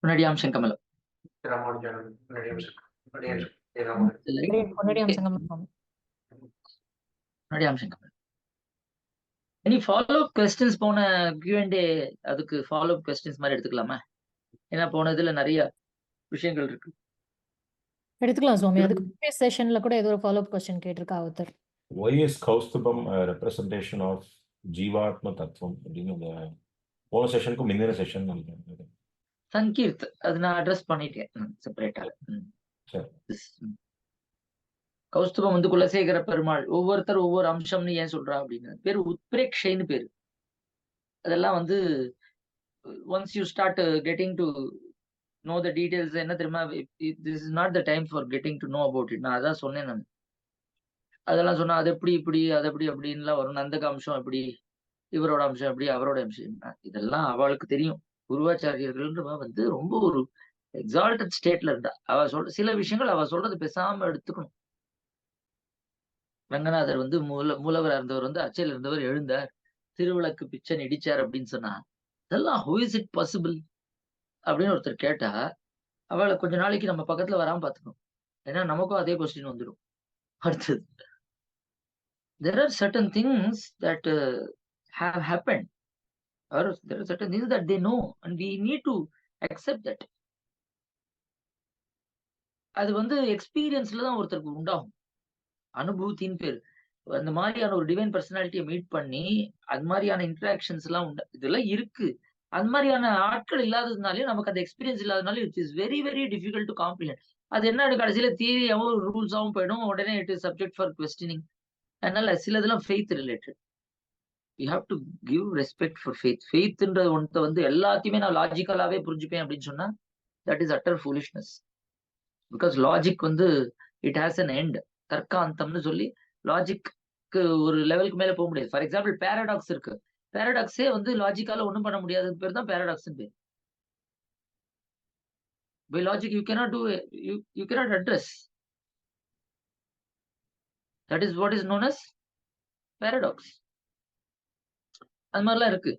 முன்னாடி அம்சம் கமலம். முன்னாடி அம்சம் முன்னாடி அம்சம் கமலம். இனி ஃபாலோ அப் கொஸ்டின்ஸ் போன Q&A அதுக்கு ஃபாலோ அப் கொஸ்டின்ஸ் மாதிரி எடுத்துக்கலாமா? ஏன்னா போன இதுல நிறைய விஷயங்கள் இருக்கு. எடுத்துக்கலாம் சுவாமி. அதுக்கு ப்ரீவியஸ் செஷன்ல கூட ஏதோ ஒரு ஃபாலோ அப் क्वेश्चन கேட்டிருக்கா ஒருத்தர். Why is Kaustubam a representation of Jivatma Tattvam? அப்படின்னு அந்த போன செஷனுக்கு முந்தின செஷன் நினைக்கிறேன். சங்கீர்த் அது நான் அட்ரஸ் பண்ணிட்டேன் செப்பரேட்டால. கௌஸ்துபம் வந்து குலசேகர பெருமாள் ஒவ்வொருத்தர் ஒவ்வொரு அம்சம்னு ஏன் சொல்றா அப்படின்னு பேரு உத்பிரேக்ஷைன்னு பேரு. அதெல்லாம் வந்து once you start getting to know the details என்ன தெரியுமா, this is not the time for getting to know about it. நான் அதான் சொன்னேன். நான் அதெல்லாம் சொன்னா அது எப்படி இப்படி அது எப்படி அப்படின்லாம் வரும். நந்தக அம்சம் எப்படி, இவரோட அம்சம் எப்படி, அவரோட அம்சம் இதெல்லாம் அவளுக்கு தெரியும். குருவாச்சாரியர்கள்ன்றவ வந்து ரொம்ப ஒரு எக்ஸால்டட் ஸ்டேட்ல இருந்தா. அவ சொல்ற சில விஷயங்கள் அவ சொல்றது பேசாம எடுத்துக்கணும். ரங்கநாதர் வந்து மூலவரா இருந்தவர் வந்து அச்சையில இருந்தவர் எழுந்தார், திருவிளக்கு பிச்சன் இடிச்சார் அப்படின்னு சொன்னா இதெல்லாம் ஹூ இஸ் இட் பாசிபிள் அப்படின்னு ஒருத்தர் கேட்டா அவளை கொஞ்ச நாளைக்கு நம்ம பக்கத்துல வராம பாத்துக்கணும். ஏன்னா நமக்கும் அதே கொஸ்டின் வந்துடும். அடுத்தது there are certain things that have happened, or there are certain things that they know and we need to accept that. அது வந்து எக்ஸ்பீரியன்ஸ்ல தான் ஒருத்தருக்கு உண்டாகும். அனுபூதின்னு பேரு. அந்த மாதிரியான ஒரு டிவைன் பர்சனாலிட்டியை மீட் பண்ணி அது மாதிரியான இன்டராக்ஷன்ஸ் எல்லாம் உண்டு. இதெல்லாம் இருக்கு. அது மாதிரியான ஆட்கள் இல்லாததுனாலே நமக்கு அந்த எக்ஸ்பீரியன்ஸ் இல்லாதனால it is very very difficult to comprehend. அது என்ன கடைசியில தியரியாவும் ரூல்ஸாவும் போயிடும். உடனே it is subject for questioning. அதனால சிலதெல்லாம் faith related. You have to give respect for faith. ஃபெய்த்ன்றது ஒன்றை வந்து எல்லாத்தையுமே நான் லாஜிக்கலாவே புரிஞ்சுப்பேன் அப்படின்னு சொன்னா that is utter foolishness. Because logic வந்து இட் ஹாஸ் அன் எண்ட். தர்க்காந்தம்னு சொல்லி லாஜிக்கு ஒரு லெவலுக்கு மேல போக முடியாது. ஃபார் எக்ஸாம்பிள் பேரடாக்ஸ் இருக்கு. பேரடாக்ஸே வந்து லாஜிக்கால ஒண்ணும் பண்ண முடியாதுக்கு பேர் தான் பேரடாக்ஸ் பேர். By logic you cannot do you cannot address. That is what is known as paradox. அது மாதிரிலாம் இருக்கு.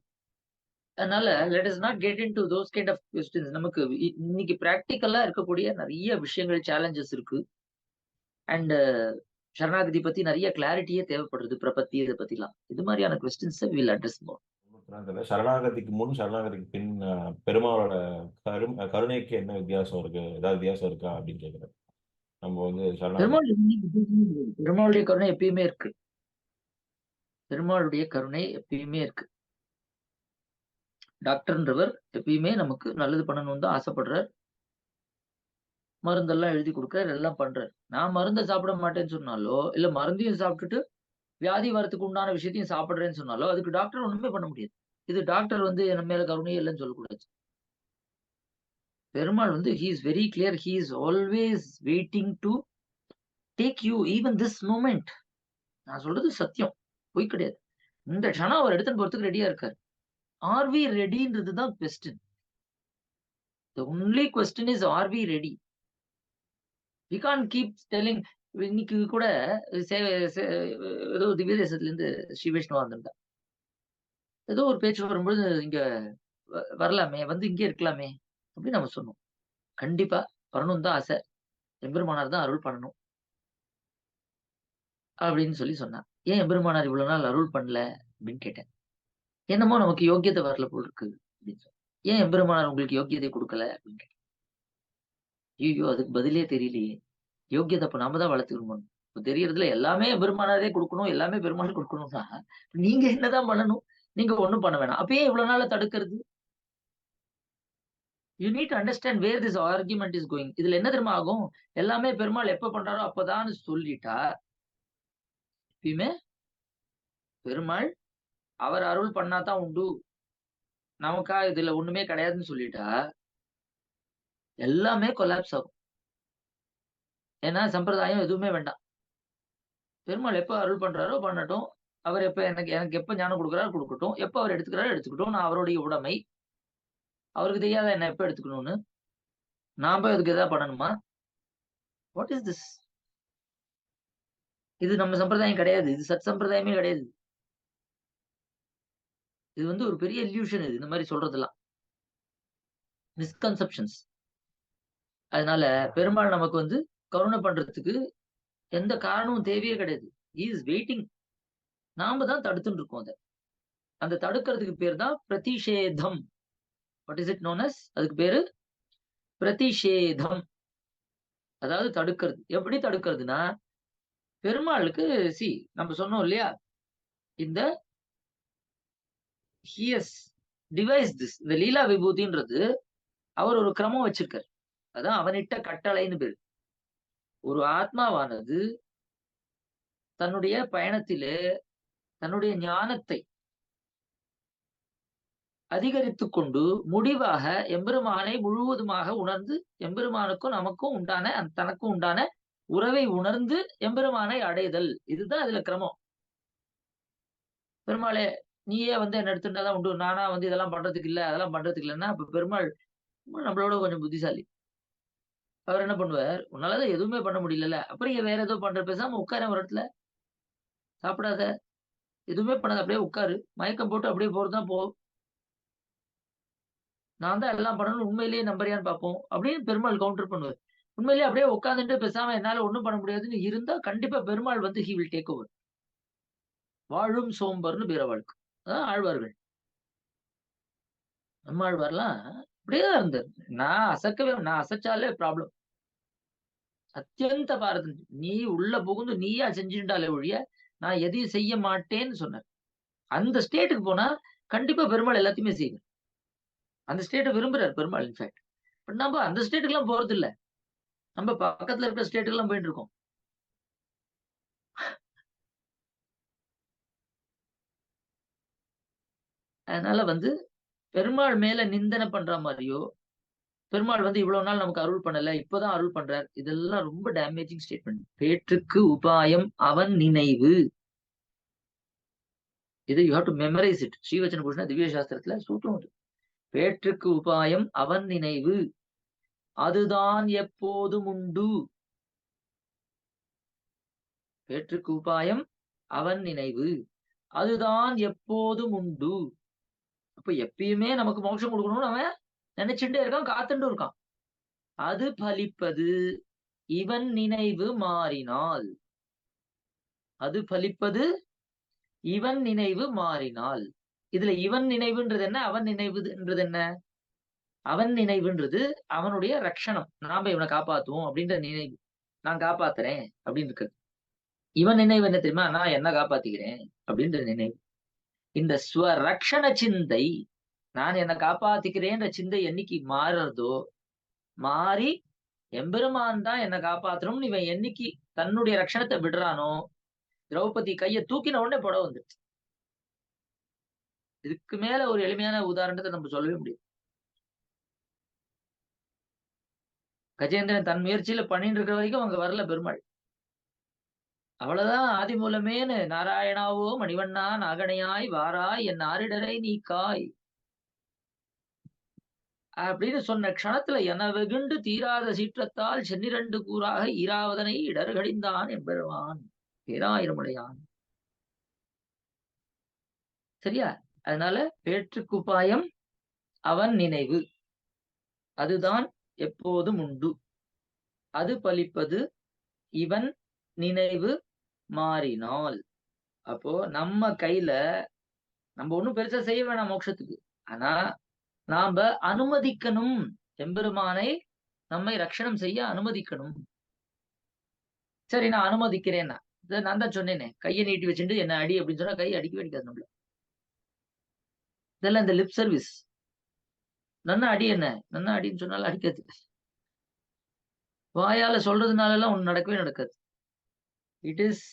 அதனால let us not get into those kind of questions. நமக்கு இன்னைக்கு பிராக்டிக்கலா இருக்கக்கூடிய நிறைய விஷயங்கள் சேலஞ்சஸ் இருக்கு. அண்ட் சரணாகதி பத்தி நிறைய கிளாரிட்டியே தேவைப்படுறது. பிரபத்தி இதை பத்திலாம் இது மாதிரியான கொஸ்டின்ஸ் வில் அட்ரஸ் மோர். சரணாகதிக்கு முன் சரணாகதிக்கு பின் பெருமாளோட கருணைக்கு என்ன வித்தியாசம் இருக்கு, ஏதாவது வித்தியாசம் இருக்கா அப்படின்னு கேட்கிறேன். நம்ம வந்து பெருமாளுடைய கருணை எப்பயுமே இருக்கு. பெருமாளுடைய கருணை எப்பயுமே இருக்கு. டாக்டர்ன்றவர் எப்பயுமே நமக்கு நல்லது பண்ணணும்னு தான் ஆசைப்படுறார். மருந்தெல்லாம் எழுதி கொடுக்குறாரு, எல்லாம் பண்றாரு. நான் மருந்தை சாப்பிட மாட்டேன்னு சொன்னாலோ இல்ல மருந்தையும் சாப்பிட்டுட்டு வியாதி வரத்துக்கு உண்டான விஷயத்தையும் சாப்பிடுறேன்னு சொன்னாலோ அதுக்கு டாக்டர் ஒண்ணுமே பண்ண முடியாது. இது டாக்டர் வந்து நம்ம மேல கருணையே இல்லைன்னு சொல்லக்கூடாது. பெருமாள் வந்து he is very clear, he is always waiting to take you even this moment. நான் சொல்றது சத்தியம், பொய் கிடையாது. இந்த க்ஷணம் அவர் எடுத்துன்னு போறதுக்கு ரெடியா இருக்காரு. ஆர் வி ரெடின்றது தான் question. The only question is are we ready? We can't keep telling. இன்னைக்கு கூட ஏதோ திவ்ய தேசத்துல இருந்து ஸ்ரீ வைஷ்ணவா வந்திருந்தா. ஏதோ ஒரு பேச்சு வரும்போது இங்க வரலாமே, வந்து இங்கே இருக்கலாமே அப்படின்னு நம்ம சொன்னோம். கண்டிப்பா வரணும் தான் ஆசை, எம்பெருமானார் தான் அருள் பண்ணணும் அப்படின்னு சொல்லி சொன்னா. ஏன் எம்பெருமானார் இவ்வளவு நாள் அருள் பண்ணல அப்படின்னு கேட்டேன். என்னமோ நமக்கு யோக்கியத்தை வரல போல் இருக்கு அப்படின்னு சொன்னேன். ஏன் எம்பெருமானார் உங்களுக்கு யோக்கியத்தை கொடுக்கல அப்படின்னு கேட்டேன். ஐயோ அதுக்கு பதிலே தெரியலையே. யோக்கியத்தை அப்ப நாம தான் வளர்த்துக்கணும். இப்ப தெரியறதுல எல்லாமே பெருமானாரே கொடுக்கணும், எல்லாமே பெருமாள் கொடுக்கணும்னா நீங்க என்னதான் பண்ணணும்? நீங்க ஒண்ணும் பண்ண வேணாம். அப்பயே இவ்வளவு நாள தடுக்கிறது. You need to understand where this argument is going. இதுல என்ன தெரியுமா ஆகும்? எல்லாமே பெருமாள் எப்ப பண்றாரோ அப்பதான்னு சொல்லிட்டா எப்பயுமே பெருமாள் அவர் அருள் பண்ணாதான் உண்டு, நமக்கா இதுல ஒண்ணுமே கிடையாதுன்னு சொல்லிட்டா எல்லாமே கொலாப்ஸ் ஆகும். ஏன்னா சம்பிரதாயம் எதுவுமே வேண்டாம். பெருமாள் எப்ப அருள் பண்றாரோ பண்ணட்டும். அவர் எப்ப எனக்கு எப்ப ஞானம் கொடுக்குறாரு கொடுக்கட்டும். எப்ப அவர் எடுத்துக்கிறாரோ எடுத்துக்கிட்டோம். நான் அவருடைய உடைமை. அவருக்கு தெரியாத என்ன எப்ப எடுத்துக்கணும்னு. நாம அதுக்கு எதாவது பண்ணணுமா? What is this? இது நம்ம சம்பிரதாயம் கிடையாது. இது சத் சம்பிரதாயமே கிடையாது. இது வந்து ஒரு பெரிய இல்யூஷன். இது இந்த மாதிரி சொல்றதெல்லாம் மிஸ்கன்செப்ஷன்ஸ். அதனால பெருமாள் நமக்கு வந்து கருணை பண்றதுக்கு எந்த காரணமும் தேவையே கிடையாது. He is waiting. நாம தான் தடுத்துட்டு இருக்கோம் அதை. அந்த தடுக்கிறதுக்கு பேர் தான் பிரதிஷேதம். What is it known as? அதுக்கு பேரு பிரதிஷேதம். அதாவது தடுக்கிறது. எப்படி தடுக்கிறதுனா, பெருமாளுக்கு நம்ம சொன்னோம் இல்லையா, இந்த he has devised this. இந்த லீலா விபூதின்றது அவர் ஒரு கிரமம் வச்சிருக்காரு. அதான் அவனிட்ட கட்டளைன்னு பேரு. ஒரு ஆத்மாவானது தன்னுடைய பயணத்திலே தன்னுடைய ஞானத்தை அதிகரித்துக் கொண்டு முடிவாக எம்பெருமானை முழுவதுமாக உணர்ந்து எம்பெருமானுக்கும் நமக்கும் உண்டான தனக்கும் உண்டான உறவை உணர்ந்து எம்பெருமானை அடைதல். இதுதான் இதுல கிரமம். பெருமாளே நீயே வந்து என்ன எடுத்துட்டாதான் உண்டு, நானா வந்து இதெல்லாம் பண்றதுக்கு இல்ல அதெல்லாம் பண்றதுக்கு இல்லைன்னா அப்ப பெருமாள் நம்மளோட கொஞ்சம் புத்திசாலி. அவர் என்ன பண்ணுவார், உன்னாலதான் எதுவுமே பண்ண முடியல, அப்புறம் ஏன் வேற ஏதோ பண்ற, பேசாம உட்கார ஒரு இடத்துல, சாப்பிடாத, எதுவுமே பண்ணாத, அப்படியே உட்காரு, மயக்கம் போட்டு அப்படியே போறதுதான் போ, நான் தான் எல்லாம் பண்ணணும், உண்மையிலேயே நம்புறியான்னு பார்ப்போம் அப்படின்னு பெருமாள் கவுண்டர் பண்ணுவார். உண்மையிலேயே அப்படியே உட்காந்துட்டு பேசாம என்னால ஒண்ணும் பண்ண முடியாதுன்னு இருந்தா கண்டிப்பா பெருமாள் வந்து ஹி வில் டேக் ஓவர். வாழும் சோம்பர்னு பீரவாளுக்கு அதான் ஆழ்வார்கள். நம்ம ஆழ்வார்லாம் அப்படியேதான் இருந்தார். நான் அசைச்சாலே ப்ராப்ளம். அத்தியந்த பாரதம். நீ உள்ள புகுந்து நீயா செஞ்சுட்டாலே ஒழிய நான் எதையும் செய்ய மாட்டேன்னு சொன்னார். அந்த ஸ்டேட்டுக்கு போனா கண்டிப்பா பெருமாள் எல்லாத்தையுமே செய்வார். அந்த ஸ்டேட்டை விரும்புறாரு பெருமாள். இன்ஃபேக்ட் பட் நம்ம அந்த ஸ்டேட்டுக்கு எல்லாம் போறது இல்ல. நம்ம பக்கத்துல இருக்கிற ஸ்டேட்டுக்கு எல்லாம் போயிட்டு இருக்கோம். அதனால வந்து பெருமாள் மேல நிந்தனை பண்ற மாதிரியோ, பெருமாள் வந்து இவ்வளவு நாள் நமக்கு அருள் பண்ணல, இப்பதான் அருள் பண்றார், இதெல்லாம் ரொம்ப டேமேஜிங் ஸ்டேட்மெண்ட். பேற்றுக்கு உபாயம் அவன் நினைவு. இது you have to memorize it. Srivachana Bhushana திவ்ய சாஸ்திரத்துல சூத்திரம் இது. பேற்றுக்கு உபாயம் அவன் நினைவு, அதுதான் எப்போதும் உண்டு. பேற்றுக்கு உபாயம் அவன் நினைவு, அதுதான் எப்போதும் உண்டு. அப்ப எப்பயுமே நமக்கு மோட்சம் கொடுக்கணும்னு அவன் நினைச்சுட்டே இருக்கான், காத்துட்டு இருக்கான். அது பலிப்பது இவன் நினைவு மாறினால். அது பலிப்பது இவன் நினைவு மாறினால். இதுல இவன் நினைவுன்றது என்ன, அவன் நினைவுன்றது என்ன? அவன் நினைவுன்றது அவனுடைய ரட்சணம், நாம இவனை காப்பாத்துவோம் அப்படின்ற நினைவு. நான் காப்பாத்துறேன் அப்படின்னு இருக்கு. இவன் நினைவு என்ன தெரியுமா, நான் என்ன காப்பாத்திக்கிறேன் அப்படின்ற நினைவு. இந்த ஸ்வரக்ஷண சிந்தை, நான் என்ன காப்பாத்திக்கிறேன்ற சிந்தை என்னைக்கு மாறுறதோ, மாறி எம்பெருமான் தான் என்ன காப்பாத்தணும்னு இவன் என்னைக்கு தன்னுடைய ரட்சணத்தை விடுறானோ, திரௌபதி கையை தூக்கின உடனே புடவை வந்துருச்சு. இதுக்கு மேல ஒரு எளிமையான உதாரணத்தை நம்ம சொல்லவே முடியும். கஜேந்திரன் தன் முயற்சியில பண்ணிட்டு இருக்கிற வரைக்கும் அங்க வரல பெருமாள். அவ்வளவுதான் ஆதி மூலமேன்னு நாராயணாவோ மணிவண்ணா நாகனையாய் வாராய் என் ஆரிடரை நீக்காய் அப்படின்னு சொன்ன க்ஷணத்துல என வெகுண்டு தீராத சீற்றத்தால் சென்னிரண்டு கூறாக ஈராவதனை இடர்கடிந்தான் என்பெருமான் பேராயிரமுடையான். சரியா? அதனால பேற்றுக்குப்பாயம் அவன் நினைவு, அதுதான் எப்போதும் உண்டு. அது பலிப்பது இவன் நினைவு மாறினால். அப்போ நம்ம கையில நம்ம ஒண்ணும் பெருசா செய்ய வேணாம் மோட்சத்துக்கு. ஆனா நாம அனுமதிக்கணும், எம்பெருமானை நம்மை ரட்சணம் செய்ய அனுமதிக்கணும். சரி நான் அனுமதிக்கிறேன்னா, நான் தான் சொன்னேனே, கையை நீட்டி வச்சுட்டு என்ன அடி அப்படின்னு சொன்னா கை அடிக்கவே அடிக்காது நம்மள. இதெல்லாம் இந்த லிப் சர்வீஸ். நன்னா அடி, என்ன நன்னா அடின்னு சொன்னாலும் அடிக்காது. வாயால சொல்றதுனால எல்லாம் ஒண்ணு நடக்கவே நடக்காது. It is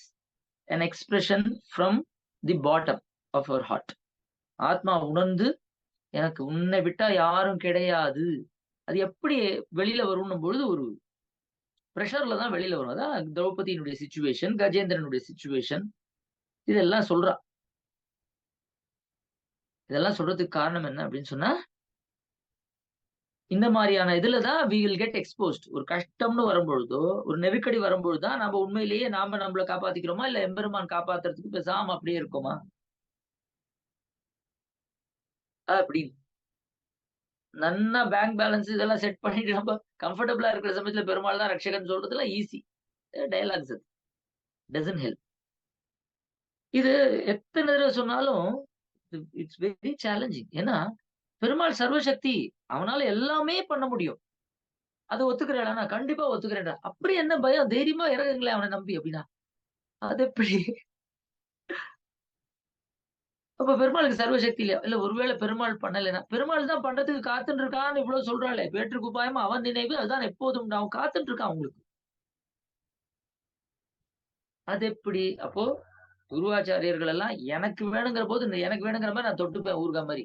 an expression from the bottom of our heart. ஆத்மா உணர்ந்து எனக்கு உன்னை விட்டா யாரும் கிடையாது, அது எப்படி வெளியில வரும்னும் பொழுது ஒரு பிரஷர்ல தான் வெளியில வரும். அதான் திரௌபதியினுடைய சிச்சுவேஷன், கஜேந்திரனுடைய சிச்சுவேஷன், இதெல்லாம் சொல்றா. இதெல்லாம் சொல்றதுக்கு காரணம் என்ன அப்படின்னு சொன்னா, இந்த மாதிரியான இதுலதான் we will get exposed. ஒரு கஷ்டம்னு வரும்பொழுதோ, ஒரு நெருக்கடி வரும்பொழுதுதான் நம்ம உண்மையிலேயே நாம நம்மளை காப்பாத்திக்கிறோமா, இல்ல எம்பெருமான் காப்பாத்துறதுக்கு பேசாம அப்படியே இருக்கோமா அப்படின்னு. நன்னா பேங்க் பேலன்ஸ் இதெல்லாம் செட் பண்ணிட்டு நம்ம கம்ஃபர்டபுளா இருக்கிற சமயத்துல பெருமாள் தான் ரட்சகன் சொல்றதுலாம் ஈஸி டயலாக்ஸ். அது டசன்ட் ஹெல்ப். இது எத்தனை தடவை சொன்னாலும் இட்ஸ் வெரி சேலஞ்சிங். ஏன்னா பெருமாள் சர்வசக்தி, அவனால எல்லாமே பண்ண முடியும். அது ஒத்துக்கிறேடா, நான் கண்டிப்பா ஒத்துக்கிறேன்டா. அப்படி என்ன பயம், தைரியமா இறங்குங்களேன் அவனை நம்பி அப்படின்னா அது எப்படி? அப்ப பெருமாளுக்கு சர்வசக்தி இல்லையா? இல்ல ஒருவேளை பெருமாள் பண்ணலைன்னா, பெருமாள் தான் பண்றதுக்கு காத்துட்டு இருக்கான்னு இவ்வளவு சொல்றாளே, பேற்றுக்கு உபாயமா அவன் நினைவு அதுதான் எப்போதும் அவன் காத்துட்டு இருக்கான் உங்களுக்கு. அது எப்படி? அப்போ குருவாச்சாரியர்கள் எல்லாம் எனக்கு வேணுங்கிற போது இந்த எனக்கு வேணுங்கிற மாதிரி நான் தொட்டுப்பேன் ஊர்கா மாதிரி.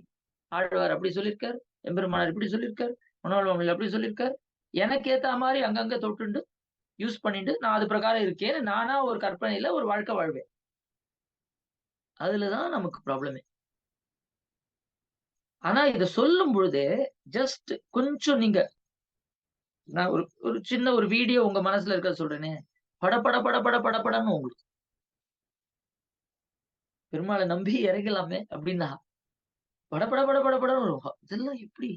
ஆழ்வார் அப்படி சொல்லியிருக்காரு, எம்பெருமானார் இப்படி சொல்லியிருக்காரு, மனோன்மணியில் அப்படி சொல்லியிருக்காரு. எனக்கு ஏத்த மாதிரி அங்கங்க தொட்டுண்டு யூஸ் பண்ணிட்டு நான் அது பிரகாரம் இருக்கேன்னு நானா ஒரு கற்பனையில ஒரு வாழ்க்கை வாழ்வேன். அதுலதான் நமக்கு ப்ராப்ளமே. ஆனா இத சொல்லும் பொழுதே ஜஸ்ட் கொஞ்சம் நீங்க நான் ஒரு ஒரு சின்ன ஒரு வீடியோ உங்க மனசுல இருக்கிறத சொல்றேனே, பட பட பட பட படன்னு உங்களுக்கு பெருமாளை நம்பி இறங்கலாமே அப்படின்னா பட பட பட பட படன்னு வரும். இதெல்லாம் எப்படி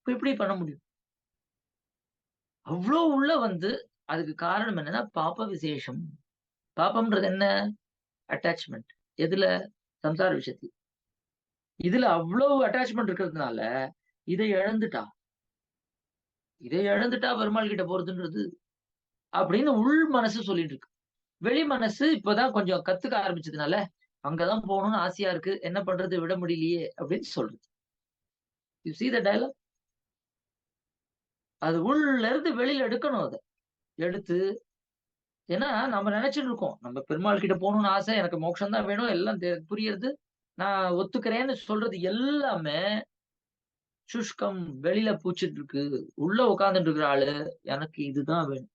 எப்படி பண்ண முடியும்? அவ்ளோ உள்ள வந்து அதுக்கு காரணம் என்னன்னா பாப விசேஷம். பாபம்ன்றது என்ன? அட்டாச்மெண்ட். எதுல? சம்சார விஷயத்துல. இதுல அவ்வளவு அட்டாச்மெண்ட் இருக்கிறதுனால இதை இழந்துட்டா இதை இழந்துட்டா பெருமாள் கிட்ட போறதுன்றது அப்படின்னு உள் மனசு சொல்லிட்டு இருக்கு. வெளி மனசு இப்பதான் கொஞ்சம் கத்துக்க ஆரம்பிச்சதுனால அங்கதான் போகணும்னு ஆசையா இருக்கு, என்ன பண்றது விட முடியலையே அப்படின்னு சொல்றது. You see the dialogue? அது உள்ள இருந்து வெளியில எடுக்கணும். அதை எடுத்து, ஏன்னா நம்ம நினைச்சுட்டு இருக்கோம் நம்ம பெருமாள் கிட்ட போகணும்னு ஆசை, எனக்கு மோட்சம் தான் வேணும், எல்லாம் புரியுறது, நான் ஒத்துக்கிறேன்னு சொல்றது எல்லாமே சுஷ்கம், வெளியில பூச்சிட்டு இருக்கு. உள்ள உட்கார்ந்துட்டு இருக்கிற ஆளு எனக்கு இதுதான் வேணும்,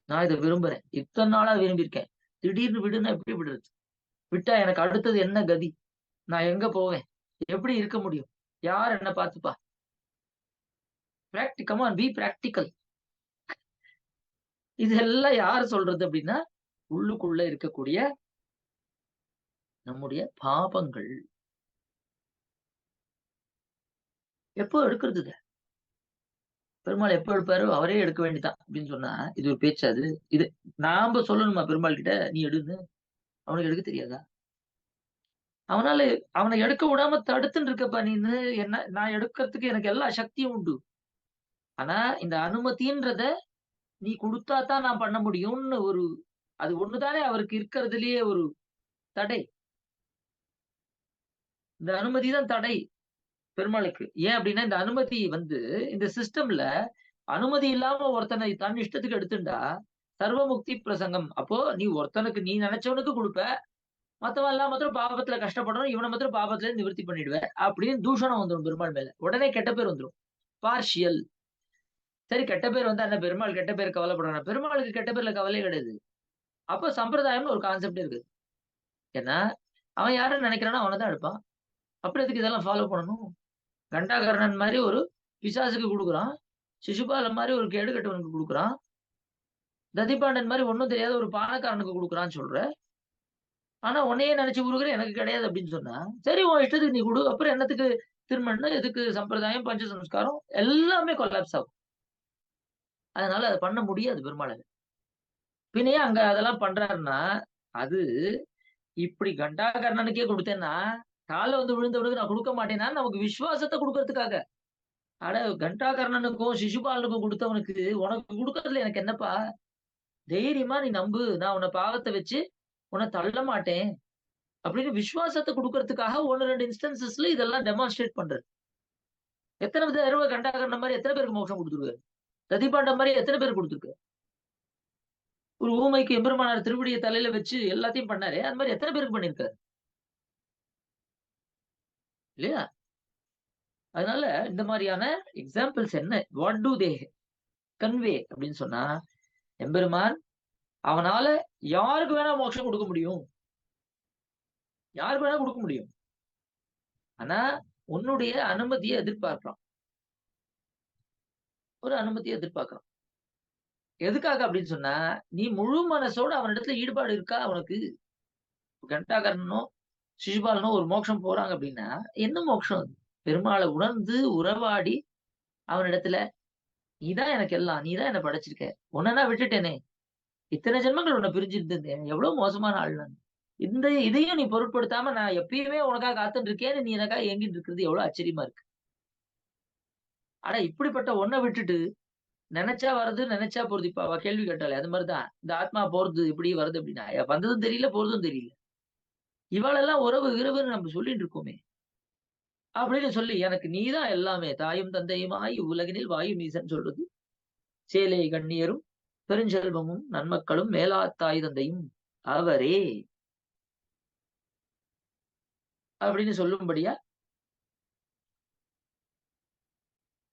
நான் இதை விரும்புறேன், இத்தனை நாளா விரும்பியிருக்கேன், திடீர்னு விடுனா எப்படி விடுறது? விட்டா எனக்கு அடுத்தது என்ன கதி? நான் எங்க போவேன்? எப்படி இருக்க முடியும்? யார் என்ன பார்த்துப்பா? Come on, be practical. இதெல்லாம் யார் சொல்றது அப்படின்னா உள்ளுக்குள்ள இருக்கக்கூடிய நம்முடைய பாபங்கள். எப்போ எடுக்கிறது இத? பெருமாள் எப்போ எடுப்பாரோ அவரே எடுக்க வேண்டியதான் அப்படின்னு சொன்னா இது ஒரு பேச்சு? அது இது நாம சொல்லணுமா பெருமாள் கிட்ட நீ எடுன்னு? அவனுக்கு எடுக்க தெரியாதா? அவனால அவனை எடுக்க விடாம தடுத்துன்னு இருக்கப்பா நீன்னு. என்ன நான் எடுக்கிறதுக்கு எனக்கு எல்லா சக்தியும் உண்டு. ஆனா இந்த அனுமதின்றத நீ குடுத்தா தான் நான் பண்ண முடியும்னு ஒரு அது ஒண்ணுதானே அவருக்கு இருக்கிறதுலயே ஒரு தடை. இந்த அனுமதி தான் தடை பெருமாளுக்கு. ஏன் அப்படின்னா இந்த அனுமதி வந்து இந்த சிஸ்டம்ல அனுமதி இல்லாம ஒருத்தனை தன் இஷ்டத்துக்கு எடுத்துட்டா சர்வமுக்தி பிரசங்கம். அப்போ நீ ஒருத்தனுக்கு நீ நினைச்சவனுக்கு கொடுப்ப, மத்தவன் எல்லாம் மாத்திரம் பாபத்துல கஷ்டப்படணும், இவனை மாத்திரம் பாபத்துல இருந்து நிவர்த்தி பண்ணிடுவ அப்படின்னு தூஷணம் வந்துடும் பெருமாள் மேல. உடனே கெட்ட பேர் வந்துடும். பார்ஷியல். சரி கெட்ட பேர் வந்தா என்ன, பெருமாள் கெட்ட பேர் கவலைப்படுறான்? பெருமாளுக்கு கெட்ட பேர்ல கவலையே கிடையாது. அப்போ சம்பிரதாயம்னு ஒரு கான்செப்ட் இருக்கு. ஏன்னா அவன் யாருன்னு நினைக்கிறானோ அவனை தான் எடுப்பான். அப்புறம் எதுக்கு இதெல்லாம் ஃபாலோ பண்ணணும்? கண்டாகர்ணன் மாதிரி ஒரு பிசாசுக்கு கொடுக்குறான், சிசுபாலன் மாதிரி ஒரு கேடு கட்டவனுக்கு கொடுக்குறான், ததிபாண்டன் மாதிரி ஒண்ணும் தெரியாத ஒரு பானக்காரனுக்கு கொடுக்குறான்னு சொல்ற. ஆனா உன்னையே நினைச்சு கொடுக்குற எனக்கு கிடையாது அப்படின்னு சொன்னா சரி உன் இஷ்டத்துக்கு நீ கொடு. அப்புறம் என்னத்துக்கு திருமணம், எதுக்கு சம்பிரதாயம், பஞ்ச சம்ஸ்காரம் எல்லாமே கொலாப்ஸ் ஆகும். அதனால அதை பண்ண முடியாது பெருமாள். பின்னையே அங்க அதெல்லாம் பண்றாருன்னா அது இப்படி கண்டாகர்ணனுக்கே கொடுத்தேன்னா காலை வந்து விழுந்தவனுக்கு நான் கொடுக்க மாட்டேன்னா நமக்கு விசுவாசத்தை கொடுக்கறதுக்காக. அட கண்டாகர்ணனுக்கும் சிசுபாலனுக்கும் கொடுத்தவனுக்கு உனக்கு கொடுக்கறதுல எனக்கு என்னப்பா? தைரியமா நீ நம்பு, நான் உன்னை பாவத்தை வச்சு உன்னை தள்ள மாட்டேன் அப்படின்னு விசுவாசத்தை கொடுக்கறதுக்காக ஒன்னு ரெண்டு இன்ஸ்டன்சஸ்ல இதெல்லாம் டெமான்ஸ்ட்ரேட் பண்றது. எத்தனை தடவை கண்டாகர்ண மாதிரி எத்தனை பேருக்கு மோட்சம் கொடுத்துருக்காரு? ததிபாண்டம் மாதிரி எத்தனை பேருக்கு கொடுத்துருக்கு? ஒரு ஊமைக்கு எம்பெருமானார் திருவடியை தலையில வச்சு எல்லாத்தையும் பண்ணாரு, அது மாதிரி எத்தனை பேருக்கு பண்ணிருக்காரு இல்லையா? அதனால இந்த மாதிரியான எக்ஸாம்பிள்ஸ் என்ன, வாட் டு தே கன்வே அப்படின்னு சொன்னா எம்பெருமான் அவனால யாருக்கு வேணா மோட்சம் கொடுக்க முடியும், யாருக்கு வேணா கொடுக்க முடியும். ஆனா உன்னுடைய அனுமதியை எதிர்பார்க்கலாம், ஒரு அனுமதியை எதிர்பார்க்கலாம். எதுக்காக அப்படின்னு சொன்னா நீ முழு மனசோட அவனிடத்துல ஈடுபாடு இருக்கா உனக்கு? கண்டாகரனும் சிசுபாலனும் ஒரு மோட்சம் போறாங்க அப்படின்னா என்ன மோட்சம் அது? பெருமாளை உணர்ந்து உறவாடி அவனிடத்துல நீதான் எனக்கு எல்லாம், நீதான் என்ன படைச்சிருக்க, உன்னை விட்டுட்டேனே, இத்தனை ஜென்மங்கள் உன்னை பிரிஞ்சிருந்தேன், எவ்வளவு மோசமான ஆள் நான். இதையும் நீ பொருட்படுத்தாம நான் எப்பயுமே உனக்காக காத்துட்டு இருக்கேன்னு நீ எனக்காக ஏங்கிட்டு இருக்கிறது எவ்வளவு ஆச்சரியமா இருக்கு. ஆனா இப்படிப்பட்ட ஒன்னை விட்டுட்டு நினைச்சா வருது, நினைச்சா போறது. இப்ப அவ கேள்வி கேட்டாலே அது மாதிரிதான். இந்த ஆத்மா போறது இப்படி வருது அப்படின்னா வந்ததும் தெரியல, போறதும் தெரியல. இவாளெல்லாம் உறவு இரவுன்னு நம்ம சொல்லிட்டு இருக்கோமே அப்படின்னு சொல்லி, எனக்கு நீதான் எல்லாமே, தாயும் தந்தையுமாய் உலகினில் வாயு மீசன் சொல்றது. சேலை கண்ணியரும் பெருஞ்செல்வமும் நன்மக்களும் மேலா தாய் தந்தையும் அவரே அப்படின்னு சொல்லும்படியா,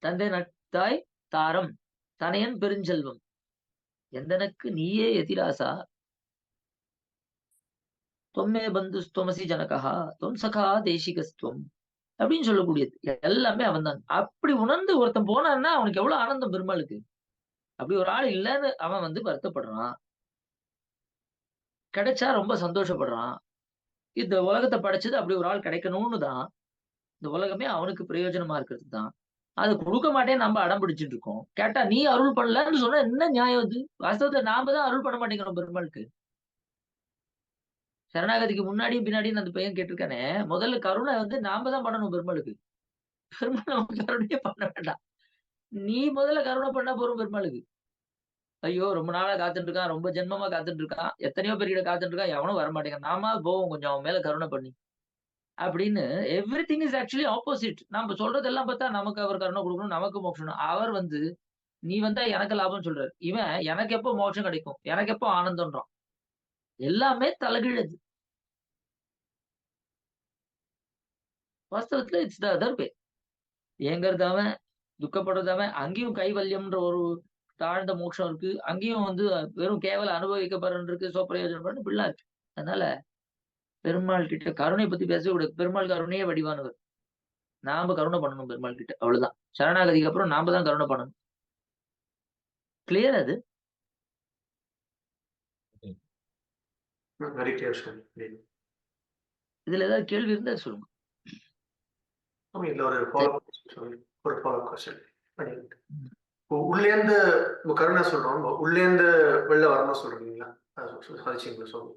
தந்தை நட்டாய் தாரம் தனையன் பெருஞ்செல்வம் எந்தனக்கு நீயே எதிராசா தொம்மே பந்து ஸ்தோமசி ஜனகா தொம் சகா தேசிகஸ்துவம் அப்படின்னு சொல்லக்கூடியது எல்லாமே அவன் தான். அப்படி உணர்ந்து ஒருத்தன் போனான்னா அவனுக்கு எவ்வளவு ஆனந்தம் பெருமாளுக்கு. அப்படி ஒரு ஆள் இல்லைன்னு அவன் வருத்தப்படுறான், கிடைச்சா ரொம்ப சந்தோஷப்படுறான். இந்த உலகத்தை படைச்சது அப்படி ஒரு ஆள் கிடைக்கணும்னு தான். இந்த உலகமே அவனுக்கு பிரயோஜனமா இருக்கிறது தான். அது கொடுக்க மாட்டேன்னு நம்ம அடம் பிடிச்சிட்டு இருக்கோம். கேட்டா நீ அருள் பண்ணலன்னு சொன்னா என்ன நியாயம் அது? வாஸ்தவத்தை நாம தான் அருள் பண்ண மாட்டேங்கிறோம் பெருமாளுக்கு. சரணாகதிக்கு முன்னாடியும் பின்னாடியும் அந்த பையன் கேட்டிருக்கானே, முதல்ல கருணை நாம தான் பண்ணணும் பெருமாளுக்கு. பெருமாள் நமக்கு கருணையே பண்ண வேண்டாம். நீ முதல்ல கருணை பண்ணா போறோம் பெருமாளுக்கு. ஐயோ ரொம்ப நாளா காத்துட்டு இருக்கான், ரொம்ப ஜென்மமா காத்துட்டு இருக்கான், எத்தனையோ பேர்கிட்ட காத்துட்டு இருக்கான், எவனும் வர மாட்டேங்கிறான், நாம போவோம் கொஞ்சம் அவன் மேல கருணை பண்ணி அப்படின்னு. Every thing is actually opposite. நம்ம சொல்றதெல்லாம் பார்த்தா நமக்கு அவர் கருணை கொடுக்கணும், நமக்கு மோட்சம். அவர் நீ வந்தா எனக்கு லாபம் சொல்றாரு. இவன் எனக்கு எப்போ மோட்சம் கிடைக்கும், எனக்கு எப்போ ஆனந்தம்ன்றான். எல்லாமே தலைகீழது. வாஸ்தவத்துல இட்ஸ் த அதர் வே. ஏங்கறது அவன், துக்கப்படுறது அவன். அங்கேயும் கைவல்யம்ன்ற ஒரு தாழ்ந்த மோட்சம் இருக்கு, அங்கேயும் வெறும் கேவல அனுபவிக்கப்படுறது இருக்கு, சோப்பிரயோஜனம் இப்படிலாம் இருக்கு. அதனால பெருமாள் கிட்ட கருணை பத்தி பேசவே கூடாது. பெருமாள் கருணையே வடிவானவர். நாம கருணை பண்ணணும் பெருமாள் கிட்ட, அவ்வளவுதான். சரணாகதிக்கு அப்புறம் நாம தான் கருணை பண்ணணும். கிளியர் அது? Very clear sir. இதுல ஏதாவது கேள்வி இருந்தா சொல்லுங்க. இதுல ஒரு ஃபாலோ கொஸ்டின். உள்ளேந்து கருணை சொல்றோம், உள்ளேந்து வெளில வரணும் சொல்றீங்களா? சாதிச்சிங்களா? சொல்லுங்க.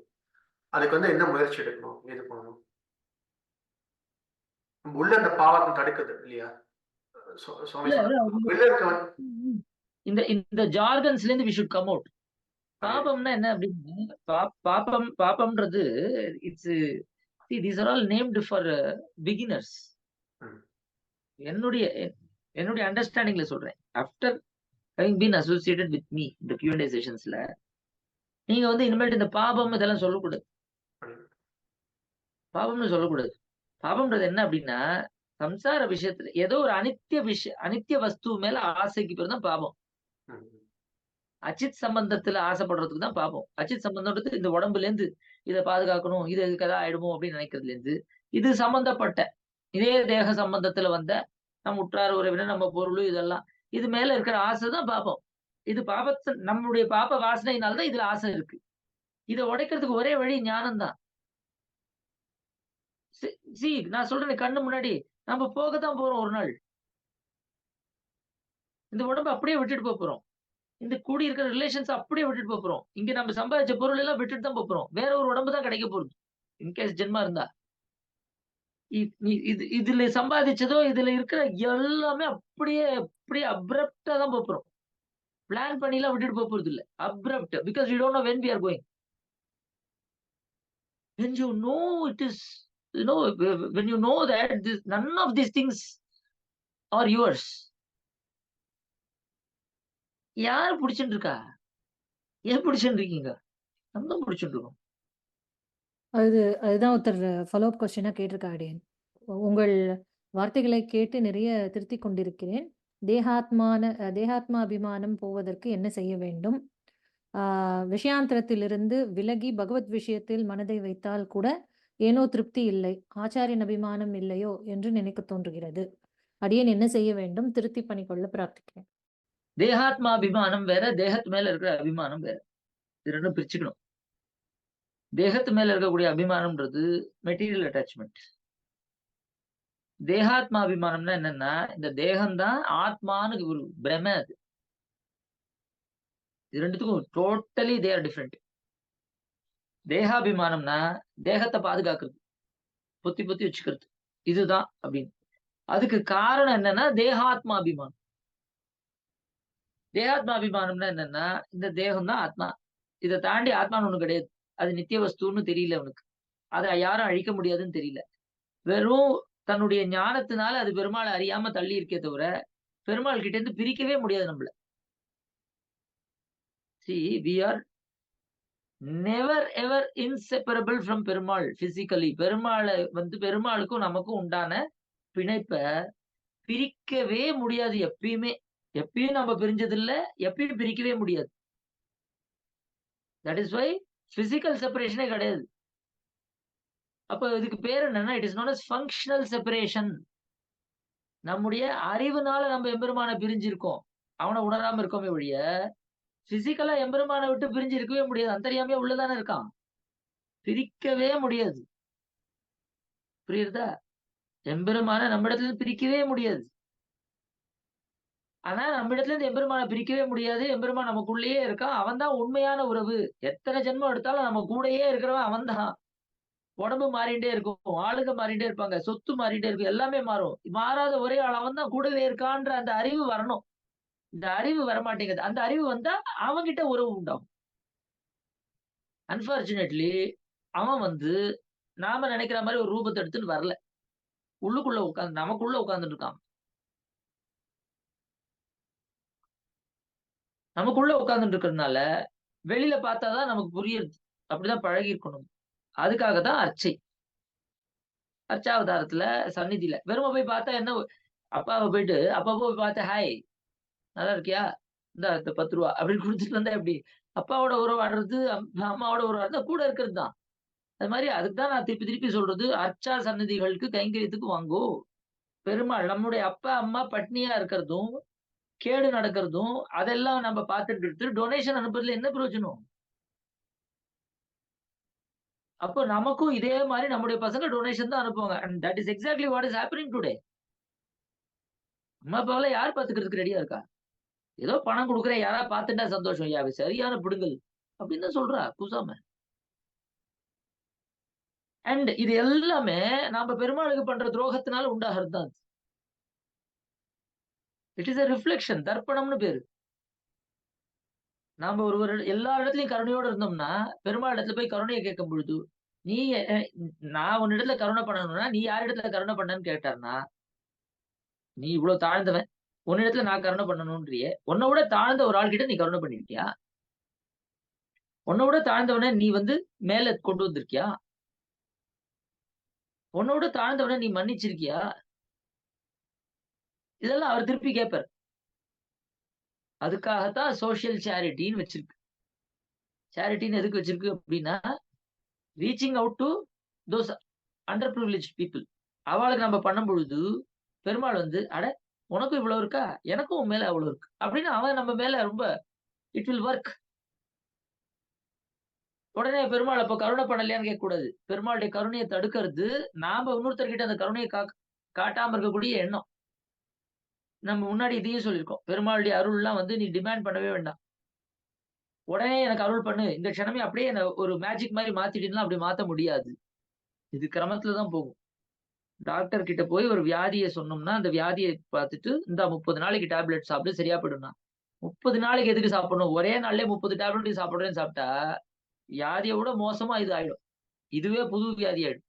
அதுக்கு என்ன முயற்சி எடுக்கணும், எது பண்ணணும்? உள்ள அந்த பாவத்தை தடுக்குது இல்லையா? இந்த இந்த ஜார்கன்ஸ்ல இருந்து we should come out. பாபம்னா என்ன அப்படின்னா, பாபம்ன்றது it's these are all named for beginners. என்னுடைய அண்டர்ஸ்டாண்டிங்ல சொல்றேன். After having been associated with me இந்த Q&A செஷன்ஸ்ல நீங்க இனிமேல் இந்த பாபம் இதெல்லாம் சொல்லக்கூடாது. பாபம்னு சொல்லக்கூடாது. பாபம்ன்றது என்ன அப்படின்னா, சம்சார விஷயத்துல ஏதோ ஒரு அனித்திய வஸ்து மேல ஆசைக்கு பேர் தான் பாபம். அச்சித் சம்பந்தத்துல ஆசைப்படுறதுக்கு தான் பாபம். அச்சித் சம்பந்தம்ன்றது இந்த உடம்புல இருந்து இதை பாதுகாக்கணும், இது கதா ஆயிடுமோ அப்படின்னு நினைக்கிறதுல இருந்து, இது சம்பந்தப்பட்ட இதே தேக சம்பந்தத்துல வந்த நம்ம உற்றார் உறவினர், நம்ம பொருள், இதெல்லாம் இது மேல இருக்கிற ஆசை தான் பாபம். இது பாபத்தை நம்மளுடைய பாப வாசனையினால்தான் இதுல ஆசை இருக்கு. இதை உடைக்கிறதுக்கு ஒரே வழி ஞானம் தான். நான் சொல்றேன், கண்ணு முன்னாடி நம்ம போகத்தான் போறோம். ஒரு நாள் இந்த உடம்பு அப்படியே விட்டுட்டு போறோம். இந்த கூடி இருக்கிற ரிலேஷன்ஸ் அப்படியே விட்டுட்டு போறோம். இங்க நம்ம சம்பாதிச்ச பொருள் எல்லாம் விட்டுட்டு தான் போறோம். வேற ஒரு உடம்பு தான் கிடைக்க போகுது இன்கேஸ் ஜென்மா இருந்தா. இதுல சம்பாதிச்சதோ இதுல இருக்கிற எல்லாமே அப்படியே அப்படியே அப்ரப்டா தான் போறோம். பிளான் பண்ணி எல்லாம் விட்டுட்டு போறது இல்ல. Abrupt, because you don't know when we are going. When you know it is, when you know that none of these things are yours. யார் பிடிச்சிட்டு இருக்கா? ஏன் பிடிச்சிட்டு இருக்கீங்க? நம்ம பிடிச்சிட்டு இருக்கோம். அதுதான் ஒருத்தர் ஃபாலோ அப் கொஸ்டினா கேட்டிருக்காரு. உங்கள் வார்த்தைகளை கேட்டு நிறைய திருத்திக் கொண்டிருக்கிறேன். தேகாத்மா அபிமானம் போவதற்கு என்ன செய்ய வேண்டும்? விஷயாந்தரத்திலிருந்து விலகி பகவத் விஷயத்தில் மனதை வைத்தால் கூட ஏனோ திருப்தி இல்லை, ஆச்சாரியன் அபிமானம் இல்லையோ என்று நினைக்க தோன்றுகிறது. அடியேன் என்ன செய்ய வேண்டும்? திருத்தி பண்ணிக்கொள்ள பிரார்த்திக்கிறேன். தேகாத்மா அபிமானம் வேற, தேகத்து மேல இருக்கிற அபிமானம் வேற. இது ரெண்டும் பிரிச்சுக்கணும். தேகத்து மேல இருக்கக்கூடிய அபிமானம்ன்றது மெட்டீரியல் அட்டாச்மெண்ட். தேகாத்மாபிமானம்னா என்னன்னா, இந்த தேகம்தான் ஆத்மான்னு ஒரு பிரமை அது. இது ரெண்டுத்துக்கும் டோட்டலி தே ஆர் டிஃபரெண்ட். தேகாபிமானம்னா தேகத்தை பாதுகாக்கிறது, பொத்தி பொத்தி வச்சுக்கிறது, இதுதான் அப்படின்னு. அதுக்கு காரணம் என்னன்னா தேகாத்மாபிமானம். தேகாத்மாபிமானம்னா என்னன்னா, இந்த தேகம் தான் ஆத்மா, இதை தாண்டி ஆத்மான்னு ஒண்ணு கிடையாது, அது நித்திய வஸ்துன்னு தெரியல அவனுக்கு, அதை யாரும் அழிக்க முடியாதுன்னு தெரியல. வெறும் தன்னுடைய ஞானத்தினால அது பெருமாளை அறியாம தள்ளி இருக்கே தவிர பெருமாள் கிட்ட இருந்து பிரிக்கவே முடியாது நம்மள. See, we are never ever inseparable from Perumal physically. பெருமாளை பெருமாளுக்கும் நமக்கும் உண்டான பிணைப்பை பிரிக்கவே முடியாது எப்பயுமே. எப்பயும் நம்ம பிரிஞ்சது இல்ல, எப்பயும் பிரிக்கவே முடியாது. தட் இஸ் வை பிசிக்கல் செப்பரேஷனே கிடையாது. அப்ப இதுக்கு பேர் என்னன்னா, it is not as functional separation. நம்முடைய அறிவுனால நம்ம எம்பெருமானை பிரிஞ்சிருக்கோம், அவனை உணராம இருக்கோமே ஒழிய பிசிக்கலா எம்பெருமானை விட்டு பிரிஞ்சு இருக்கவே முடியாது. அந்தரியாமையா உள்ளதானே இருக்கான், பிரிக்கவே முடியாது. புரியுதா? எம்பெருமான நம்ம இடத்துல இருந்து பிரிக்கவே முடியாது. ஆனா நம்ம இடத்துல இருந்து எம்பெருமானை பிரிக்கவே முடியாது. எம்பெருமான் நமக்குள்ளேயே இருக்கான், அவன் தான் உண்மையான உறவு. எத்தனை ஜென்மம் எடுத்தாலும் நம்ம கூடயே இருக்கிறவன் அவன் தான். உடம்பு மாறிண்டே இருக்கும், ஆளுங்க மாறிண்டே இருப்பாங்க, சொத்து மாறிண்டே இருக்கும், எல்லாமே மாறும். மாறாத ஒரே ஆள் அவன் தான் கூடவே இருக்கான்ற அந்த அறிவு வரணும். இந்த அறிவு வரமாட்டேங்குது. அந்த அறிவு வந்தா அவன்கிட்ட உறவு உண்டாகும். அன்பார்ச்சுனேட்லி அவன் நாம நினைக்கிற மாதிரி ஒரு ரூபத்தை எடுத்துன்னு வரல, உள்ளுக்குள்ள உட்கார்ந்து நமக்குள்ள உட்கார்ந்துட்டு இருக்கான். நமக்குள்ள உட்கார்ந்துட்டு இருக்கிறதுனால வெளியில பார்த்தாதான் நமக்கு புரியுது. அப்படிதான் பழகி இருக்கணும். அதுக்காக தான் அர்ச்சாவதாரத்துல சந்நிதியில வெறும போய் பார்த்தா என்ன, அப்பாவை போயிட்டு அப்பா போய் பார்த்தா ஹாய் நல்லா இருக்கியா, இந்த 10 ரூபா அப்படின்னு கொடுத்துட்டு வந்தா எப்படி? அப்பாவோட உறவாடுறது, அம்மாவோட உறவாடுறது கூட இருக்கிறது தான். அது மாதிரி அதுக்கு தான் நான் திருப்பி திருப்பி சொல்றது, அர்ச்சா சந்நிதிகளுக்கு கைங்கரியத்துக்கு வாங்கோ. பெருமாள் நம்முடைய அப்பா அம்மா பட்னியா இருக்கிறதும் கேடு நடக்கிறதும் அதெல்லாம் நம்ம பார்த்துட்டு எடுத்து டொனேஷன் அனுப்புறதுல என்ன பிரயோஜனம்? அப்போ நமக்கும் இதே மாதிரி நம்முடைய பசங்க டொனேஷன் தான் அனுப்புவாங்க. And that is exactly what is happening today. அம்மா அப்பாவில யார் பாத்துக்கிறதுக்கு ரெடியா இருக்கா? ஏதோ பணம் கொடுக்குறேன், யாரா பார்த்துட்டா சந்தோஷம், யா சரியான பிடுங்கல் அப்படின்னு தான் சொல்றா கூசாம. அண்ட் இது எல்லாமே நாம பெருமாளுக்கு பண்ற துரோகத்தினால உண்டாகிறது தான். இட் இஸ் a ரிஃப்ளெக்ஷன், தர்ப்பணம்னு பேரு. நாம எல்லா இடத்துலயும் கருணையோட இருந்தோம்னா பெருமாள் இடத்துல போய் கருணையை கேட்கும் பொழுது, நீ நான் உன்னிடத்துல கருணை பண்ணணும்னா நீ யார் இடத்துல கருணை பண்ணன்னு கேட்டார்னா, நீ இவ்வளவு தாழ்ந்தவன், உன்னிடத்துல நான் கருணை பண்ணணும்ன்றியே, உன்னை விட தாழ்ந்த ஒரு ஆள் கிட்ட நீ கருணை பண்ணிருக்கியா? உன்னை விட தாழ்ந்தவனை நீ மேல கொண்டு வந்திருக்கியா? உன்னை விட தாழ்ந்தவனை நீ மன்னிச்சிருக்கியா? இதெல்லாம் அவர் திருப்பி கேட்பார். அதுக்காகத்தான் சோசியல் சேரிட்டின்னு வச்சிருக்கு. சேரிட்டின்னு எதுக்கு வச்சிருக்கு அப்படின்னா, reaching out to those under privilege people. அவளுக்கு நம்ம பண்ணும் பொழுது பெருமாள் அட உனக்கும் இவ்வளவு இருக்கா, எனக்கும் உன் மேல அவ்வளவு இருக்கு அப்படின்னு அவன் நம்ம மேல ரொம்ப இட் வில் ஒர்க். உடனே பெருமாள் அப்ப கருணை பண்ணலையான்னு கேட்க கூடாது. பெருமாளுடைய கருணையை தடுக்கிறது நாம இன்னொருத்தர்கிட்ட அந்த கருணையை காட்டாம இருக்கக்கூடிய எண்ணம். நம்ம முன்னாடி இதையும் சொல்லியிருக்கோம், பெருமாளுடைய அருள் எல்லாம் நீ டிமாண்ட் பண்ணவே வேண்டாம், உடனே எனக்கு அருள் பண்ணு, இந்த க்ஷணமே அப்படியே ஒரு மேஜிக் மாதிரி மாத்திட்டீங்கன்னா அப்படி மாத்த முடியாது. இது கிரமத்துலதான் போகும். டாக்டர் கிட்ட போய் ஒரு வியாதியை சொன்னோம்னா அந்த வியாதியை பார்த்துட்டு இந்த 30 நாளைக்கு டேப்லெட் சாப்பிட்டு சரியா போயிடும்னா, 30 நாளைக்கு எதுக்கு சாப்பிடணும், ஒரே நாள்லயே 30 டேப்லெட் சாப்பிடுறேன்னு சாப்பிட்டா வியாதியை விட மோசமா இது ஆயிடும். இதுவே புது வியாதி ஆயிடும்,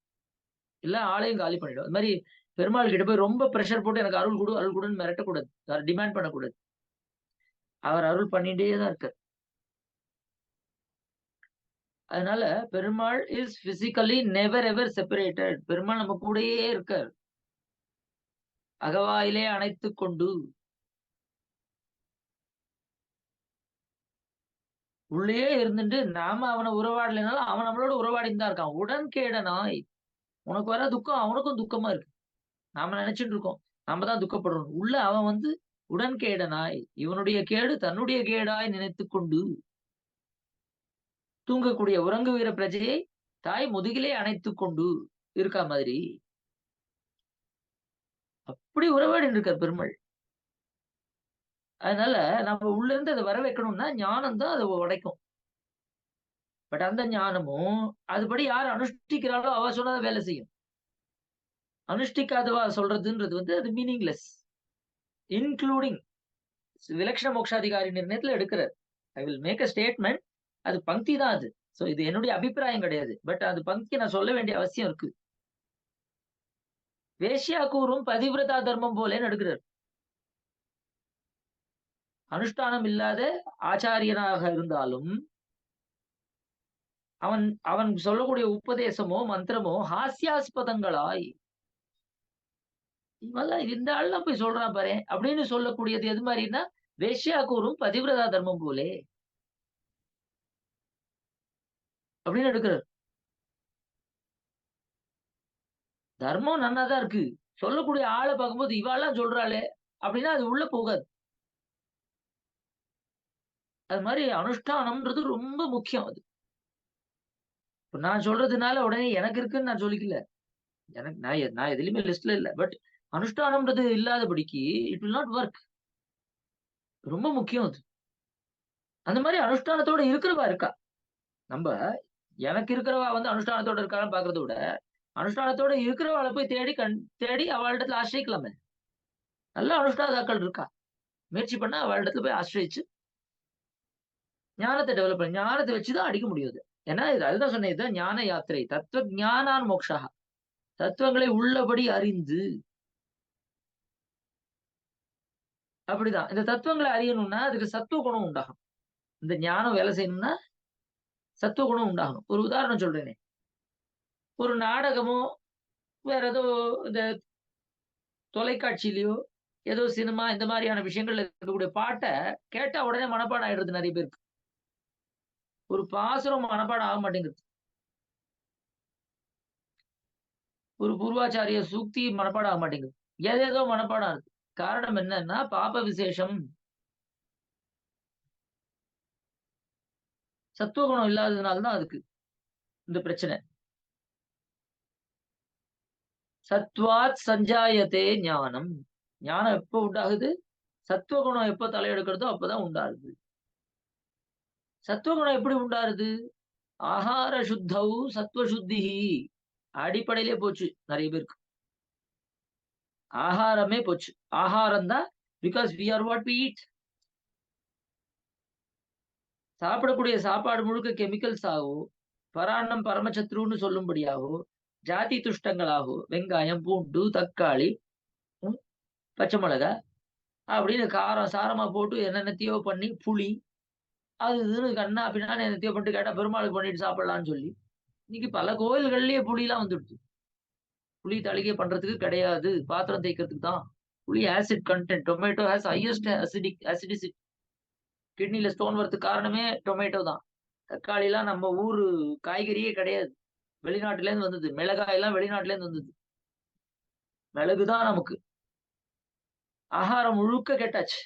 இல்ல ஆளையும் காலி பண்ணிடும். அது மாதிரி பெருமாள் கிட்ட போய் ரொம்ப பிரஷர் போட்டு எனக்கு அருள் கொடு அருள் கொடுன்னு மிரட்டக்கூடாது, டிமாண்ட் பண்ணக்கூடாது. அவர் அருள் பண்ணிட்டே தான் இருக்கார். அதனால Perumal is physically never ever separated. Perumal நம்ம கூடயே இருக்கார், அகவாயிலே அணைத்து கொண்டு. உள்ளே இருந்துட்டு நாம அவனை உறவாடலைனாலும் அவன் நம்மளோட உறவாடின்னு தான் இருக்கான். உடன்கேடனாய், உனக்கு வர துக்கம் அவனுக்கும் துக்கமா இருக்கு, நாம நினைச்சிட்டு இருக்கோம் நாம தான் துக்கப்படுறோம். உள்ள அவன் உடன்கேடனாய், இவனுடைய கேடு தன்னுடைய கேடாய் நினைத்து கொண்டு தூங்கக்கூடிய உறங்குகிற பிரஜையை தாய் முதுகிலே அணைத்து கொண்டு இருக்கா மாதிரி அப்படி உறவாடி இருக்கார் பெருமாள். அதனால நம்ம உள்ள இருந்து அதை வர வைக்கணும்னா ஞானம் தான் அதை உடைக்கும். பட் அந்த ஞானமும் அதுபடி யார் அனுஷ்டிக்கிறாளோ அவ சொன்னதை வேலை செய்யும். அனுஷ்டிக்காதவா சொல்றதுன்றது வந்து அது மீனிங்லெஸ். இன்க்ளூடிங் விலக்ஷண மோட்சாதிகாரி நிர்ணயத்துல எடுக்கிறார். I will make a statement. அது பங்கி தான் அது. சோ இது என்னுடைய அபிப்பிராயம் கிடையாது. பட் அது பங்கி நான் சொல்ல வேண்டிய அவசியம் இருக்கு. வேஷ்யா கூறும் பதிவிரதா தர்மம் போலேன்னு எடுக்கிறார். அனுஷ்டானம் இல்லாத ஆச்சாரியனாக இருந்தாலும் அவன் அவன் சொல்லக்கூடிய உபதேசமோ மந்திரமோ ஹாஸ்யாஸ்பதங்களாய் இவெல்லாம் இந்த ஆள்லாம் போய் சொல்றான் பாரு அப்படின்னு சொல்லக்கூடியது எது மாதிரின்னா வேஷ்யா கூறும் பதிவிரதா தர்மம் போலே அப்படின்னு எடுக்கிறார். தர்மம் நன்னாதான் இருக்கு. சொல்லக்கூடிய ஆளை பார்க்கும்போது இவாள்லாம் சொல்றாளே அப்படின்னா அது உள்ள போகாது. அது மாதிரி அனுஷ்டானம்ன்றது ரொம்ப முக்கியம். அது இப்ப நான் சொல்றதுனால உடனே எனக்கு இருக்குன்னு நான் சொல்லிக்கல. எனக்கு நான் எதுலயுமே லிஸ்ட்ல இல்ல. பட் அனுஷ்டானம்ன்றது இல்லாதபடிக்கு இட் வில் நாட் ஒர்க். ரொம்ப முக்கியம் அது. அந்த மாதிரி அனுஷ்டானத்தோட இருக்கிறவா இருக்கா. நம்ம எனக்கு இருக்கிறவா வந்து அனுஷ்டானத்தோட இருக்கான்னு பாக்குறத விட அனுஷ்டானத்தோட இருக்கிறவாளை போய் தேடி அவளிடத்துல ஆசிரியக்கலாமே. நல்ல அனுஷ்டாதாக்கள் இருக்கா. முயற்சி பண்ணா அவளிடத்துல போய் ஆசிரியிச்சு ஞானத்தை டெவலப் பண்ணி ஞானத்தை வச்சுதான் அடிக்க முடியாது. ஏன்னா இது அதுதான் சொன்னேன். இதுதான் ஞான யாத்திரை. தத்துவ ஞானான் மோக்ஷா. தத்துவங்களை உள்ளபடி அறிந்து அப்படிதான் இந்த தத்துவங்களை அறியணும்னா அதுக்கு சத்துவ குணம் உண்டாகும். இந்த ஞானம் வேலை செய்யணும்னா சத்துவ குணம் உண்டாகணும். ஒரு உதாரணம் சொல்றேனே, ஒரு நாடகமோ வேற ஏதோ இந்த தொலைக்காட்சியிலயோ ஏதோ சினிமா இந்த மாதிரியான விஷயங்கள்ல இருக்கக்கூடிய பாட்டை கேட்டா உடனே மனப்பாடம் ஆயிடுறது நிறைய பேருக்கு. ஒரு பாசுரம் மனப்பாடம் ஆக மாட்டேங்குது. ஒரு பூர்வாச்சாரிய சூக்தி மனப்பாடம் ஆக மாட்டேங்குது. ஏதேதோ மனப்பாடம் இருக்கு. காரணம் என்னன்னா பாப விசேஷம், சத்துவகுணம் இல்லாததுனாலதான் அதுக்கு இந்த பிரச்சனை. சத்வாத் சஞ்சாயத்தே ஞானம். ஞானம் எப்போ உண்டாகுது? சத்துவகுணம் எப்போ தலையெடுக்கிறதோ அப்பதான் உண்டாகுது. சத்துவகுணம் எப்படி உண்டாருது? ஆகார சுத்தவு சத்துவ சுத்தி அடிப்படையிலே போச்சு நிறைய பேருக்கு. ஆகாரமே போச்சு. ஆகாரம் தான். Because we are what we eat. சாப்பிடக்கூடிய சாப்பாடு முழுக்க கெமிக்கல்ஸ் ஆகோ, பராண்ணம் பரமசத்ருன்னு சொல்லும்படியாகோ, ஜாதி துஷ்டங்களாகோ, வெங்காயம் பூண்டு தக்காளி பச்சை மிளகா அப்படின்னு காரம் சாரமா போட்டு என்னென்னத்தையோ பண்ணி புளி அது இதுன்னு கண்ணா அப்படின்னா என்னத்தையோ பண்ணிட்டு கேட்டா பெருமாளுக்கு பண்ணிட்டு சாப்பிடலாம்னு சொல்லி இன்னைக்கு பல கோயில்கள்லயே புளியெல்லாம் வந்துடுச்சு. புளி தளிகை பண்றதுக்கு கிடையாது, பாத்திரம் தேய்க்கிறதுக்கு தான். புளி acid content. Tomato has highest acidity. கிட்னில ஸ்டோன் வரதுக்கு காரணமே டொமேட்டோ தான். தக்காளி எல்லாம் நம்ம ஊரு காய்கறியே கிடையாது, வெளிநாட்டுல இருந்து வந்தது. மிளகாய் எல்லாம் வெளிநாட்டுல இருந்து வந்தது. மிளகுதான் நமக்கு. ஆகாரம் முழுக்க கெட்டாச்சு.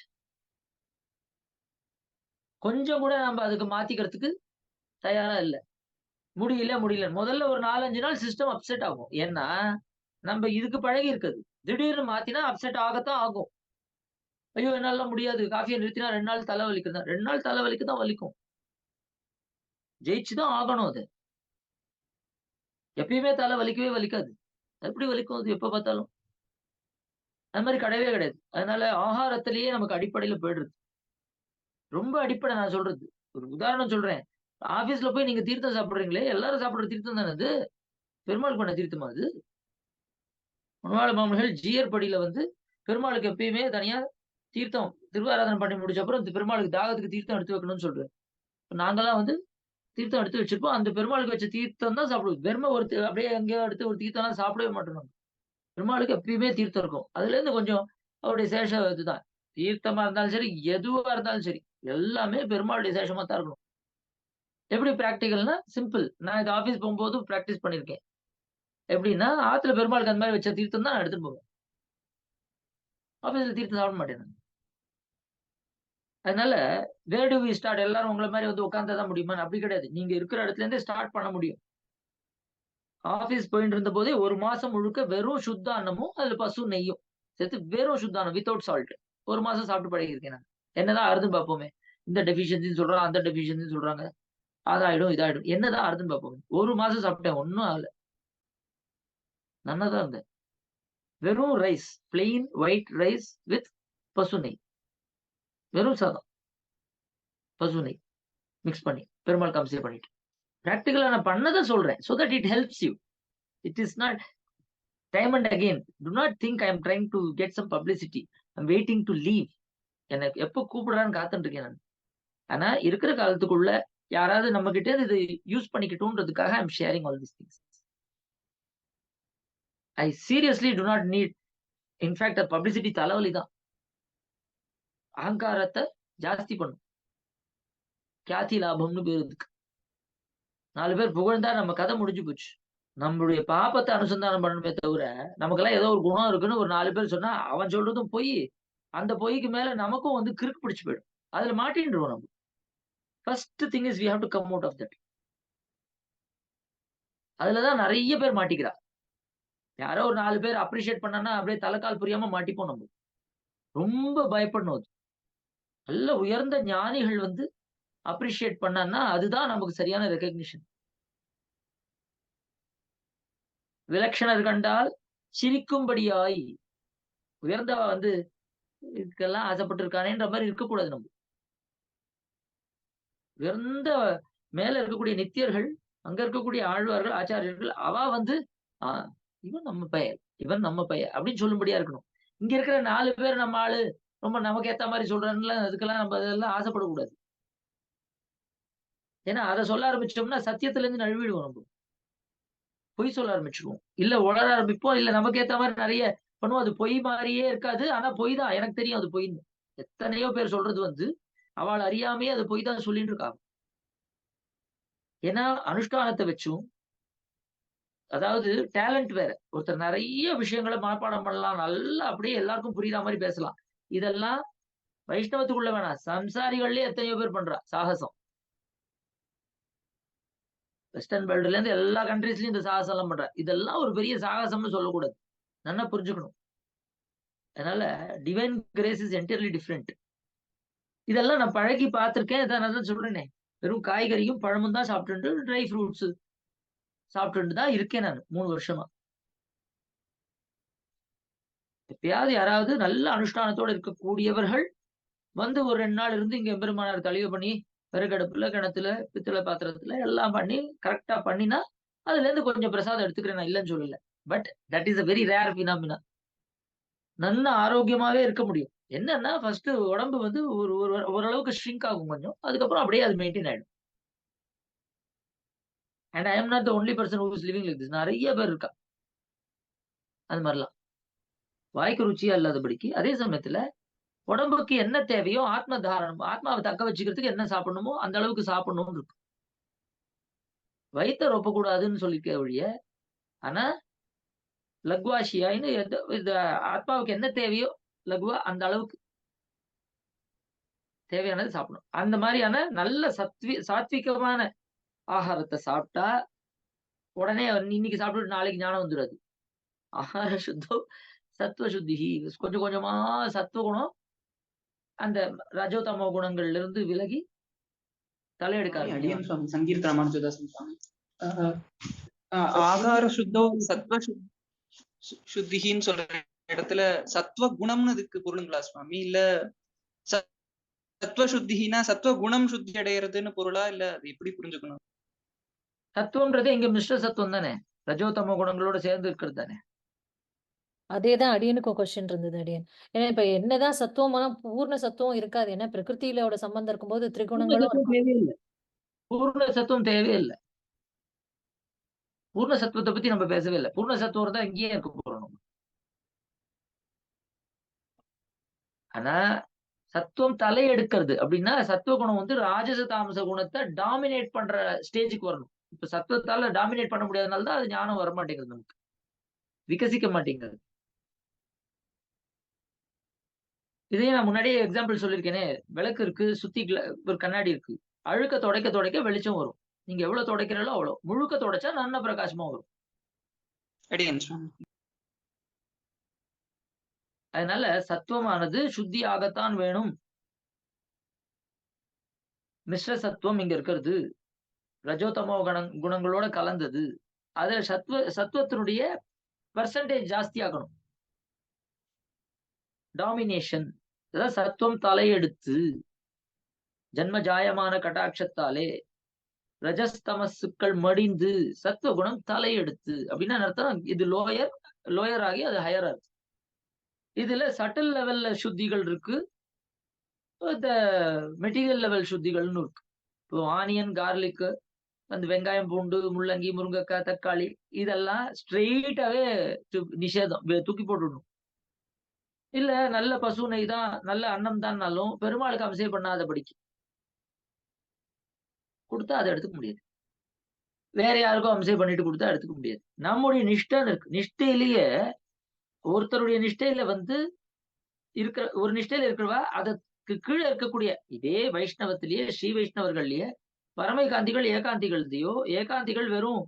கொஞ்சம் கூட நம்ம அதுக்கு மாத்திக்கிறதுக்கு தயாரா இல்ல. முடியல. முதல்ல ஒரு 4-5 நாள் சிஸ்டம் அப்செட் ஆகும். ஏன்னா நம்ம இதுக்கு பழகி இருக்குது. திடீர்னு மாத்தினா அப்செட் ஆகத்தான் ஆகும். ஐயோ என்னால முடியாது, காஃபியை நிறுத்தினா 2 நாள் தலை வலிக்குதான். 2 நாள் தலை வலிக்கு தான் வலிக்கும். ஜெயிச்சுதான் ஆகணும். அது எப்பயுமே தலை வலிக்கவே வலிக்காது. எப்படி வலிக்கும் அது எப்ப பார்த்தாலும்? அது மாதிரி கிடையவே கிடையாது. அதனால ஆகாரத்திலேயே நமக்கு அடிப்படையில போயிடுறது. ரொம்ப அடிப்படை நான் சொல்றது. ஒரு உதாரணம் சொல்றேன். ஆபீஸ்ல போய் நீங்க தீர்த்தம் சாப்பிடுறீங்களே, எல்லாரும் சாப்பிடுற தீர்த்தம் தானே அது? பெருமாள் பண்ண தீர்த்தமா அது? முன்னாள் மாமன்கள் ஜீயர் படியில வந்து பெருமாளுக்கு எப்பயுமே தனியா தீர்த்தம் திருவாராதனை பண்ணி முடிச்ச அப்புறம் இந்த பெருமாளுக்கு தாகத்துக்கு தீர்த்தம் எடுத்து வைக்கணும்னு சொல்றேன். நாங்கெல்லாம் வந்து தீர்த்தம் எடுத்து வச்சிருப்போம். அந்த பெருமாளுக்கு வச்ச தீர்த்தம் தான் சாப்பிடுவோம். வெறுமை ஒரு அப்படியே எங்கேயோ எடுத்து ஒரு தீர்த்தம்லாம் சாப்பிடவே மாட்டோம். பெருமாளுக்கு எப்பயுமே தீர்த்தம் இருக்கும். அதுல இருந்து கொஞ்சம் அவருடைய சேஷம் இதுதான். தீர்த்தமா இருந்தாலும் சரி, எதுவா இருந்தாலும் சரி, எல்லாமே பெருமாளுடைய சேஷமா தான் இருக்கணும். எப்படி பிராக்டிகல்னா சிம்பிள். நான் இது ஆபீஸ் போகும்போது பிராக்டிஸ் பண்ணிருக்கேன். எப்படின்னா ஆத்துல பெருமாளுக்கு அந்த மாதிரி வச்ச தீர்த்தம் தான் நான் எடுத்துட்டு போவேன். ஆபீஸ்ல தீர்த்தம் சாப்பிட மாட்டேன் நான். அதனால வேர் டு வி ஸ்டார்ட்? எல்லாரும் உங்களை மாதிரி வந்து உட்கார்ந்தாதான் முடியுமா? அப்படி கிடையாது. நீங்க இருக்கிற இடத்துல இருந்தே ஸ்டார்ட் பண்ண முடியும். ஆபீஸ் போயிட்டு இருந்த போதே 1 மாசம் முழுக்க வெறும் சுத்த அன்னமும் அதுல பசு நெய்யும் சேர்த்து வெறும் சுத்த அன்னம் வித்தவுட் சால்ட் 1 மாசம் சாப்பிட்டு பழகிருக்கேன் நான். என்னதான் ஆறுதுன்னு பார்ப்போமே. இந்த டெஃபிஷியன்சின்னு சொல்றாங்க, அந்த டெஃபிஷியன்சின்னு சொல்றாங்க, அதாயிடும் இதாயிடும். என்னதான் ஆறுதுன்னு பார்ப்போமே. 1 மாசம் சாப்பிட்டேன், ஒன்னும் ஆகல. நன்னாதான் இருந்தேன். வெறும் rice, plain white rice with பசு நெய், வெறும் சாதம் பசு நெய் மிக்ஸ் பண்ணி பெருமாள் கம்சே பண்ணிட்டு பிராக்டிகலா நான் பண்ணதை சொல்றேன். so that it helps you. It is not time and again. Do not think I am trying to get some publicity. I'm waiting to leave. எனக்கு எப்போ கூப்பிடுறான்னு காத்துட்டு இருக்கேன் நான். ஆனா இருக்கிற காலத்துக்குள்ள யாராவது நம்ம கிட்ட இது யூஸ் பண்ணிக்கிட்டோன்றதுக்காக I am sharing all these things. I seriously do not need. In fact publicity தலைவலி தான். அகங்காரத்தை ஜாஸ்தி பண்ணும். கியாதி லாபம்னு பேர் இருக்கு. 4 பேர் புகழ்ந்தா நம்ம கதை முடிஞ்சு போச்சு. நம்மளுடைய பாப்பத்தை அனுசந்தானம் பண்ணணுமே தவிர நமக்கெல்லாம் ஏதோ ஒரு குணம் இருக்குன்னு ஒரு 4 பேர் சொன்னா அவன் சொல்றதும் பொய். அந்த பொய்க்கு மேல நமக்கும் வந்து கிறுக்கு பிடிச்சு போயிடும். அதுல மாட்டின்றுவோம் நம்ம. First thing is we have to come out of that. அதுலதான் நிறைய பேர் மாட்டிக்கிறா. யாரோ ஒரு 4 பேர் அப்ரிஷியேட் பண்ணனா அப்படியே தலைக்கால் புரியாம மாட்டிப்போம் நம்ம. ரொம்ப பயப்படணும். அது நல்ல உயர்ந்த ஞானிகள் வந்து அப்ரிஷியேட் பண்ணான்னா அதுதான் நமக்கு சரியான ரெகக்னிஷன். விலட்சணர் கண்டால் சிரிக்கும்படியாய் உயர்ந்த வந்து இதுக்கெல்லாம் ஆசைப்பட்டு இருக்கானேன்ற மாதிரி இருக்கக்கூடாது. நம்ம உயர்ந்த மேல இருக்கக்கூடிய நித்தியர்கள், அங்க இருக்கக்கூடிய ஆழ்வார்கள், ஆச்சாரியர்கள், அவ வந்து இவன் நம்ம பெயர், இவன் நம்ம பெயர் அப்படின்னு சொல்லும்படியா இருக்கணும். இங்க இருக்கிற 4 பேர் நம்ம ஆளு ரொம்ப நமக்கு ஏத்த மாதிரி சொல்றான்ல, அதுக்கெல்லாம் நம்ம அதெல்லாம் ஆசைப்படக்கூடாது. ஏன்னா அதை சொல்ல ஆரம்பிச்சோம்னா சத்தியத்துல இருந்து நழுவிடுவோம். நம்ம பொய் சொல்ல ஆரம்பிச்சிருவோம், இல்ல உளர ஆரம்பிப்போம், இல்ல நமக்கு ஏத்த மாதிரி நிறைய பண்ணுவோம். அது பொய் மாதிரியே இருக்காது, ஆனா பொய் தான். எனக்கு தெரியும் அது பொய்ன்னு. எத்தனையோ பேர் சொல்றது வந்து அவள் அறியாமையே அது பொய் தான் சொல்லிட்டு இருக்காங்க. ஏன்னா அனுஷ்டானத்தை வச்சும், அதாவது டேலண்ட் வேற. ஒருத்தர் நிறைய விஷயங்களை மனப்பாடம் பண்ணலாம், நல்லா அப்படியே எல்லாருக்கும் புரியுற மாதிரி பேசலாம். இதெல்லாம் வைஷ்ணவத்துக்குள்ள வேணாம், சம்சாரிகள்லயே எத்தனையோ பேர் பண்றா சாகசம். வெஸ்டர்ன் வேர்ல்டுல இருந்து எல்லா கண்ட்ரீஸ்லயும் இந்த சாகசம் எல்லாம் பண்றா. இதெல்லாம் ஒரு பெரிய சாகசம்னு சொல்லக்கூடாது, நல்லா புரிஞ்சுக்கணும். அதனால divine grace is entirely different. இதெல்லாம் நான் பழகி பார்த்திருக்கேன். இதான் நான் சொல்றேனே, வெறும் காய்கறியும் பழமும் தான் சாப்பிட்டு, ட்ரை ஃப்ரூட்ஸ் சாப்பிட்டு தான் இருக்கேன் நான் 3 வருஷமா. எப்பயாவது யாராவது நல்ல அனுஷ்டானத்தோட இருக்கக்கூடியவர்கள் வந்து ஒரு 2 நாள் இருந்து இங்க எம்பெருமானார் தளிவு பண்ணி விறகடுப்புல, கிணத்துல, பித்தளை பாத்திரத்துல எல்லாம் பண்ணி கரெக்டா பண்ணினா அதுல இருந்து கொஞ்சம் பிரசாதம் எடுத்துக்கிறேன், நான் இல்லைன்னு சொல்லல. But that is a very rare phenomena. நல்ல ஆரோக்கியமாவே இருக்க முடியும். என்னன்னா ஃபர்ஸ்ட் உடம்பு வந்து ஓரளவுக்கு ஷ்ரிங்க் ஆகும் கொஞ்சம், அதுக்கப்புறம் அப்படியே அது மெயின்டைன் ஆயிடும். And I am not the only person who is living like this. நிறைய பேர் இருக்கா அது மாதிரிலாம். வாய்க்கு ருச்சியா இல்லாதபடிக்கு அதே சமயத்துல உடம்புக்கு என்ன தேவையோ ஆத்ம தாரணம், ஆத்மாவை தக்க வச்சுக்கிறதுக்கு என்ன சாப்பிடணுமோ அந்த அளவுக்கு சாப்பிடணும்னு இருக்கு. வயிற்ற ரொப்பக்கூடாதுன்னு சொல்லிக்க ஒழிய, ஆனா லக்வாஷியாயின்னு இந்த ஆத்மாவுக்கு என்ன தேவையோ லகுவா அந்த அளவுக்கு தேவையானது சாப்பிடணும். அந்த மாதிரியான நல்ல சாத்விகமான ஆகாரத்தை சாப்பிட்டா உடனே இன்னைக்கு சாப்பிட்டு நாளைக்கு ஞானம் வந்துடாது. ஆகார சுத்தம் சத்துவ சுத்தி. கொஞ்சம் கொஞ்சமா சத்துவ குணம் அந்த ரஜோதமோ குணங்கள்ல இருந்து விலகி தலையெடுக்க ஆகார சுத்தம் சத்வ சுத்தின்னு சொல்ற இடத்துல சத்வ குணம்னு இதுக்கு பொருளுங்களா சுவாமி? இல்ல சத்வ சுத்தினா சத்வ குணம் சுத்தி அடைகிறதுன்னு பொருளா? இல்ல அது எப்படி புரிஞ்சுக்கணும்? சத்துவம்ன்றது இங்க மிஸ்ர சத்துவம் தானே, ரஜோதமோ குணங்களோட சேர்ந்து இருக்கிறது தானே. அதேதான் அடியனுக்கும் கொஸ்டின் இருந்தது அடியன். ஏன்னா இப்ப என்னதான் சத்துவம் பூர்ண சத்துவம் இருக்காது. ஏன்னா பிரகிருதியிலோட சம்பந்தம் இருக்கும்போது திரிகுணங்களும் தேவையில்லை. பூர்ண சத்துவம் தேவையில்லை. பூர்ண சத்துவத்தை பத்தி நம்ம பேசவே இல்லை. பூர்ண சத்துவம் தான் இங்கேயே இருக்க போறோம். ஆனா சத்துவம் தலையெடுக்கிறது அப்படின்னா சத்துவ குணம் வந்து ராஜச தாமச குணத்தை டாமினேட் பண்ற ஸ்டேஜுக்கு வரணும். இப்ப சத்துவத்தால டாமினேட் பண்ண முடியாதனால தான் அது ஞானம் வர மாட்டேங்குது, நமக்கு விகசிக்க மாட்டேங்குது. இதையும் நான் முன்னாடியே எக்ஸாம்பிள் சொல்லியிருக்கேனே, விளக்கு இருக்கு, சுத்தி ஒரு கண்ணாடி இருக்கு. அழுக்க துடைக்க துடைக்க வெளிச்சம் வரும். நீங்க எவ்வளவு துடைக்கிறீங்களோ அவ்வளவு. முழுக்க துடைச்சா நல்ல பிரகாசமா வரும். அடியேன் சுவாமி. அதனால சத்துவமானது சுத்தி ஆகத்தான் வேணும். மிஸ்ர சத்துவம் இங்க இருக்கிறது, ரஜோதமோ குணங்களோட கலந்தது. அதுல சத்துவத்தினுடைய பெர்சன்டேஜ் ஜாஸ்தி ஆகணும். டாமினேஷன், அதாவது சத்துவம் தலையெடுத்து ஜன்ம ஜாயமான கட்டாட்சத்தாலே ரஜஸ்தமசுக்கள் மடிந்து சத்துவ குணம் தலையெடுத்து அப்படின்னா அர்த்தம். இது லோயர் ஆகி அது ஹையர் ஆகுது. இதுல சட்டில் லெவல்ல சுத்திகள் இருக்கு, இந்த மெட்டீரியல் லெவல் சுத்திகள்னு இருக்கு. இப்போ ஆனியன், கார்லிக், அந்த வெங்காயம், பூண்டு, முள்ளங்கி, முருங்கைக்காய், தக்காளி இதெல்லாம் ஸ்ட்ரெயிட்டாவே நிஷேதம், தூக்கி போட்டுடணும். இல்ல நல்ல பசு நெய் தான், நல்ல அன்னம் தான்னாலும் பெருமாளுக்கு அபிஷேகம் பண்ணாதபடிக்கு கொடுத்தா அதை எடுத்துக்க முடியாது. வேற யாருக்கும் அபிஷேகம் பண்ணிட்டு கொடுத்தா எடுத்துக்க முடியாது. நம்முடைய நிஷ்டைன்னு இருக்கு. நிஷ்டையிலேயே ஒருத்தருடைய நிஷ்டையில இருக்கிற ஒரு நிஷ்டையில இருக்கிறவா அதுக்கு கீழே இருக்கக்கூடிய இதே வைஷ்ணவத்திலேயே ஸ்ரீ வைஷ்ணவர்கள்லயே பரமைகாந்திகள், ஏகாந்திகள் வெறும்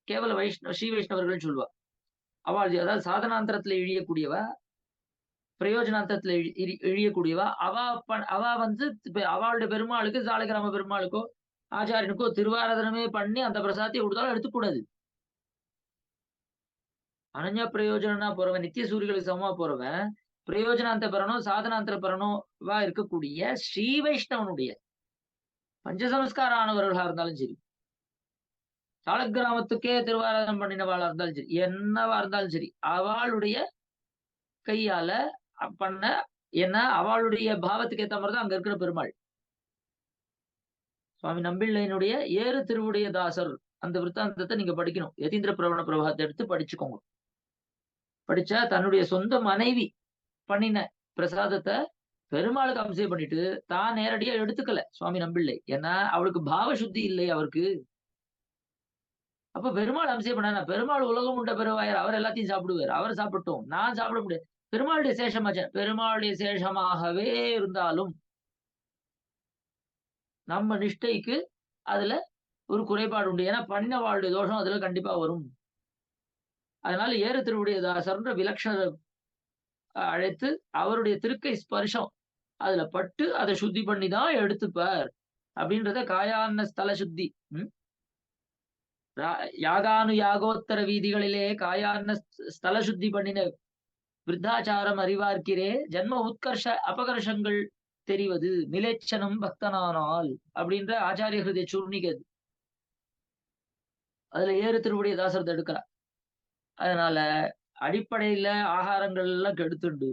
கேவல ஸ்ரீ வைஷ்ணவர்கள் சொல்லுவா. அவள் அதாவது சாதனாந்தரத்துல இழியக்கூடியவா, பிரயோஜனாந்தரத்துல இழியக்கூடியவா. அவ அவளுடைய பெருமாளுக்கு, சாலகிராம பெருமாளுக்கோ ஆச்சாரியனுக்கோ திருவாராதனமே பண்ணி அந்த பிரசாதத்தை கொடுத்தாலும் எடுத்துக்கூடாது. அனன்யா பிரயோஜனா போறவன், நித்திய சூரியர்களுக்கு சமமா போறவன், பிரயோஜனாந்த பெறணும், சாதனாந்தர பெறணும் வா இருக்கக்கூடிய ஸ்ரீ வைஷ்ணவனுடைய பஞ்சசமஸ்கார ஆனவர்களா இருந்தாலும் சரி, சாலக்கிராமத்துக்கே திருவாராதனம் பண்ணினவாளா இருந்தாலும் சரி, என்னவா இருந்தாலும் சரி, அவளுடைய கையால பண்ண, ஏன்னா அவளுடைய பாவத்துக்கு ஏத்த மாதிரிதான் அங்க இருக்கிற பெருமாள். சுவாமி நம்பிள்ளையினுடைய ஏறு திருவுடைய தாசர் அந்த விற்த்தாந்தத்தை நீங்க படிக்கணும். யதீந்திர பிரவண பிரபாகத்தை எடுத்து படிச்சுக்கோங்க. படிச்சா தன்னுடைய சொந்த மனைவி பண்ணின பிரசாதத்தை பெருமாளுக்கு அபிஷேகம் பண்ணிட்டு தான் நேரடியா எடுத்துக்கல சுவாமி நம்பிள்ளை. ஏன்னா அவளுக்கு பாவ சுத்தி இல்லை அவருக்கு. அப்ப பெருமாள் அபிஷேகம் பண்ண, பெருமாள் உலகம் உண்ட பெருவாயர், அவர் எல்லாத்தையும் சாப்பிடுவார், அவர் சாப்பிட்டோம், நான் சாப்பிட முடியாது. பெருமாளுடைய சேஷமாச்ச, பெருமாளுடைய சேஷமாகவே இருந்தாலும் நம்ம நிஷ்டைக்கு அதுல ஒரு குறைபாடு உண்டு. ஏன்னா பண்ணினவாளுடைய தோஷம் அதுல கண்டிப்பா வரும். அதனால ஏறு திருவுடைய தாசர்ன்ற விலட்சண அழைத்து அவருடைய திருக்கை ஸ்பர்ஷம் அதுல பட்டு அதை சுத்தி பண்ணிதான் எடுத்துப்பார் அப்படின்றத காயான்ன ஸ்தல சுத்தி. யாகானு யாகோத்தர வீதிகளிலே காயான்ன ஸ்தல சுத்தி பண்ணின விருத்தாச்சாரம் அறிவார்க்கிறே ஜன்ம உத்கர்ஷ அபகர்ஷங்கள் தெரிவது மிலேச்சனம் பக்தனானால் அப்படின்ற ஆச்சாரிய ஹிருதய சூர்ணிகது. அதுல ஏறு திருவுடைய தாசரத்தை எடுக்கிறார். அதனால அடிப்படையில ஆகாரங்கள் எல்லாம் கெடுத்துண்டு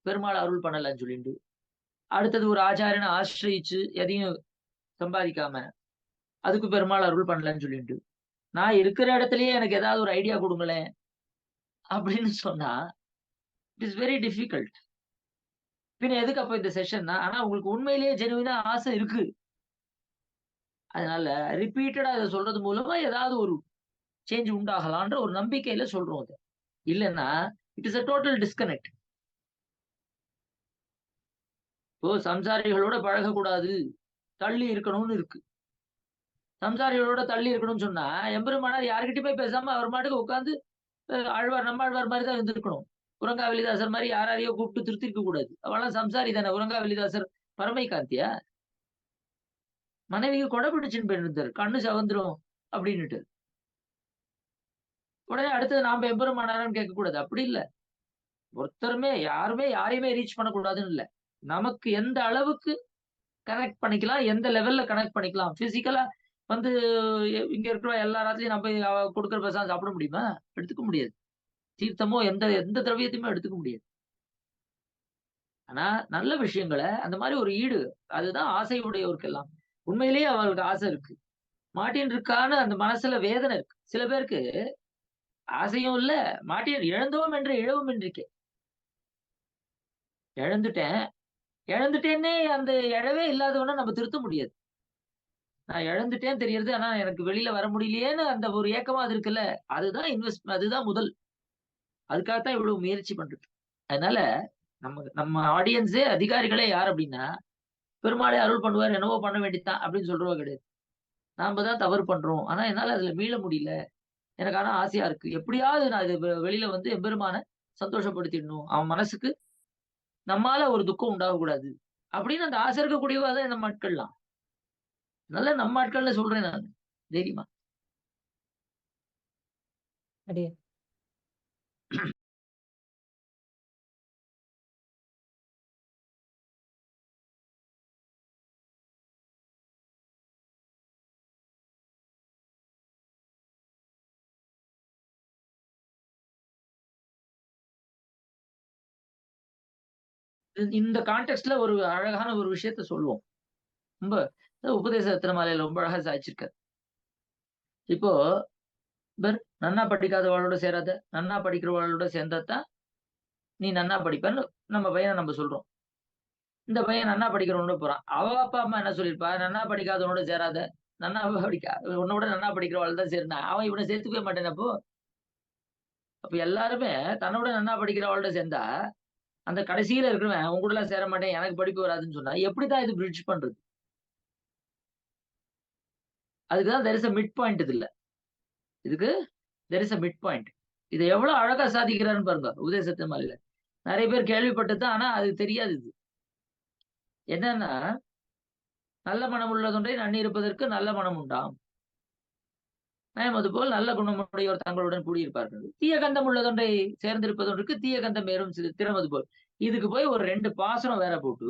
பெருமாள் அருள் பண்ணலன்னு சொல்லிட்டு, அடுத்தது ஒரு ஆச்சாரியனை ஆசிரியிச்சு எதையும் சம்பாதிக்காம அதுக்கு பெருமாள் அருள் பண்ணலன்னு சொல்லிட்டு, நான் இருக்கிற இடத்துலயே எனக்கு ஏதாவது ஒரு ஐடியா கொடுங்களேன் அப்படின்னு சொன்னா இட் இஸ் வெரி டிஃபிகல்ட். பின்ன எதுக்கு அப்ப இந்த செஷன்னா? ஆனா உங்களுக்கு உண்மையிலேயே ஜெனுவினா ஆசை இருக்கு. அதனால ரிப்பீட்டடா இதை சொல்றது மூலமா ஏதாவது ஒரு சேஞ்ச் உண்டாகலான்ற ஒரு நம்பிக்கையில சொல்றோம். அது இல்லைன்னா it is a total disconnect. இப்போ சம்சாரிகளோட பழகக்கூடாது, தள்ளி இருக்கணும்னு இருக்கு. சம்சாரிகளோட தள்ளி இருக்கணும்னு சொன்னா எம்பெருமானார் யாருக்கிட்டயுமே பேசாம அவர் மாட்டுக்கு உட்காந்து ஆழ்வார் நம்மாழ்வார் மாதிரி தான் இருந்திருக்கணும். உரங்காவலிதாசர் மாதிரி யாரையோ கூப்பிட்டு திருத்திருக்க கூடாது. அவெல்லாம் சம்சாரி தானே. உரங்காவலிதாசர் பரமைகாந்தியா? மனைவிக்கு கொடை பிடிச்சுன்னு போயிருந்தார், கண்ணு சவந்துரும் அப்படின்னுட்டு. உடனே அடுத்தது நாம எம்பெருமானாரான்னு கேட்கக்கூடாது. அப்படி இல்லை. ஒருத்தருமே யாரையுமே ரீச் பண்ணக்கூடாதுன்னு இல்லை. நமக்கு எந்த அளவுக்கு கனெக்ட் பண்ணிக்கலாம், எந்த லெவல்ல கனெக்ட் பண்ணிக்கலாம். பிசிக்கலா இங்க இருக்கிற எல்லா ராத்திலையும் நம்ம கொடுக்குற பிரசாதம் சாப்பிட முடியுமா? எடுத்துக்க முடியாது. தீர்த்தமோ எந்த திரவியத்தையுமே எடுத்துக்க முடியாது. ஆனா நல்ல விஷயங்களை அந்த மாதிரி ஒரு ஈடு, அதுதான் ஆசை உடையவருக்கெல்லாம். உண்மையிலேயே அவங்களுக்கு ஆசை இருக்கு, மாட்டின் இருக்கான்னு அந்த மனசுல வேதனை இருக்கு. சில பேருக்கு ஆசையும் இல்ல, மாட்டின் இழந்தோம் என்ற இழவும் இன்றிருக்கே. இழந்துட்டேன்னே அந்த இழவே இல்லாதவன நம்ம திருத்த முடியாது. நான் இழந்துட்டேன்னு தெரியறது, ஆனா எனக்கு வெளியில வர முடியலையேன்னு அந்த ஒரு ஏக்கமா அது இருக்குல்ல, அதுதான் அதுதான் முதல். அதுக்காகத்தான் இவ்வளவு முயற்சி பண்றது. அதனால நம்ம ஆடியன்ஸே அதிகாரிகளே யார் அப்படின்னா, பெருமாளே அருள் பண்ணுவார், என்னவோ பண்ண வேண்டியதுதான் அப்படின்னு சொல்றவா கிடையாது. நாம தான் தவறு பண்றோம், ஆனா என்னால அதுல மீள முடியல, எனக்கு ஆனா ஆசையா இருக்கு. எப்படியாவது நான் இது வெளியில வந்து எம்பெருமான சந்தோஷப்படுத்திடணும். அவன் மனசுக்கு நம்மால ஒரு துக்கம் உண்டாகக்கூடாது. அப்படின்னு அந்த ஆசை இருக்கக்கூடியவா தான் நம்ம ஆட்கள்லாம். அதனால நம்ம ஆட்கள்ல சொல்றேன் நானு. தைரியமா. அடியே இந்த கான்டெக்ஸ்ட்ல ஒரு அழகான ஒரு விஷயத்த சொல்லுவோம். ரொம்ப உபதேச ரத்னமாலையில ரொம்ப அழகா சாதிச்சிருக்காரு. இப்போ நன்னா படிக்காதவாளோட சேராத, நன்னா படிக்கிறவாளோட சேர்ந்தா தான் நீ நன்னா படிப்பன்னு நம்ம பையன நம்ம சொல்றோம். இந்த பையன் நன்னா படிக்கிறவனோட போறான். அவ அப்பா, அம்மா என்ன சொல்லியிருப்பா? நன்னா படிக்காதவனோட சேராத. நன்னா உன்ன விட நன்னா படிக்கிறவாள் தான் சேருனா, அவன் இவன சேர்த்துக்கவே மாட்டானே அப்போ. அப்ப எல்லாருமே தன்னை விட நன்னா படிக்கிறவாளோட சேர்ந்தா, அந்த கடைசியில இருக்கிறவன் உன் கூடலாம் சேர மாட்டேன், எனக்கு படிப்பு வராதுன்னு சொன்னா, எப்படிதான் இது பிரிட்ஜ் பண்றது? அதுக்கு தான் there is a mid point இதுல. இதுக்கு there is a mid point. இத எவ்வளவு அழகா சாதிக்கிறாருன்னு பாருங்க, உபதேச மாலையில. நெறைய பேர் கேள்விப்பட்டது தான். ஆனா அது தெரியாது இது. என்னன்னா, நல்ல மனம் உள்ளதொன்றை நன்னி இருப்பதற்கு நல்ல மனம் உண்டாம். அதுபோல் நல்ல குணமுடையோர் தங்களுடன் கூடியிருப்பார்கள். தீய கந்தம் உள்ளதொன்றை சேர்ந்திருப்பதொன்றுக்கு தீய கந்தம் ஏறும் திறமது போல். இதுக்கு போய் ஒரு 2 பாசுரம் வேற போட்டு,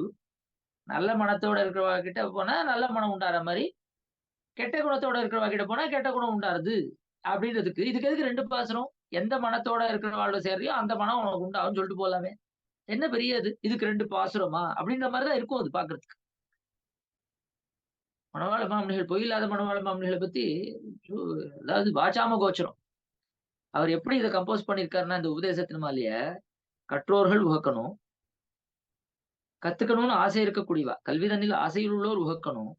நல்ல மனத்தோட இருக்கிறவா கிட்ட போனா நல்ல மனம் உண்டாற மாரி, கெட்ட குணத்தோட இருக்கிறவா கிட்ட போனா கெட்ட குணம் உண்டாருது. அப்படின்றதுக்கு இதுக்கு எதுக்கு 2 பாசுரம்? எந்த மனத்தோட இருக்கிறவாளோட சேர்றியோ அந்த மனம் உனக்கு உண்டாகும்னு சொல்லிட்டு போலாமே. என்ன பெரிய இது? இதுக்கு 2 பாசுரமா? அப்படின்ற மாரி தான் இருக்கும் அது பார்க்கறதுக்கு. மணவாள மாமுனிகள் பொய்யில்லாத மணவாள மாமுனிகள பத்தி ஐயோ! அதாவது வாசாம கோச்சரம். அவர் எப்படி இத கம்போஸ் பண்ணியிருக்காருன்னா, இந்த உபதேசத்தின் மாலைய, கற்றோர்கள் உகக்கணும். கத்துக்கணும்னு ஆசை இருக்கக்கூடியவா. கல்வி தன்னில் ஆசையில் உள்ளோர் உகக்கணும்.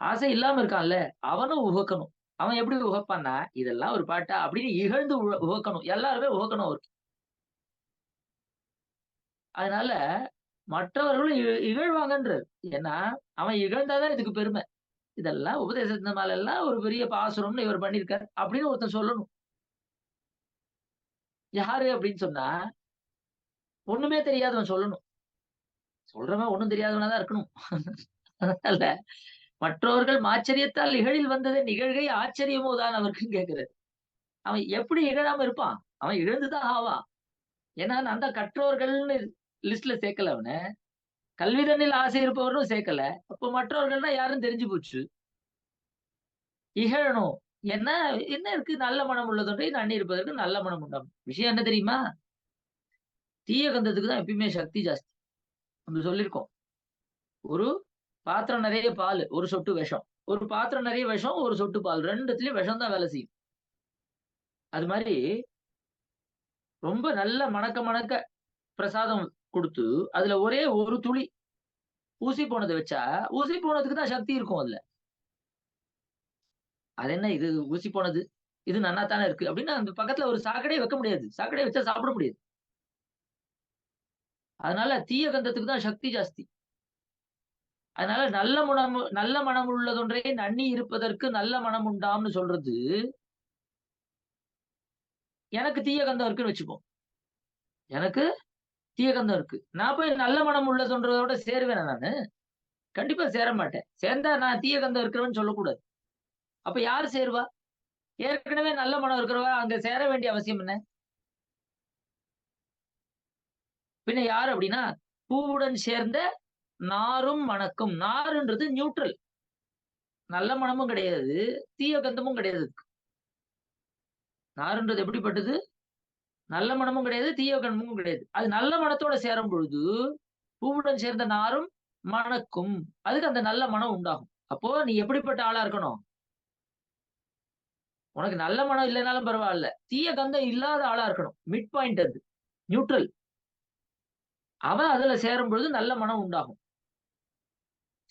ஆசை இல்லாம இருக்கான்ல, அவனும் உகக்கணும். அவன் எப்படி உகப்பான்னா, இதெல்லாம் ஒரு பாட்டா? அப்படின்னு இகழ்ந்து உகக்கணும். எல்லாருமே உகக்கணும் அவருக்கு. அதனால மற்றவர்களும் இகழ்வாங்கன்றாரு. ஏன்னா, அவன் இகழ்ந்தா தான் இதுக்கு பெருமை. இதெல்லாம் உபதேசத்தின் மேலெல்லாம் ஒரு பெரிய பாசுரம்னு இவர் பண்ணியிருக்காரு. அப்படின்னு ஒருத்தன் சொல்லணும். யாரு அப்படின்னு சொன்னா, ஒண்ணுமே தெரியாதவன் சொல்லணும். சொல்றவன் ஒண்ணும் தெரியாதவனா தான் இருக்கணும். அதனால மற்றவர்கள் மாச்சரியத்தால் இகழில் வந்ததை நிகழ்கை ஆச்சரியமோ தான் அவருக்குன்னு கேட்கிறாரு. அவன் எப்படி இகழாம இருப்பான்? அவன் இகழ்ந்துதான் ஆவான். ஏன்னா நான் தான் கற்றோர்கள்னு லிஸ்ட்ல சேர்க்கல அவன. கல்வி தன்னில் ஆசை இருப்பவரும் சேர்க்கல. அப்ப மற்றவர்கள்னா யாருன்னு தெரிஞ்சு போச்சு. இகழணும். என்ன என்ன இருக்கு? நல்ல மனம் உள்ளதொன்றை நன்னி இருப்பதற்கு நல்ல மனம் உண்டாம். விஷயம் என்ன தெரியுமா? தீய கந்தத்துக்கு தான் எப்பயுமே சக்தி ஜாஸ்தி. நம்ம சொல்லியிருக்கோம். ஒரு பாத்திரம் நிறைய பால், ஒரு சொட்டு விஷம். ஒரு பாத்திரம் நிறைய விஷம், ஒரு சொட்டு பால். 2த்துலயும் விஷம் தான் வேலை செய்யும். அது மாரி ரொம்ப நல்ல மணக்க மணக்க பிரசாதம் குடுத்து, அதுல ஒரே ஒரு துளி ஊசி போனத வச்சா, ஊசி போனதுக்கு தான் சக்தி இருக்கும் அதுல. அது என்ன இது ஊசி போனது? இது நன்னா தானே இருக்கு. அப்படின்னு அந்த பக்கத்துல ஒரு சாக்கடையே வைக்க முடியாது. சாக்கடைய வச்சா சாப்பிட முடியாது. அதனால தீய கந்தத்துக்கு தான் சக்தி ஜாஸ்தி. அதனால நல்ல மனம் உள்ளதொன்றே நண்ணி இருப்பதற்கு நல்ல மனம் உண்டாம்ன்னு சொல்றது, எனக்கு தீய கந்தம் இருக்குன்னு வச்சுப்போம். எனக்கு தீய கந்தம் இருக்கு. நான் போய் நல்ல மனம் உள்ளதொன்றதோட சேருவேனா நானு? கண்டிப்பா சேர மாட்டேன். சேர்ந்தா நான் தீய கந்தம் இருக்கிறவன்னு சொல்லக்கூடாது. அப்ப யாரு சேருவா? ஏற்கனவே நல்ல மனம் இருக்கிறவா அங்க சேர வேண்டிய அவசியம் என்ன? பின்ன யாரு அப்படின்னா, பூவுடன் சேர்ந்த நாரும் மணக்கும். நாருன்றது நியூட்ரல். நல்ல மனமும் கிடையாது, தீய கந்தமும் கிடையாது. நாருன்றது எப்படிப்பட்டது? நல்ல மனமும் கிடையாது, தீய கந்தமும் கிடையாது. அது நல்ல மனத்தோட சேரும் பொழுது, பூவுடன் சேர்ந்த நாரும் மணக்கும். அதுக்கு அந்த நல்ல மனம் உண்டாகும். அப்போ நீ எப்படிப்பட்ட ஆளா இருக்கணும்? உனக்கு நல்ல மனம் இல்லைனாலும் பரவால்ல. தீய கந்தம் இல்லாத ஆளா இருக்கணும். மிட் பாயிண்ட் அது. நியூட்ரல். அவன் அதுல சேரும் பொழுது நல்ல மனம் உண்டாகும்.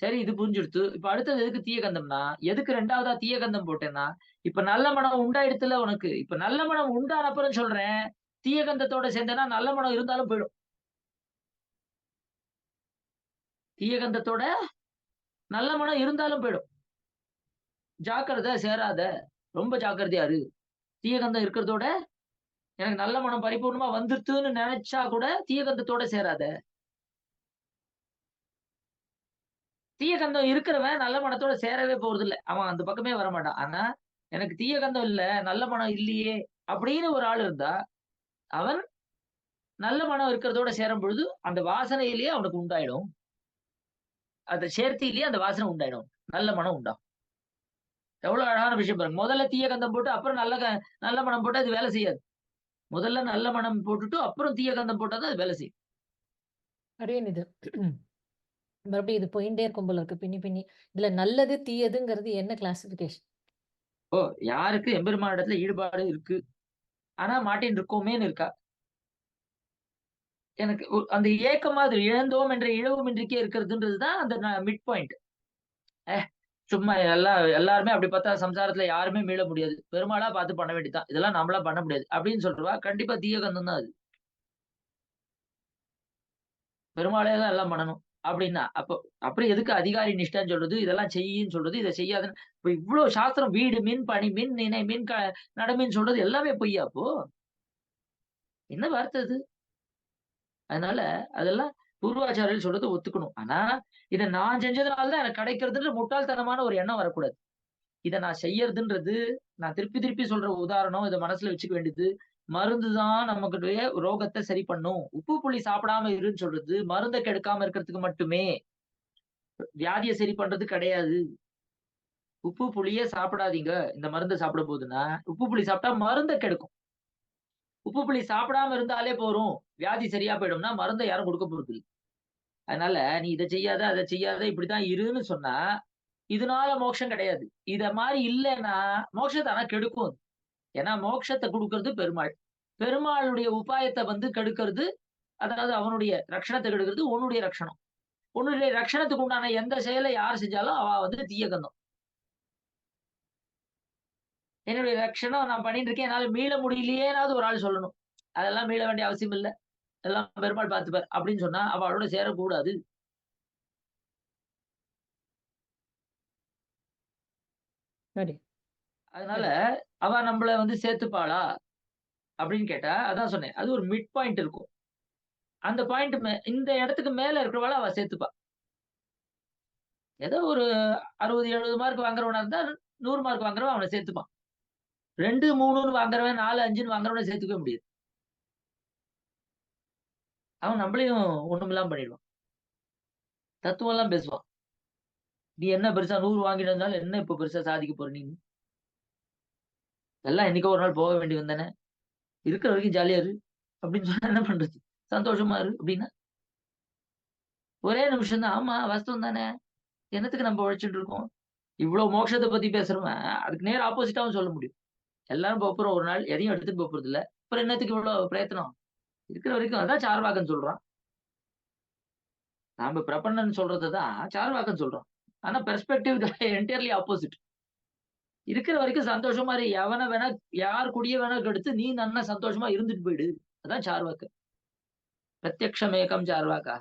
சரி இது புரிஞ்சுடுத்து. இப்ப அடுத்தது எதுக்கு தீய கந்தம்னா, எதுக்கு 2வதா தீய கந்தம் போட்டேன்னா, இப்ப நல்ல மனம் உண்டாயிடுத்துல்ல உனக்கு. இப்ப நல்ல மனம் உண்டான அப்புறம் சொல்றேன். தீய கந்தத்தோட சேர்ந்தேன்னா நல்ல மனம் இருந்தாலும் போயிடும். தீய கந்தத்தோட நல்ல மனம் இருந்தாலும் போயிடும். ஜாக்கிரதை சேராத. ரொம்ப ஜாக்கிரதையா இரு. தீயகந்தம் இருக்கிறதோட எனக்கு நல்ல மனம் பரிபூர்ணமா வந்துருத்துன்னு நினைச்சா கூட தீயகந்தத்தோட சேராத. தீயகந்தம் இருக்கிறவன் நல்ல மனத்தோட சேரவே போறது இல்ல. அவன் அந்த பக்கமே வரமாட்டான். ஆனா எனக்கு தீயகந்தம் இல்ல, நல்ல மனம் இல்லையே அப்படின்னு ஒரு ஆள் இருந்தா, அவன் நல்ல மனம் இருக்கிறதோட சேரும் பொழுது அந்த வாசனையிலேயே அவனுக்கு உண்டாயிடும். அந்த சேர்த்திலேயே அந்த வாசனை உண்டாயிடும். நல்ல மனம் உண்டாகும். எவ்வளவு அழகான விஷயம் பாருங்க. முதல்ல தீய கந்தம் போட்டு அப்புறம் நல்ல மனம் போட்டா அது வேலை செய்யாது. முதல்ல நல்ல மனம் போட்டுட்டு அப்புறம் தீய கந்தம் போட்டா தான் அது வேலை செய்யும். அடியேன் இது மறுபடியும் இது போயிட்டே இருக்கும் போல இருக்கு பின்னி பின்னி. இதுல நல்லது தீயதுங்கிறது என்ன கிளாசிபிகேஷன்? ஓ, யாருக்கு எம்பெருமானிடத்துல ஈடுபாடு இருக்கு, ஆனா மாட்டின் இருக்கோமேன்னு இருக்கா. எனக்கு அந்த ஏக்கம் மாதிரி இழந்தோம் என்ற இழவும் இன்றைக்கே இருக்கிறதுன்றதுதான் அந்த மிட் பாயிண்ட். சும்மா எல்லாருமே அப்படி பார்த்தா சம்சாரத்துல யாருமே மீள முடியாது. பெருமாளா பார்த்து பண்ண வேண்டியதுதான். இதெல்லாம் நம்மளா பண்ண முடியாது அப்படின்னு சொல்றவா கண்டிப்பா தீயகந்தம் தான் அது. பெருமாளே தான் எல்லாம் பண்ணணும் அப்படின்னா, அப்புறம் எதுக்கு அதிகாரி நிஷ்டான்னு சொல்றது, இதெல்லாம் செய்யின்னு சொல்றது, இதை செய்யாதுன்னு. இப்ப இவ்வளவு சாஸ்திரம் வீடு மின், பணி மின், நினை மின், நடமின்னு சொல்றது எல்லாமே பொய்யா அப்போ? என்ன வார்த்தை அது? அதனால அதெல்லாம் பூர்வாச்சாரியர்கள் சொல்றதை ஒத்துக்கணும். ஆனா இதை நான் செஞ்சதுனாலதான் எனக்கு கிடைக்கிறதுன்ற முட்டாள்தனமான ஒரு எண்ணம் வரக்கூடாது. இதை நான் செய்யறதுன்றது, நான் திருப்பி திருப்பி சொல்ற உதாரணம், இதை மனசுல வச்சுக்க வேண்டியது, மருந்துதான் நமக்குடைய ரோகத்தை சரி பண்ணும். உப்பு புளி சாப்பிடாம இருன்னு சொல்றது மருந்தை கெடுக்காம இருக்கிறதுக்கு மட்டுமே, வியாதியை சரி பண்றது கிடையாது. உப்பு புளியே சாப்பிடாதீங்க இந்த மருந்தை சாப்பிடும் போதுன்னா, உப்பு புளி சாப்பிட்டா மருந்தை கெடுக்கும். உப்பு புளி சாப்பிடாம இருந்தாலே போறோம், வியாதி சரியா போயிடும்னா மருந்தை யாரும் கொடுக்க போறது இல்லை. அதனால நீ இதை செய்யாத அதை செய்யாத இப்படிதான் இருன்னு சொன்னா இதனால மோட்சம் கிடையாது. இத மாதிரி இல்லைன்னா மோட்சத்தை ஆனா கெடுக்கும். ஏன்னா மோட்சத்தை கொடுக்கறது பெருமாள். பெருமாளுடைய உபாயத்தை கெடுக்கிறது, அதாவது அவனுடைய ரட்சணத்தை கெடுக்கிறது உன்னுடைய ரட்சணம். உன்னுடைய ரட்சணத்துக்கு உண்டான எந்த செயலை யார் செஞ்சாலும் அவ தீயகந்தம். என்னுடைய ரட்சணம் நான் பண்ணிட்டு இருக்கேன், என்னால மீள முடியலையேனாவது ஒரு ஆள் சொல்லணும். அதெல்லாம் மீள வேண்டிய அவசியம் இல்லை, எல்லாம் பெருமாள் பார்த்துப்பார் அப்படின்னு சொன்னா அவளோட சேரக்கூடாது. அதனால அவ நம்மள சேர்த்துப்பாளா அப்படின்னு கேட்டா, அதான் சொன்னேன், அது ஒரு மிட் பாயிண்ட் இருக்கும். அந்த பாயிண்ட் இந்த இடத்துக்கு மேல இருக்கிறவாள அவ சேர்த்துப்பா. ஏதோ ஒரு 60, 70 மார்க் வாங்குறவனா இருந்தா 100 மார்க் வாங்குறவன் அவனை சேர்த்துப்பான். 2, 3ன்னு வாங்குறவன் 4, 5ன்னு வாங்குறவனை சேர்த்துக்கவே முடியாது. அவன் நம்மளையும் ஒண்ணுமில்லாம பண்ணிடுவான். தத்துவம் எல்லாம் பேசுவான். நீ என்ன பெருசா 100 வாங்கிட்டு இருந்தாலும் என்ன இப்ப பெருசா சாதிக்க போற நீ? எல்லாம் என்னைக்கோ ஒரு நாள் போக வேண்டி வந்தானே, இருக்கிற வரைக்கும் ஜாலியா இரு அப்படின்னு சொன்னா என்ன பண்றது? சந்தோஷமா இரு அப்படின்னா ஒரே நிமிஷம் தான். ஆமா, வாஸ்தவம் தானே. என்னத்துக்கு நம்ம உழைச்சிட்டு இருக்கோம்? இவ்வளவு மோட்சத்தை பத்தி பேசுறவன் அதுக்கு நேர் ஆப்போசிட்டாவும் சொல்ல முடியும். எல்லாரும் போறோம், ஒரு நாள் எதையும் எடுத்துட்டு போறது இல்ல. அப்புறம் என்னத்துக்கு இவ்வளவு பிரயத்தனம்? இருக்கிற வரைக்கும் அதான் சார்வாக்கன்னு சொல்றான். நாம பிரபன்னன் சொல்றதுதான் சார்வாக்கன்னு சொல்றோம். ஆனா பெர்ஸ்பெக்டிவ் என்டையர்லி ஆப்போசிட். இருக்கிற வரைக்கும் சந்தோஷமா இரு. எவனை வேணா, யார் குடிய வேணா கெடுத்து நீ நன்னா சந்தோஷமா இருந்துட்டு போயிடு. அதான் சார்வாக்கு. பிரத்யக்ஷமேகம் சார்வாக்கா.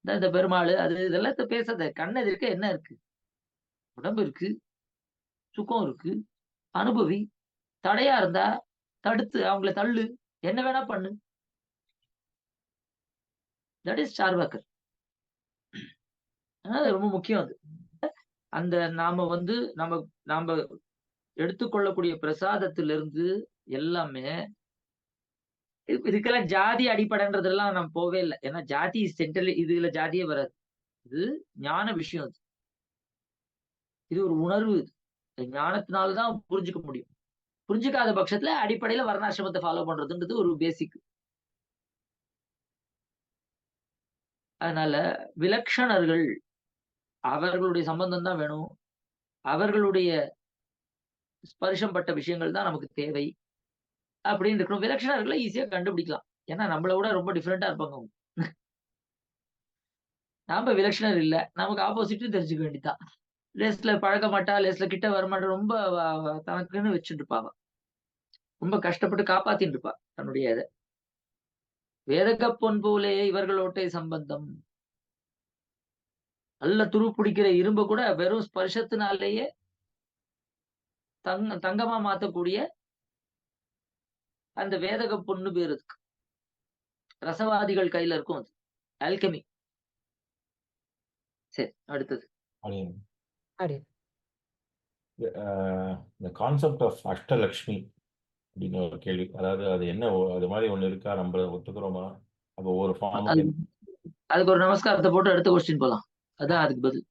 இந்த பெருமாள் அது இதெல்லாம் பேசாத. கண்ணு இருக்க என்ன இருக்கு? உடம்பு இருக்கு, சுகம் இருக்கு, அனுபவி. தடையா இருந்தா தடுத்து அவங்கள தள்ளு, என்ன வேணா பண்ணு. That is Charvakar. அது ரொம்ப முக்கியம். அது அந்த நாம நாம எடுத்துக்கொள்ளக்கூடிய பிரசாதத்திலிருந்து எல்லாமே இதுக்கெல்லாம் ஜாதி அடிப்படைன்றதெல்லாம் நம்ம போவே இல்லை. ஏன்னா ஜாதி சென்ட்ரல், இதுல ஜாதியே வராது. இது ஞான விஷயம். அது இது ஒரு உணர்வு. ஞானத்தினால்தான் புரிஞ்சுக்க முடியும். புரிஞ்சுக்காத பட்சத்துல அடிப்படையில வர்ணாசிரமத்தை ஃபாலோ பண்றதுன்றது ஒரு பேசிக். அதனால விலக்ஷணர்கள், அவர்களுடைய சம்பந்தம் தான் வேணும். அவர்களுடைய ஸ்பர்ஷம் பட்ட விஷயங்கள் தான் நமக்கு தேவை அப்படின்னு இருக்கணும். விலக்ஷணர்களை ஈஸியா கண்டுபிடிக்கலாம். ஏன்னா நம்மளை விட ரொம்ப டிஃப்ரெண்டா இருப்பாங்க அவங்க. நாம விலக்ஷணர் இல்ல, நமக்கு ஆப்போசிட்டும் தெரிஞ்சுக்க வேண்டியதான். லேஸ்ல பழக்க மாட்டா, லேஸ்ல கிட்ட வரமாட்டா, ரொம்ப தனக்குன்னு வச்சுட்டு இருப்பா. ரொம்ப கஷ்டப்பட்டு காப்பாத்தின்னு இருப்பா தன்னுடைய இதை. வேதகப்பொன் போலே இவர்களோட்டை சம்பந்தம். நல்ல துரு பிடிக்கிற இரும்பு கூட வெறும் ஸ்பர்ஷத்தினாலேயே தங்கமா மாத்தக்கூடிய அந்த வேதக பொண்ணு பேரு அதுக்கு. ரசவாதிகள் கையில இருக்கும் அது. ஆல்கெமி. சரி, அடுத்தது. அடியேன். அடியேன். இந்த கான்செப்ட் ஆஃப் அஷ்டலக்ஷ்மி அப்படின்னு ஒரு கேள்வி. அதாவது அது என்ன, அது மாதிரி ஒண்ணு இருக்கா, நம்ம ஒத்துக்கிறோமா? அப்போ ஒரு ஃபார்முக்கு அது- அதுக்கு ஒரு நமஸ்காரத்தை போட்டு அடுத்த கொஸ்டின் போலாம். அதான் அதுக்கு பதில்.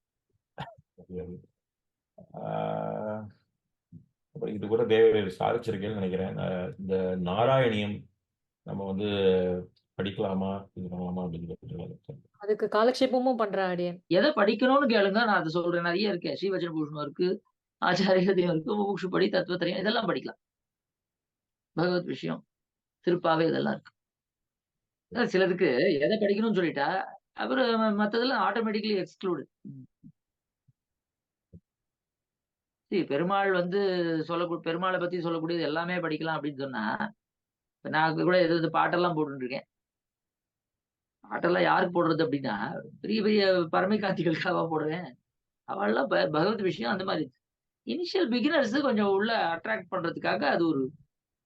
அப்புறம் இது கூட தேவையை சாதிச்சிருக்கேன்னு நினைக்கிறேன். இந்த நாராயணியம் நம்ம வந்து படிக்கலாமா, இது பண்ணலாமா அப்படின்னு. அதுக்கு காலக்ஷேபமும் பண்றேன் அடியேன். எதை படிக்கணும்னு கேளுங்க, நான் அதை சொல்றேன். நிறைய இருக்கு. ஸ்ரீவச்சன பூஷணம் இருக்கு, ஆச்சாரியதையும் இருக்கு, முமுக்ஷு படி, தத்துவத்திரையும், இதெல்லாம் படிக்கலாம். பகவத் விஷயம், திருப்பாவே, இதெல்லாம் இருக்கு. சிலருக்கு எதை படிக்கணும்னு சொல்லிட்டா அப்புறம் மத்ததெல்லாம் ஆட்டோமேட்டிக்கலி எக்ஸ்க்ளூடு. பெருமாள் வந்து பெருமாளை பத்தி சொல்லக்கூடியது எல்லாமே படிக்கலாம் அப்படின்னு சொன்னா, இப்ப நான் கூட எது பாட்டெல்லாம் போட்டுட்டு இருக்கேன். பாட்டெல்லாம் யாருக்கு போடுறது அப்படின்னா, பெரிய பெரிய பரமைகாந்திகளுக்காக போடுறேன். அவள்லாம் பகவத் விஷயம் அந்த மாதிரி இனிஷியல் பிகினர்ஸ் கொஞ்சம் உள்ள அட்ராக்ட் பண்றதுக்காக அது ஒரு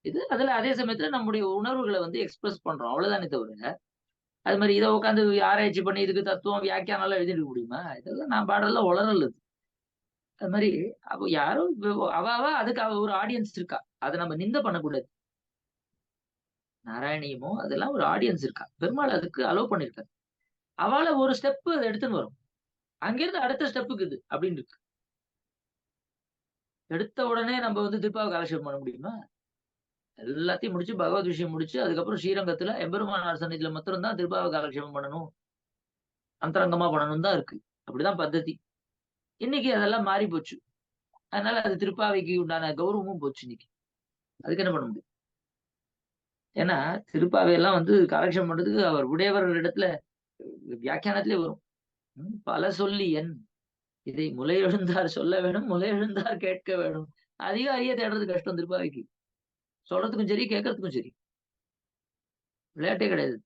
இது. அதுல அதே சமயத்துல நம்முடைய உணர்வுகளை வந்து எக்ஸ்பிரஸ் பண்றோம், அவ்வளவுதானே தவிர அது மாதிரி இதை உட்காந்து ஆராய்ச்சி பண்ணி இதுக்கு தத்துவம் வியாக்கியானம் எல்லாம் எழுதிட்டு முடியுமா? இதெல்லாம் நான் பாடலாம் உளறல். அது மாதிரி அப்போ யாரும் அவ அதுக்கு ஒரு ஆடியன்ஸ் இருக்கா, அதை நம்ம நிந்த பண்ணக்கூடாது. நாராயணியமோ அதெல்லாம் ஒரு ஆடியன்ஸ் இருக்கா, பெருமாள் அதுக்கு அலோவ் பண்ணிருக்காரு. அவளை ஒரு ஸ்டெப் அதை எடுத்துன்னு வரும், அங்கிருந்து அடுத்த ஸ்டெப்புக்கு இது அப்படின்னு இருக்கு. எடுத்த உடனே நம்ம வந்து திருப்பாவை காலட்சேபம் பண்ண முடியுமா? எல்லாத்தையும் முடிச்சு பகவத் விஷயம் முடிச்சு அதுக்கப்புறம் ஸ்ரீரங்கத்துல எம்பெருமானார் சன்னிதியில மாத்திரம் தான் திருப்பாவை காலட்சேபம் பண்ணணும், அந்தரங்கமா பண்ணணும் தான் இருக்கு. அப்படிதான் பத்ததி. இன்னைக்கு அதெல்லாம் மாறி போச்சு. அதனால அது திருப்பாவைக்கு உண்டான கௌரவமும் போச்சு இன்னைக்கு. அதுக்கு என்ன பண்ண முடியும்? ஏன்னா திருப்பாவையெல்லாம் வந்து காலட்சேபம் பண்றதுக்கு அவர் உடையவர் இடத்துல வியாக்கியானத்திலே வரும். பல சொல்லி என் இதை முலை எழுந்தார் சொல்ல வேணும், முலை எழுந்தார் கேட்க வேணும். அதிகாரியே தேடுறது கஷ்டம் திருப்பாவைக்கு. சொல்றதுக்கும் சரி, கேட்கறதுக்கும் சரி. விளையாட்டே கிடையாது.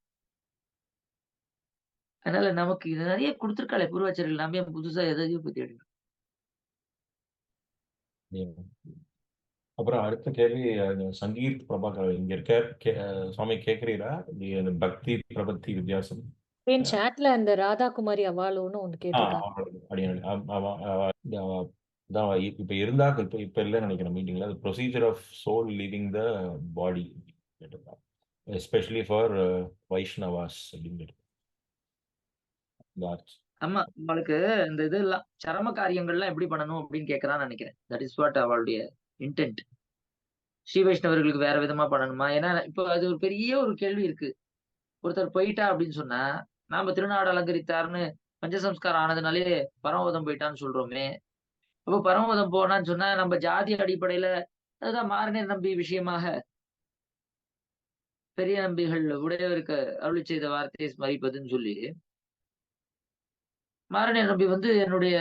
அதனால நமக்கு இது நிறைய கொடுத்திருக்காளே பூர்வாச்சாரியர்கள், நாம ஏன் புதுசா எதையும் பத்தி எடுக்கணும்? அப்புறம் அடுத்த கேள்வி, சங்கீத் பிரபாகர் இங்க இருக்க. சுவாமி கேக்குறீரா பக்தி பிரபத்தி வித்தியாசம்? சாட்ல அந்த ராதா குமாரி அவாலோன்னு ஒண்ணு கேட்டிருக்காங்க. இப்ப இருந்தா இப்ப இல்லைன்னு நினைக்கிறேன் மீட்டிங்ல. Procedure of soul leaving the body கேட்டிருக்காங்க, எஸ்பெஷலி ஃபார் வைஷ்ணவாஸ் அப்படின்னு. ஆமா, உங்களுக்கு இந்த இதெல்லாம் சரம காரியங்கள்லாம் எப்படி பண்ணணும் அப்படின்னு கேட்கறான்னு நினைக்கிறேன். தட் இஸ் வாட் அவளுடைய இன்டென்ட். ஸ்ரீ வைஷ்ணவர்களுக்கு வேற விதமா பண்ணணுமா? ஏன்னா இப்போ அது ஒரு பெரிய ஒரு கேள்வி இருக்கு. ஒருத்தர் போயிட்டா அப்படின்னு சொன்னா, நாம திருநாடு அலங்கரித்தார்னு பஞ்சசம்ஸ்காரம் ஆனதுனாலே பரமபதம் போயிட்டான்னு சொல்றோமே. அப்போ பரமபதம் போனான்னு சொன்னா நம்ம ஜாதி அடிப்படையில, அதுதான் மாரநீர் நம்பி விஷயமாக பெரிய நம்பிகள் உடையவருக்கு அருளி செய்த வார்த்தையை ஸ்மரிப்பதுன்னு சொல்லி, மாரநீர் நம்பி வந்து என்னுடைய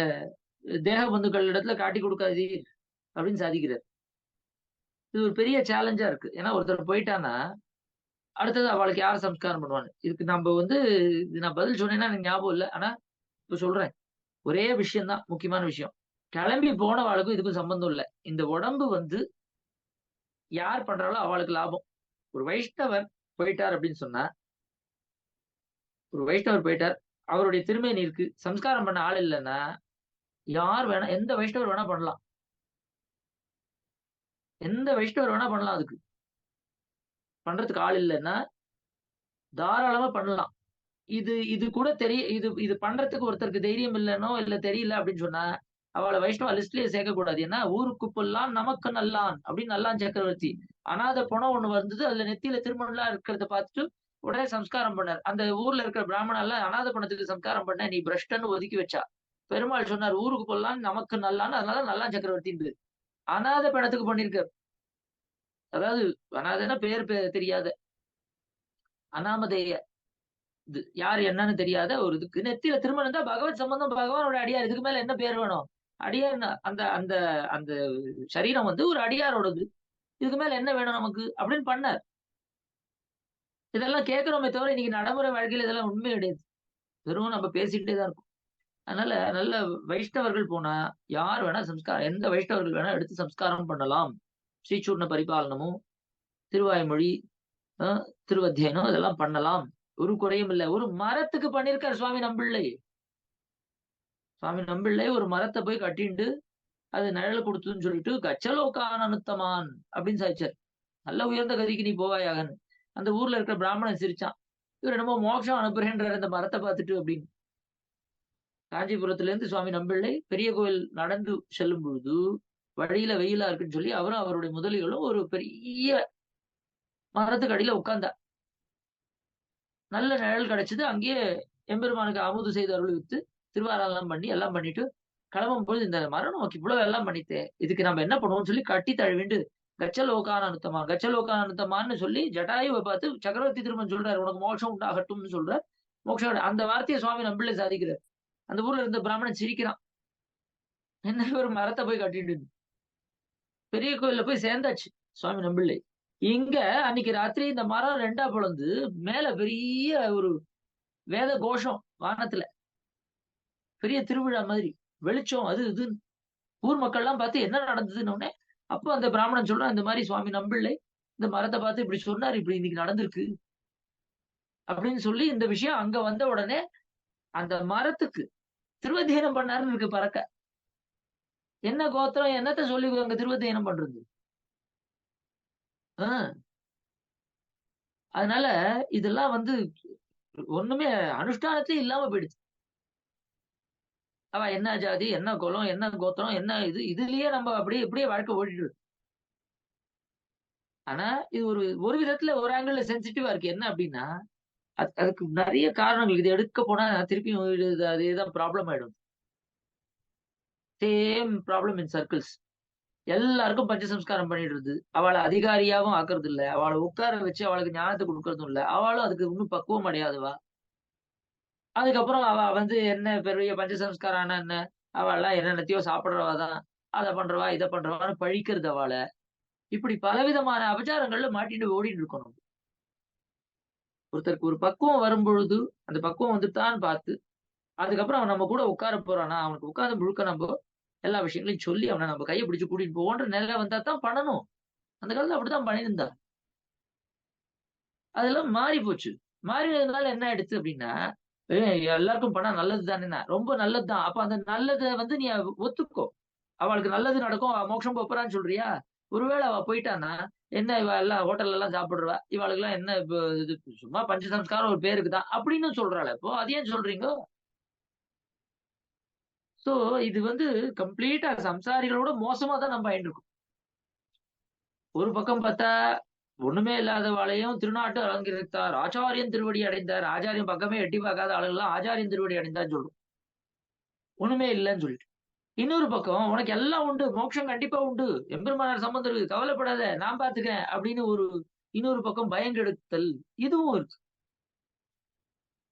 தேக பந்துக்கள் இடத்துல காட்டி கொடுக்காதீர் அப்படின்னு சாதிக்கிறார். இது ஒரு பெரிய சேலஞ்சா இருக்கு. ஏன்னா ஒருத்தர் போயிட்டான்னா அடுத்தது அவளுக்கு யார் சம்ஸ்காரம் பண்ணுவாங்க? இதுக்கு நம்ம வந்து நான் பதில் சொன்னேன்னா எனக்கு ஞாபகம் இல்லை. ஆனா இப்ப சொல்றேன், ஒரே விஷயம் தான் முக்கியமான விஷயம். கிளம்பி போனவாளுக்கும் இதுக்கும் சம்பந்தம் இல்லை. இந்த உடம்பு வந்து யார் பண்றாளோ அவளுக்கு லாபம். ஒரு வைஷ்ணவர் போயிட்டார் அப்படின்னு சொன்னா, ஒரு வைஷ்ணவர் போயிட்டார், அவருடைய திருமேனி இருக்கு, சம்ஸ்காரம் பண்ண ஆள் இல்லைன்னா யார் வேணா, எந்த வைஷ்ணவர் வேணா பண்ணலாம். எந்த வைஷ்ணவர் வேணா பண்ணலாம். அதுக்கு பண்றதுக்கு ஆள் இல்லைன்னா தாராளமா பண்ணலாம். இது கூட இது பண்றதுக்கு ஒருத்தருக்கு தைரியம் இல்லைன்னோ இல்ல தெரியல அப்படின்னு சொன்னா அவளை வைஷ்ணவ லிஸ்ட்லயே சேர்க்க கூடாது. ஏன்னா ஊருக்கு புல்லான் நமக்கு நல்லான் அப்படின்னு நல்லான் சக்கரவர்த்தி அனாதை பணம் ஒண்ணு வந்தது, அதுல நெத்தியில திருமணம்லாம் இருக்கிறத பார்த்துட்டு உடனே சம்ஸ்காரம் பண்ணார். அந்த ஊர்ல இருக்கிற பிராமணன் எல்லாம் அனாதை பணத்துக்கு சம்ஸ்காரம் பண்ண நீ பிரஷ்டன்னு ஒதுக்கி வச்சா. பெருமாள் சொன்னார் ஊருக்கு புல்லான் நமக்கு நல்லான்னு, அதனால நல்லான் சக்கரவர்த்தின்னு. அனாதை பணத்துக்கு பண்ணிருக்கார். அதாவது அனாதைன்னா பேர் தெரியாத அனாமதேய, இது யாரு என்னன்னு தெரியாத ஒரு இதுக்கு நெத்தியில திருமணம் தான் பகவத் சம்பந்தம், பகவானோட அடியார். இதுக்கு மேல என்ன பேர் வேணும்? அடியார். அந்த அந்த அந்த சரீரம் வந்து ஒரு அடியாரோடது. இதுக்கு மேல என்ன வேணும் நமக்கு அப்படின்னு பண்ணார். இதெல்லாம் கேட்கிறோமே தவிர இன்னைக்கு நடைமுறை வாழ்க்கையில இதெல்லாம் உண்மை கிடையாது. வெறும் நம்ம பேசிக்கிட்டே தான் இருக்கும். அதனால நல்ல வைஷ்ணவர்கள் போனா யார் வேணா சம்ஸ்காரம், எந்த வைஷ்ணவர்கள் வேணா எடுத்து சம்ஸ்காரம் பண்ணலாம். ஸ்ரீசூர்ண பரிபாலனமும் திருவாய்மொழி, திருவத்தியனம் இதெல்லாம் பண்ணலாம். ஒரு குறையும் இல்லை. ஒரு மரத்துக்கு பண்ணிருக்காரு சுவாமி நம்பிள்ளை. சுவாமி நம்பிள்ளை ஒரு மரத்தை போய் கட்டிண்டு அது நிழல் கொடுத்துன்னு சொல்லிட்டு கச்சலோகான் அனுத்தமான் அப்படின்னு சாதிச்சார். நல்ல உயர்ந்த கதிக்கு நீ போவாயாகன்னு. அந்த ஊர்ல இருக்கிற பிராமணன் சிரிச்சான். இவர் என்னமோ மோட்சம் அனுப்புறேன்ற இந்த மரத்தை பார்த்துட்டு அப்படின்னு. காஞ்சிபுரத்துல இருந்து சுவாமி நம்பிள்ளை பெரிய கோயில் நடந்து செல்லும் பொழுது வழியில வெயிலா இருக்குன்னு சொல்லி அவரும் அவருடைய முதலிகளும் ஒரு பெரிய மரத்துக்கு அடியில உட்கார்ந்தா. நல்ல நிழல் கிடைச்சது. அங்கேயே எம்பெருமானுக்கு அமுது செய்து அருள்வித்து திருவாரெல்லாம் பண்ணி எல்லாம் பண்ணிட்டு கிளம்பும் பொழுது இந்த மரம் நமக்கு இவ்வளவு எல்லாம் பண்ணித்தே, இதுக்கு நம்ம என்ன பண்ணுவோம்னு சொல்லி கட்டி தழுவிண்டு கச்சலோகான அனுத்தமான் கச்சலோகான அனுத்தமான்னு சொல்லி ஜட்டாயுவை பார்த்து சக்கரவர்த்தி திருமன் சொல்றாரு, உனக்கு மோட்சம் உண்டாகட்டும்னு சொல்றார். மோட்சம் அந்த வார்த்தையை சுவாமி நம்பிள்ளை சாதிக்கிறார். அந்த ஊர்ல இருந்த பிராமணன் சிரிக்கிறான். என்ன ஒரு மரத்தை போய் கட்டிட்டு பெரிய கோயில்ல போய் சேர்ந்தாச்சு சுவாமி நம்பிள்ளை. இங்க அன்னைக்கு ராத்திரி இந்த மரம் ரெண்டா பொழந்து மேல பெரிய ஒரு வேத கோஷம், வானத்துல பெரிய திருவிழா மாதிரி வெளிச்சம், அது இதுன்னு ஊர் மக்கள் எல்லாம் பார்த்து என்ன நடந்ததுன்னு உடனே அப்போ அந்த பிராமணன் சொல்றான், இந்த மாதிரி சுவாமி நம்பிள்ளை இந்த மரத்தை பார்த்து இப்படி சொன்னார், இப்படி இன்னைக்கு நடந்திருக்கு அப்படின்னு சொல்லி இந்த விஷயம் அங்க வந்த உடனே அந்த மரத்துக்கு திருவத்தியனம் பண்ணாருன்னு இருக்கு பறக்க. என்ன கோத்திரம் என்னத்த சொல்லி அங்க திருவத்தியனம் பண்றது? அதனால இதெல்லாம் ஒண்ணுமே அனுஷ்டானத்திலே இல்லாம போயிடுச்சு. அவ என்ன ஜாதி, என்ன குலம், என்ன கோத்திரம், என்ன இதுலயே நம்ம அப்படியே இப்படியே வாழ்க்கை ஓடிட்டு. ஆனா இது ஒரு விதத்துல ஒரு ஆங்கிள் சென்சிட்டிவா இருக்கு. என்ன அப்படின்னா அதுக்கு நிறைய காரணங்கள். இது எடுக்க போனா திருப்பியும் அதேதான் ப்ராப்ளம் ஆயிடும். Same problem in circles. எல்லாருக்கும் பஞ்சசம்ஸ்காரம் பண்ணிடுறது, அவளை அதிகாரியாவும் ஆக்குறது இல்ல, அவளை உட்கார வச்சு அவளுக்கு ஞானத்தை கொடுக்கறதும் இல்ல, அவளும் அதுக்கு இன்னும் பக்குவம் அடையாதுவா. அதுக்கப்புறம் அவ என்ன பெரிய பஞ்சசம்ஸ்காரம் ஆனா என்ன, அவள்லாம் என்னென்னத்தையோ சாப்பிடுறவாதான், அதை பண்றவா இதை பண்றவான்னு பழிக்கிறது அவளை. இப்படி பலவிதமான அபச்சாரங்கள்ல மாட்டிட்டு ஓடிட்டு இருக்கணும். ஒருத்தருக்கு ஒரு பக்குவம் வரும் பொழுது அந்த பக்குவம் வந்துட்டான்னு பார்த்து அதுக்கப்புறம் அவன் நம்ம கூட உட்கார போறானா, அவனுக்கு உட்கார்ந்து முழுக்க நம்ம எல்லா விஷயங்களையும் சொல்லி அவனை நம்ம கையை பிடிச்சு கூட்டிட்டு போவோன்ற நிலை வந்தா தான் பண்ணணும். அந்த காலத்துல அப்படித்தான் பண்ணியிருந்தா. அதெல்லாம் மாறி போச்சு. மாறினதுனால என்ன ஆயிடுச்சு அப்படின்னா, எல்லாருக்கும் பண்ணா நல்லது தானே, ரொம்ப நல்லதுதான். அப்ப அந்த நல்லதை நீ ஒத்துக்கோ. அவளுக்கு நல்லது நடக்கும், மோட்சம் போறான்னு சொல்றியா? ஒருவேளை அவ போயிட்டான்னா என்ன, இவ எல்லாம் ஹோட்டல்ல எல்லாம் சாப்பிடுறா, இவளுக்கு எல்லாம் என்ன இது சும்மா பஞ்சசம்ஸ்காரம் ஒரு பேருக்குதான் அப்படின்னு சொல்றாள். இப்போ அது ஏன் சொல்றீங்க? சோ இது கம்ப்ளீட்டா சம்சாரிகளோட மோசமா தான் நம்ம ஆயிட்டு இருக்கோம். ஒரு பக்கம் பார்த்தா ஒண்ணுமே இல்லாதவாளையும் திருநாட்டு அலங்கரித்தார், ஆச்சாரியன் திருவடி அடைந்தார். ஆச்சாரியன் பக்கமே எட்டி பார்க்காத ஆளுகள்லாம் ஆச்சாரியன் திருவடி அடைந்தான்னு சொல்றோம், ஒண்ணுமே இல்லைன்னு சொல்லிட்டு. இன்னொரு பக்கம் உனக்கு எல்லாம் உண்டு, மோட்சம் கண்டிப்பா உண்டு, எம்பெருமானார் சம்பந்தம் இருக்கு, கவலைப்படாத நான் பாத்துக்கிறேன் அப்படின்னு இன்னொரு பக்கம் பயங்கெடுத்தல் இதுவும் இருக்கு.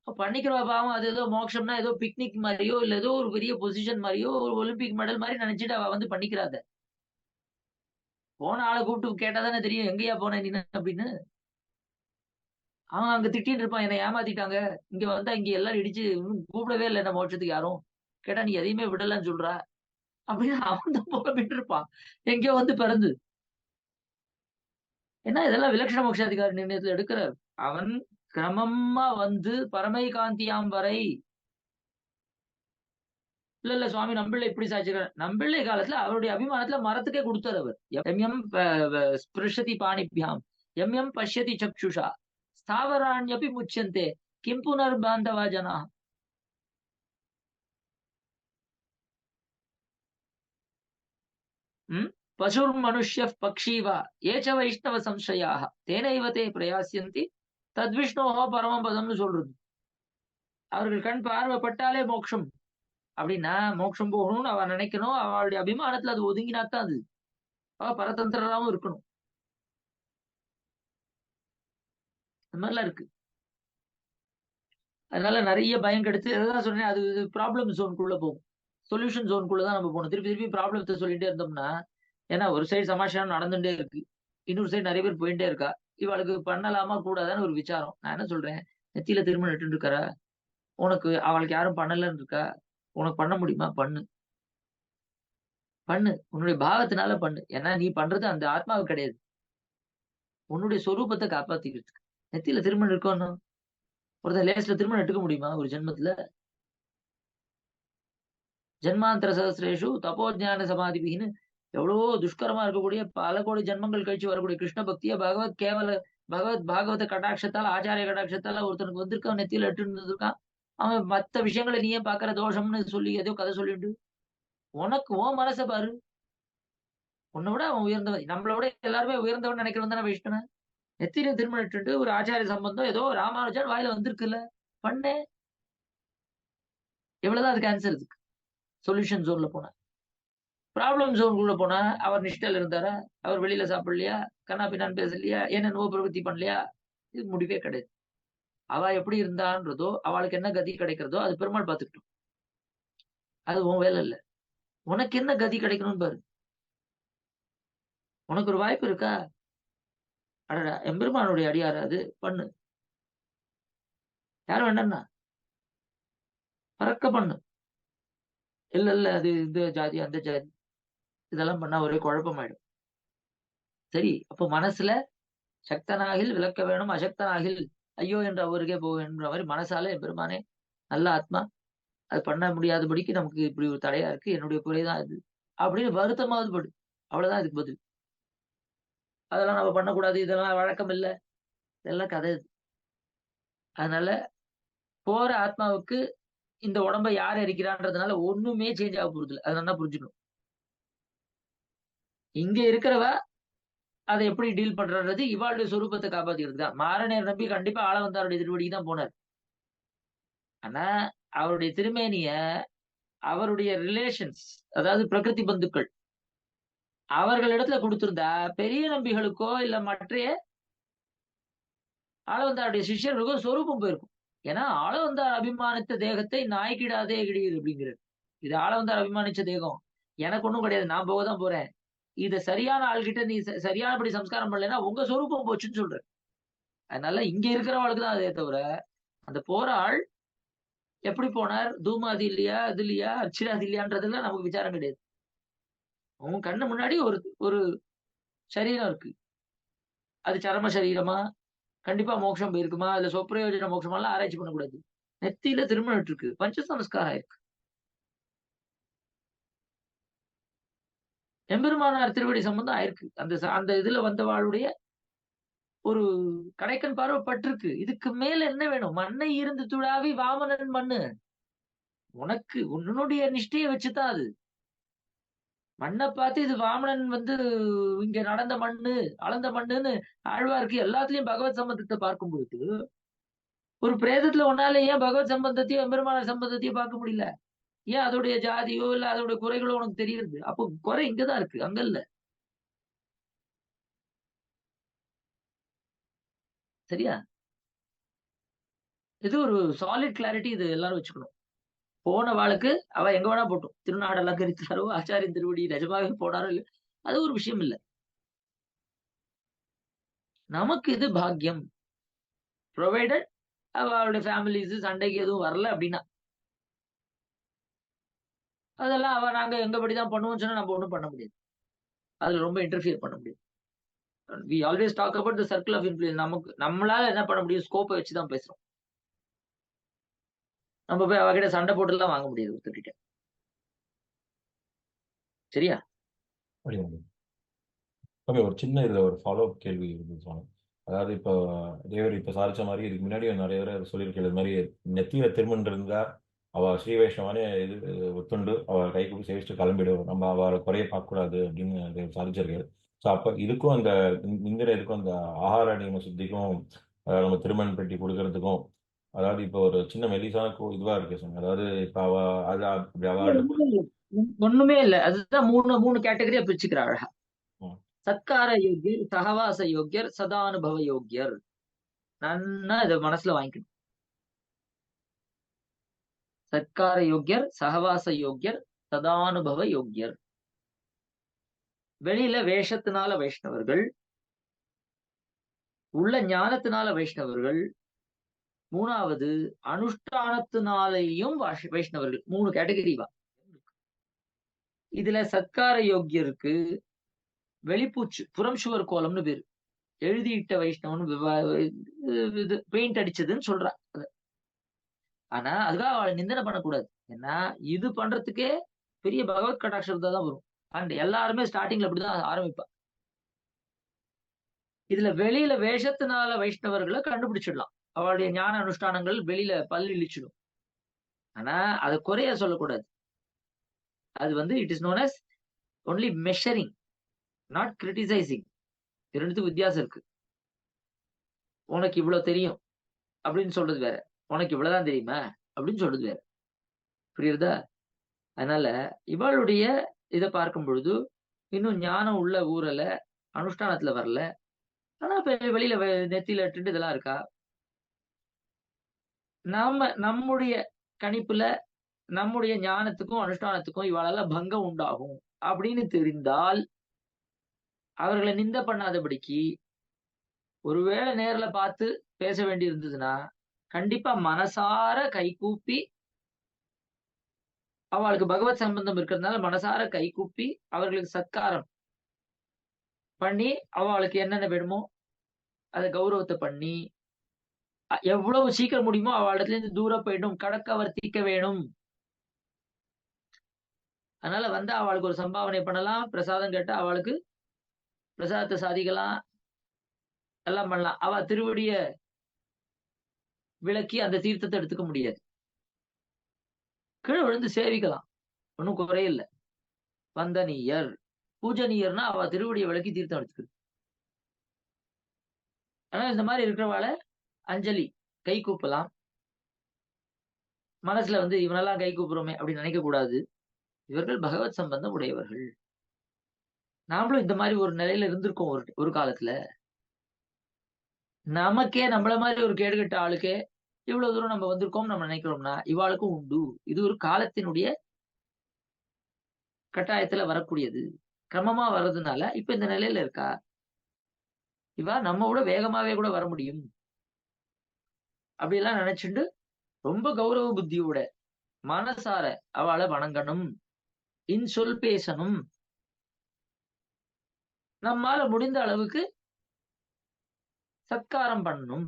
பண்ணிக்கிறவா பாவம், அது ஏதோ மோட்சம்னா ஏதோ பிக்னிக் மாதிரியோ இல்ல ஏதோ ஒரு பெரிய பொசிஷன் மாதிரியோ ஒரு ஒலிம்பிக் மெடல் மாதிரி நினைச்சிட்டு அவ பண்ணிக்கிறாத. போன ஆளை கூப்பிட்டு கேட்டாதானே தெரியும் எங்கேயா போன நீ அப்படின்னு. அவன் அங்க திட்டின்னு இருப்பான், என்னை ஏமாத்திட்டாங்க, இங்க வந்தா இங்க எல்லாரும் இடிச்சு கூப்பிடவே இல்லை என்ன மோட்சத்துக்கு யாரும், கேட்டா நீ எதையுமே விடலன்னு சொல்ற அப்படின்னு அவன் தான் புலம்பிட்டு இருப்பான் எங்கேயோ பிறந்து. ஏன்னா இதெல்லாம் விலட்சண மோட்சாதிகாரி நிர்ணயத்துல எடுக்கிறார். அவன் கிரமமா பரமை காந்தியாம் வரை இல்ல சுவாமி நம்பிள்ளை இப்படி சாட்சிக்கிறார். நம்பிள்ளை காலத்துல அவருடைய அபிமானத்துல மரத்துக்கே கொடுத்தார் அவர். எம் ஸ்பிருஷதி பாணிபியாம் எம் பஷ்யதி சக்ஷுஷா ஸ்தாவராண்யபி முச்சந்தே கிம் புனர் பாந்தவா ஜனா. பசுர் மனுஷ்ய பக்ஷீவா ஏச்ச வைஷ்ணவ சம்சயாக தேனைவத்தே பிரயாசியந்தி தத்விஷ்ணோஹோ பரமம் பதம்னு சொல்றது. அவர்கள் கண் பார்வைப்பட்டாலே மோட்சம் அப்படின்னா மோட்சம் போகணும்னு அவ நினைக்கணும். அவளுடைய அபிமானத்துல அது ஒதுங்கினாத்தான் அது அவ பரதந்திராவும் இருக்கணும். அந்த மாதிரிலாம் இருக்கு. அதனால நிறைய பயம் கெடுத்து அதான் சொன்னேன், அது ப்ராப்ளம் ஜோனுக்குள்ள போகும், சொல்யூஷன் ஜோனுக்குள்ளதான் நம்ம போகணும். திருப்பி திருப்பி ப்ராப்ளத்தை சொல்லிட்டே இருந்தோம்னா, ஏன்னா ஒரு சைடு சமாச்சாரம் நடந்துட்டே இருக்கு, இன்னொரு சைடு நிறைய பேர் போயிட்டே இருக்கா, இவளுக்கு பண்ணலாமா கூடாதான்னு ஒரு விசாரம். நான் என்ன சொல்றேன், நெத்தியில திருமணம் இட்டு இருக்காரா, உனக்கு அவளுக்கு யாரும் பண்ணலன்னு இருக்கா, உனக்கு பண்ண முடியுமா, பண்ணு பண்ணு, உன்னுடைய பாவத்தினால பண்ணு. ஏன்னா நீ பண்றது அந்த ஆத்மாவுக்கு கிடையாது. உன்னுடைய சொரூபத்தை காப்பாத்திக்கிறதுக்கு. நெத்தியில திருமணம் இருக்கணும். ஒருத்தன் லேஸ்ல திருமணம் எடுக்க முடியுமா ஒரு ஜென்மத்துல? ஜென்மாந்தர சகசிரேஷு தபோ ஞான சமாதிபின்னு எவ்வளவோ துஷ்கரமா இருக்கக்கூடிய பல கோடி ஜென்மங்கள் கழிச்சு வரக்கூடிய கிருஷ்ண பக்திய பாகவத கடாட்சத்தால், ஆச்சாரிய கடாட்சத்தால ஒருத்தனுக்கு வந்திருக்கான், நெத்தியில எட்டு இருந்திருக்கான். அவன் மத்த விஷயங்களை நீயே பாக்குற தோஷம்னு சொல்லி ஏதோ கதை சொல்லிட்டு, உனக்கு உன் மனசை பாரு. உன்னை விட அவன் உயர்ந்தவன். நம்மளை விட எல்லாருமே உயர்ந்தவன் நினைக்கிறவன் தானே வைஷ்ணவன். நெத்தியில திருமணம் இட்டுட்டு ஒரு ஆச்சாரிய சம்பந்தம் ஏதோ ராமானுஜன் வாயில வந்திருக்குல்ல, பண்ணு. எவ்வளவுதான் அதுக்கு ஆன்சர் இருக்கு. சொல்யூஷன் ஜோன்ல போனா, ப்ராப்ளம் ஜோனுக்குள்ள போனா, அவர் நிஷ்டையில இருந்தாரா, அவர் வெளியில சாப்பிடலையா, கண்ணா பின்னான்னு பேசலையா, என்னென்னவோ பிரவൃத்தி பண்ணலையா, இது முடிவே கிடையாது. அவ எப்படி இருந்தான்றதோ, அவளுக்கு என்ன கதி கிடைக்கிறதோ அது பெருமாள் பார்த்துக்கிட்டோம். அது உன் வேலை இல்ல. உனக்கு என்ன கதி கிடைக்கணும்னு பாரு. உனக்கு ஒரு வாய்ப்பு இருக்கா? அடடா, எம்பெருமானுடைய அடியார அது பண்ணு. யாரும் வேண்டாம்னா பறக்க பண்ணு. இல்ல இல்ல அது இந்த ஜாதி அந்த ஜாதி இதெல்லாம் பண்ணா ஒரே குழப்பமாயிடும். சரி, அப்போ மனசுல சக்தனாகில் விளக்க வேணும், அசக்தனாகில் ஐயோ என்ற அவருக்கே போக வேணுன்ற மாதிரி மனசால எம்பெருமானே நல்ல ஆத்மா, அது பண்ண முடியாதபடிக்கு நமக்கு இப்படி ஒரு தடையா இருக்கு, என்னுடைய குறைதான் இது அப்படின்னு வருத்தமாவது படு. அவ்வளவுதான் இதுக்கு பதில். அதெல்லாம் நம்ம பண்ணக்கூடாது, இதெல்லாம் வழக்கம் இல்லை, இதெல்லாம் கதை. அதனால போற ஆத்மாவுக்கு இந்த உடம்ப யார் எரிக்கிறான்றதுனால ஒண்ணுமே சேஞ்ச் ஆக போறது இல்லை. அதை நல்லா புரிஞ்சுக்கணும். இங்க இருக்கிறவ அதை எப்படி டீல் பண்றது, இவாளுடைய சொரூபத்தை காப்பாத்திக்கிறது தான். மாரநேர் நம்பி கண்டிப்பா ஆளவந்தாருடைய திருவடிக்கு தான் போனார். ஆனா அவருடைய திருமேனிய அவருடைய ரிலேஷன்ஸ், அதாவது பிரகிருதி பந்துக்கள், அவர்களிடத்துல கொடுத்திருந்தா பெரிய நம்பிகளுக்கோ இல்ல மற்றைய ஆளவந்தாருடைய சிஷ்யர்களுக்கோ சொரூபம் போயிருக்கும். ஏன்னா ஆளவந்தார் அபிமானித்த தேகத்தை நாய்க்கிடாதே கிடையாது அப்படிங்கிறது. இது ஆளவந்தார் அபிமானிச்ச தேகம், எனக்கு ஒண்ணும் கிடையாது, நான் போகதான் போறேன். இத சரியான ஆள்கிட்ட நீ சரியானபடி சம்ஸ்காரம் பண்ணலைன்னா உங்க சொரூபம் போச்சுன்னு சொல்ற. அதனால இங்க இருக்கிறவளுக்கு தான் அதே தவிர, அந்த போற ஆள் எப்படி போனார், தூமாதி இல்லையா, இது இல்லையா, அர்ச்சிராதி இல்லையான்றதுல நமக்கு விசாரம் கிடையாது. உன் கண்ணு முன்னாடி ஒரு ஒரு சரீரம் இருக்கு. அது சரம சரீரமா, கண்டிப்பா மோட்சம் போயிருக்குமா, இல்ல சொப்பிரயோஜன மோட்சமா எல்லாம் ஆராய்ச்சி பண்ணக்கூடாது. நெத்தியில திருமணம் இருக்கு, பஞ்ச சமஸ்காரம் இருக்கு. எம்பெருமானார் திருவடி சம்பந்தம் ஆயிருக்கு. அந்த இதுல வந்தவாளுடைய ஒரு கடைக்கன் பார்வை பட்டிருக்கு. இதுக்கு மேல என்ன வேணும்? மண்ணை இருந்து துழாவி வாமனன் மண்ணு. உனக்கு உன்னுடைய நிஷ்டையை வச்சுதான் அது. மண்ணை பார்த்து இது வாமனன் இங்க நடந்த மண்ணு, அளந்த மண்ணுன்னு ஆழ்வாருக்கு எல்லாத்துலயும் பகவத் சம்பந்தத்தை பார்க்கும் பொழுது, ஒரு பிரேதத்துல ஒன்னால ஏன் பகவத் சம்பந்தத்தையும் எம்பெருமானார் சம்பந்தத்தையும் பார்க்க முடியல? ஏன் அதோடைய ஜாதியோ இல்ல அதோடைய குறைகளோ உனக்கு தெரியுது? அப்போ குறை இங்கதான் இருக்கு, அங்க இல்ல. சரியா? இது ஒரு சாலிட் கிளாரிட்டி, இது எல்லாரும் வச்சுக்கணும். போன வாளுக்கு அவ எங்க வேணா போட்டோம், திருநாடு அலங்கரித்தாரோ, ஆச்சாரியன் திருவடி நிஜமாவே போனாரோ இல்ல, அது ஒரு விஷயம் இல்ல. நமக்கு இது பாக்கியம். ப்ரொவைடட் அவளுடைய ஃபேமிலிஸ் சண்டைக்கு எதுவும் வரல அப்படின்னா, அதெல்லாம் நாங்க எங்கபடிதான் பண்ணுவோம் சொன்னா நம்ம ஒண்ணும் பண்ண முடியாது. அதுல ரொம்ப இன்டர்ஃபியர் பண்ண முடியாது. we always talk about the circle of influence. நம்மளால என்ன பண்ண முடியும், ஸ்கோப்பை வச்சுதான் பேசுறோம். நம்ம போய் அவகிட்ட சண்டை போட்டு எல்லாம் வாங்க முடியாது ஒருத்தர்கிட்ட. சரியா? ஓகே, ஒரு சின்ன இதுல ஒரு ஃபாலோ அப் கேள்வி சொன்னேன். அதாவது இப்போ தேவர் இப்ப சாதிச்ச மாதிரி இதுக்கு முன்னாடி நிறைய பேர் சொல்லியிருக்கேன், இது மாதிரி நெத்தியில திருமணம் இருந்தா அவ ஸ்ரீ வைஷ்ணவானே இது ஒத்துண்டு அவ கை கூப்பி சேவிச்சுட்டு கிளம்பிடுவோம், நம்ம அவளை குறைய பார்க்கக்கூடாது அப்படின்னு சாதிச்சிருக்காரு. ஸோ அப்போ இதுக்கும் அந்த இந்திர இதுக்கும் அந்த ஆகார நியம சுத்திக்கும் நம்ம திருமணம் பெட்டி கொடுக்கறதுக்கும், அதாவது இப்போ ஒரு சின்ன மெலிசான இதுவா இருக்கு சார். அதாவது இப்ப அவ அது ஒண்ணுமே இல்ல. அதுதான் மூணு கேட்டகரியா பிரிச்சுக்கிறா அழகா. சத்கார யோக்கியர், சகவாச யோக்கியர், சதானுபவ யோக்கியர். நன்னா இதை மனசுல வாங்கிக்கணும். சத்கார யோக்கியர், சகவாச யோக்கியர், சதானுபவ யோக்கியர். வெளியில வேஷத்தினால வைஷ்ணவர்கள், உள்ள ஞானத்தினால வைஷ்ணவர்கள், மூணாவது அனுஷ்டானத்தினாலேயும் வைஷ்ணவர்கள். 3 கேட்டகரி வா. இதுல சத்கார யோக்கியருக்கு வெளிப்பூச்சு, புறம் சுவர் கோலம்னு பேரு. எழுதியிட்ட வைஷ்ணவன் இது பெயிண்ட் அடிச்சதுன்னு சொல்றா. ஆனா அதுக்காக அவளை நிந்தனை பண்ணக்கூடாது. ஏன்னா இது பண்றதுக்கே பெரிய பகவத் கடாட்சம் தான் வரும். அண்ட் எல்லாருமே ஸ்டார்டிங்ல அப்படிதான் ஆரம்பிப்பா. இதுல வெளியில வேஷத்தினால வைஷ்ணவர்களை கண்டுபிடிச்சிடலாம். அவளுடைய ஞான அனுஷ்டானங்கள் வெளியில பல்லு இழிச்சிடும். ஆனா அதை குறைய சொல்லக்கூடாது. அது it is known as only measuring, not criticising. ரெண்டுத்துக்கு வித்தியாசம் இருக்கு. உனக்கு இவ்வளவு தெரியும் அப்படின்னு சொல்றது வேற, உனக்கு இவ்வளவுதான் தெரியுமா அப்படின்னு சொல்றது வேற. புரியுறதா? அதனால இவளுடைய இதை பார்க்கும் பொழுது இன்னும் ஞானம் உள்ள ஊரல, அனுஷ்டானத்துல வரல. ஆனா வெளியில நெத்தியில இட்டு இதெல்லாம் இருக்கா. நம்முடைய கணிப்புல நம்முடைய ஞானத்துக்கும் அனுஷ்டானத்துக்கும் இவாளால பங்கம் உண்டாகும் அப்படின்னு தெரிந்தால் அவர்களை நிந்த பண்ணாதபடிக்கு ஒருவேளை நேர்ல பார்த்து பேச வேண்டி இருந்ததுன்னா கண்டிப்பா மனசார கைகூப்பி, அவளுக்கு பகவத் சம்பந்தம் இருக்கிறதுனால மனசார கைகூப்பி அவர்களுக்கு சத்காரம் பண்ணி அவளுக்கு என்னென்ன வேணுமோ அதை கௌரவத்தை பண்ணி எவ்வளவு சீக்கிரம் முடியுமோ அவளிடத்துல இருந்து தூரம் போயிடும், கடக்கவர்த்திக்க வேணும். அதனால அவளுக்கு ஒரு சம்பாவனை பண்ணலாம், பிரசாதம் கேட்டா அவளுக்கு பிரசாதத்தை சாதிக்கலாம், எல்லாம் பண்ணலாம். அவ திருவடிய விளக்கி அந்த தீர்த்தத்தை எடுத்துக்க முடியாது. கீழே விழுந்து சேவிக்கலாம், ஒன்னும் குறையில்லை. வந்தனீயர் பூஜனீயர்னா அவ திருவடியை விளக்கி தீர்த்தம் எடுத்துக்குது. ஆனா இந்த மாதிரி இருக்கிறவாள அஞ்சலி கை கூப்பலாம். மனசுல இவனெல்லாம் கை கூப்புறோமே அப்படின்னு நினைக்க கூடாது. இவர்கள் பகவத் சம்பந்தம் உடையவர்கள். நாமளும் இந்த மாதிரி ஒரு நிலையில இருந்திருக்கோம் ஒரு காலத்துல. நமக்கே நம்மள மாதிரி ஒரு கேடுகட்ட ஆளுக்கே இவ்வளவு தூரம் நம்ம வந்திருக்கோம் நம்ம நினைக்கிறோம்னா இவாளுக்கும் உண்டு. இது ஒரு காலத்தினுடைய கட்டாயத்துல வரக்கூடியது. கிரமமா வர்றதுனால இப்ப இந்த நிலையில இருக்கா. இவா நம்ம விட வேகமாவே கூட வர முடியும் அப்படியெல்லாம் நினைச்சுண்டு ரொம்ப கௌரவ புத்தியோட மனசார அவளை வணங்கணும், இன்சொல் பேசணும், நம்மால முடிந்த அளவுக்கு சத்காரம் பண்ணணும்.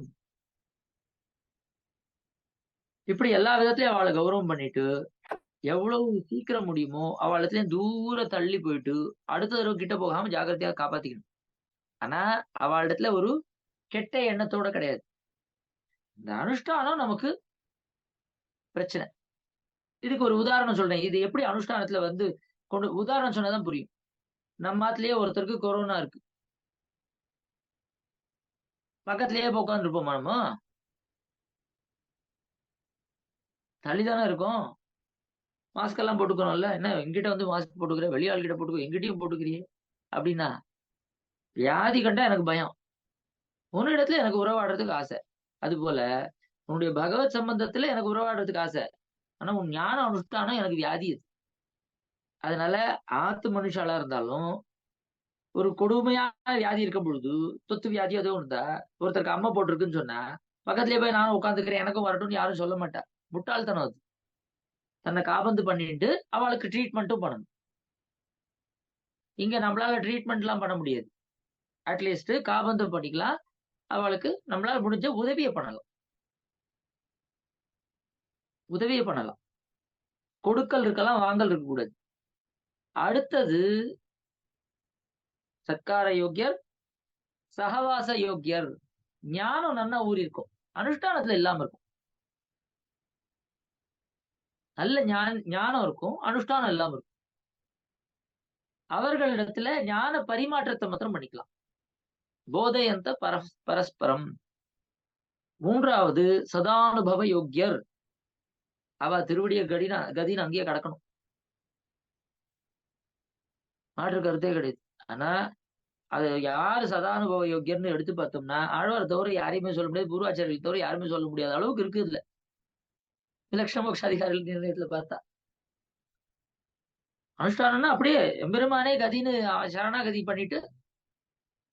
இப்படி எல்லா விதத்திலயும் அவளை கௌரவம் பண்ணிட்டு எவ்வளவு சீக்கிரம் முடியுமோ அவளத்துலயும் தூர தள்ளி போயிட்டு அடுத்த தடவை கிட்ட போகாம ஜாக்கிரதையா காப்பாத்திக்கணும். ஆனா அவளிடத்துல ஒரு கெட்ட எண்ணத்தோட கிடையாது. இந்த அனுஷ்டானம் நமக்கு பிரச்சனை. இதுக்கு ஒரு உதாரணம் சொல்றேன். இது எப்படி அனுஷ்டானத்துல கொண்டு உதாரணம் சொன்னதான் புரியும். நம்ம ஆத்துலயே ஒருத்தருக்கு கொரோனா இருக்கு, பக்கத்திலேயே உட்கார்ந்து இருப்போம். நம்ம தள்ளிதானே இருக்கும். மாஸ்க் எல்லாம் போட்டுக்கிறோம்ல. என்ன எங்கிட்ட மாஸ்க் போட்டுக்கிற, வெளியாள் கிட்ட போட்டுக்கோ, எங்கிட்டையும் போட்டுக்கிறியே அப்படின்னா வியாதி கண்டா எனக்கு பயம். உன்னிடத்துல எனக்கு உறவாடுறதுக்கு ஆசை. அது போல உன்னுடைய பகவத் சம்பந்தத்துல எனக்கு உறவாடுறதுக்கு ஆசை. ஆனா உன் ஞான அனுஷ்டானம் எனக்கு வியாதி அது. அதனால ஆத்து மனுஷாலா இருந்தாலும் ஒரு கொடுமையான வியாதி இருக்கும் பொழுது, தொத்து வியாதி ஏதோ இருந்தா, ஒருத்தருக்கு அம்மை போட்டிருக்குன்னு சொன்னா பக்கத்துலயே போய் நானும் உட்காந்துக்கிறேன் எனக்கும் வரட்டும்னு யாரும் சொல்ல மாட்டா. முட்டாள்தனம் அது. தன்னை காபந்து பண்ணிட்டு அவளுக்கு ட்ரீட்மெண்ட்டும் பண்ணணும். இங்க நம்மளால ட்ரீட்மெண்ட் எல்லாம் பண்ண முடியாது. அட்லீஸ்ட் காபந்தம் பண்ணிக்கலாம், அவளுக்கு நம்மளால முடிஞ்ச உதவியை பண்ணலாம். கொடுக்கல் இருக்கலாம், வாங்கல் இருக்கக்கூடாது. அடுத்தது சத்கார யோக்கியர், சகவாச யோக்கியர். ஞானம் நன்னா ஊறி இருக்கும், அனுஷ்டானத்துல இல்லாம இருக்கும். நல்ல ஞானம் இருக்கும், அனுஷ்டானம் இல்லாம இருக்கும். அவர்களிடத்துல ஞான பரிமாற்றத்தை மாத்திரம் பண்ணிக்கலாம். போதையந்த பரஸ்பரம். மூன்றாவது சதானுபவ யோக்கியர். அவ திருவடிய கதின்னு அங்கேயே கடக்கணும், மாற்று கருத்தே கிடையாது. ஆனா அது யாரு சதானுபவ யோக்கியர்னு எடுத்து பார்த்தோம்னா ஆழ்வார் தவிர யாரையுமே சொல்ல முடியாது, பூர்வாச்சாரியர்கள் தவிர யாருமே சொல்ல முடியாத அளவுக்கு இருக்கு. இல்ல விலட்சணமோக்ஷ அதிகாரிகள் நிர்ணயத்துல பார்த்தா அனுஷ்டானம்னா அப்படியே எம்பெருமானே கதின்னு சரணாகதி பண்ணிட்டு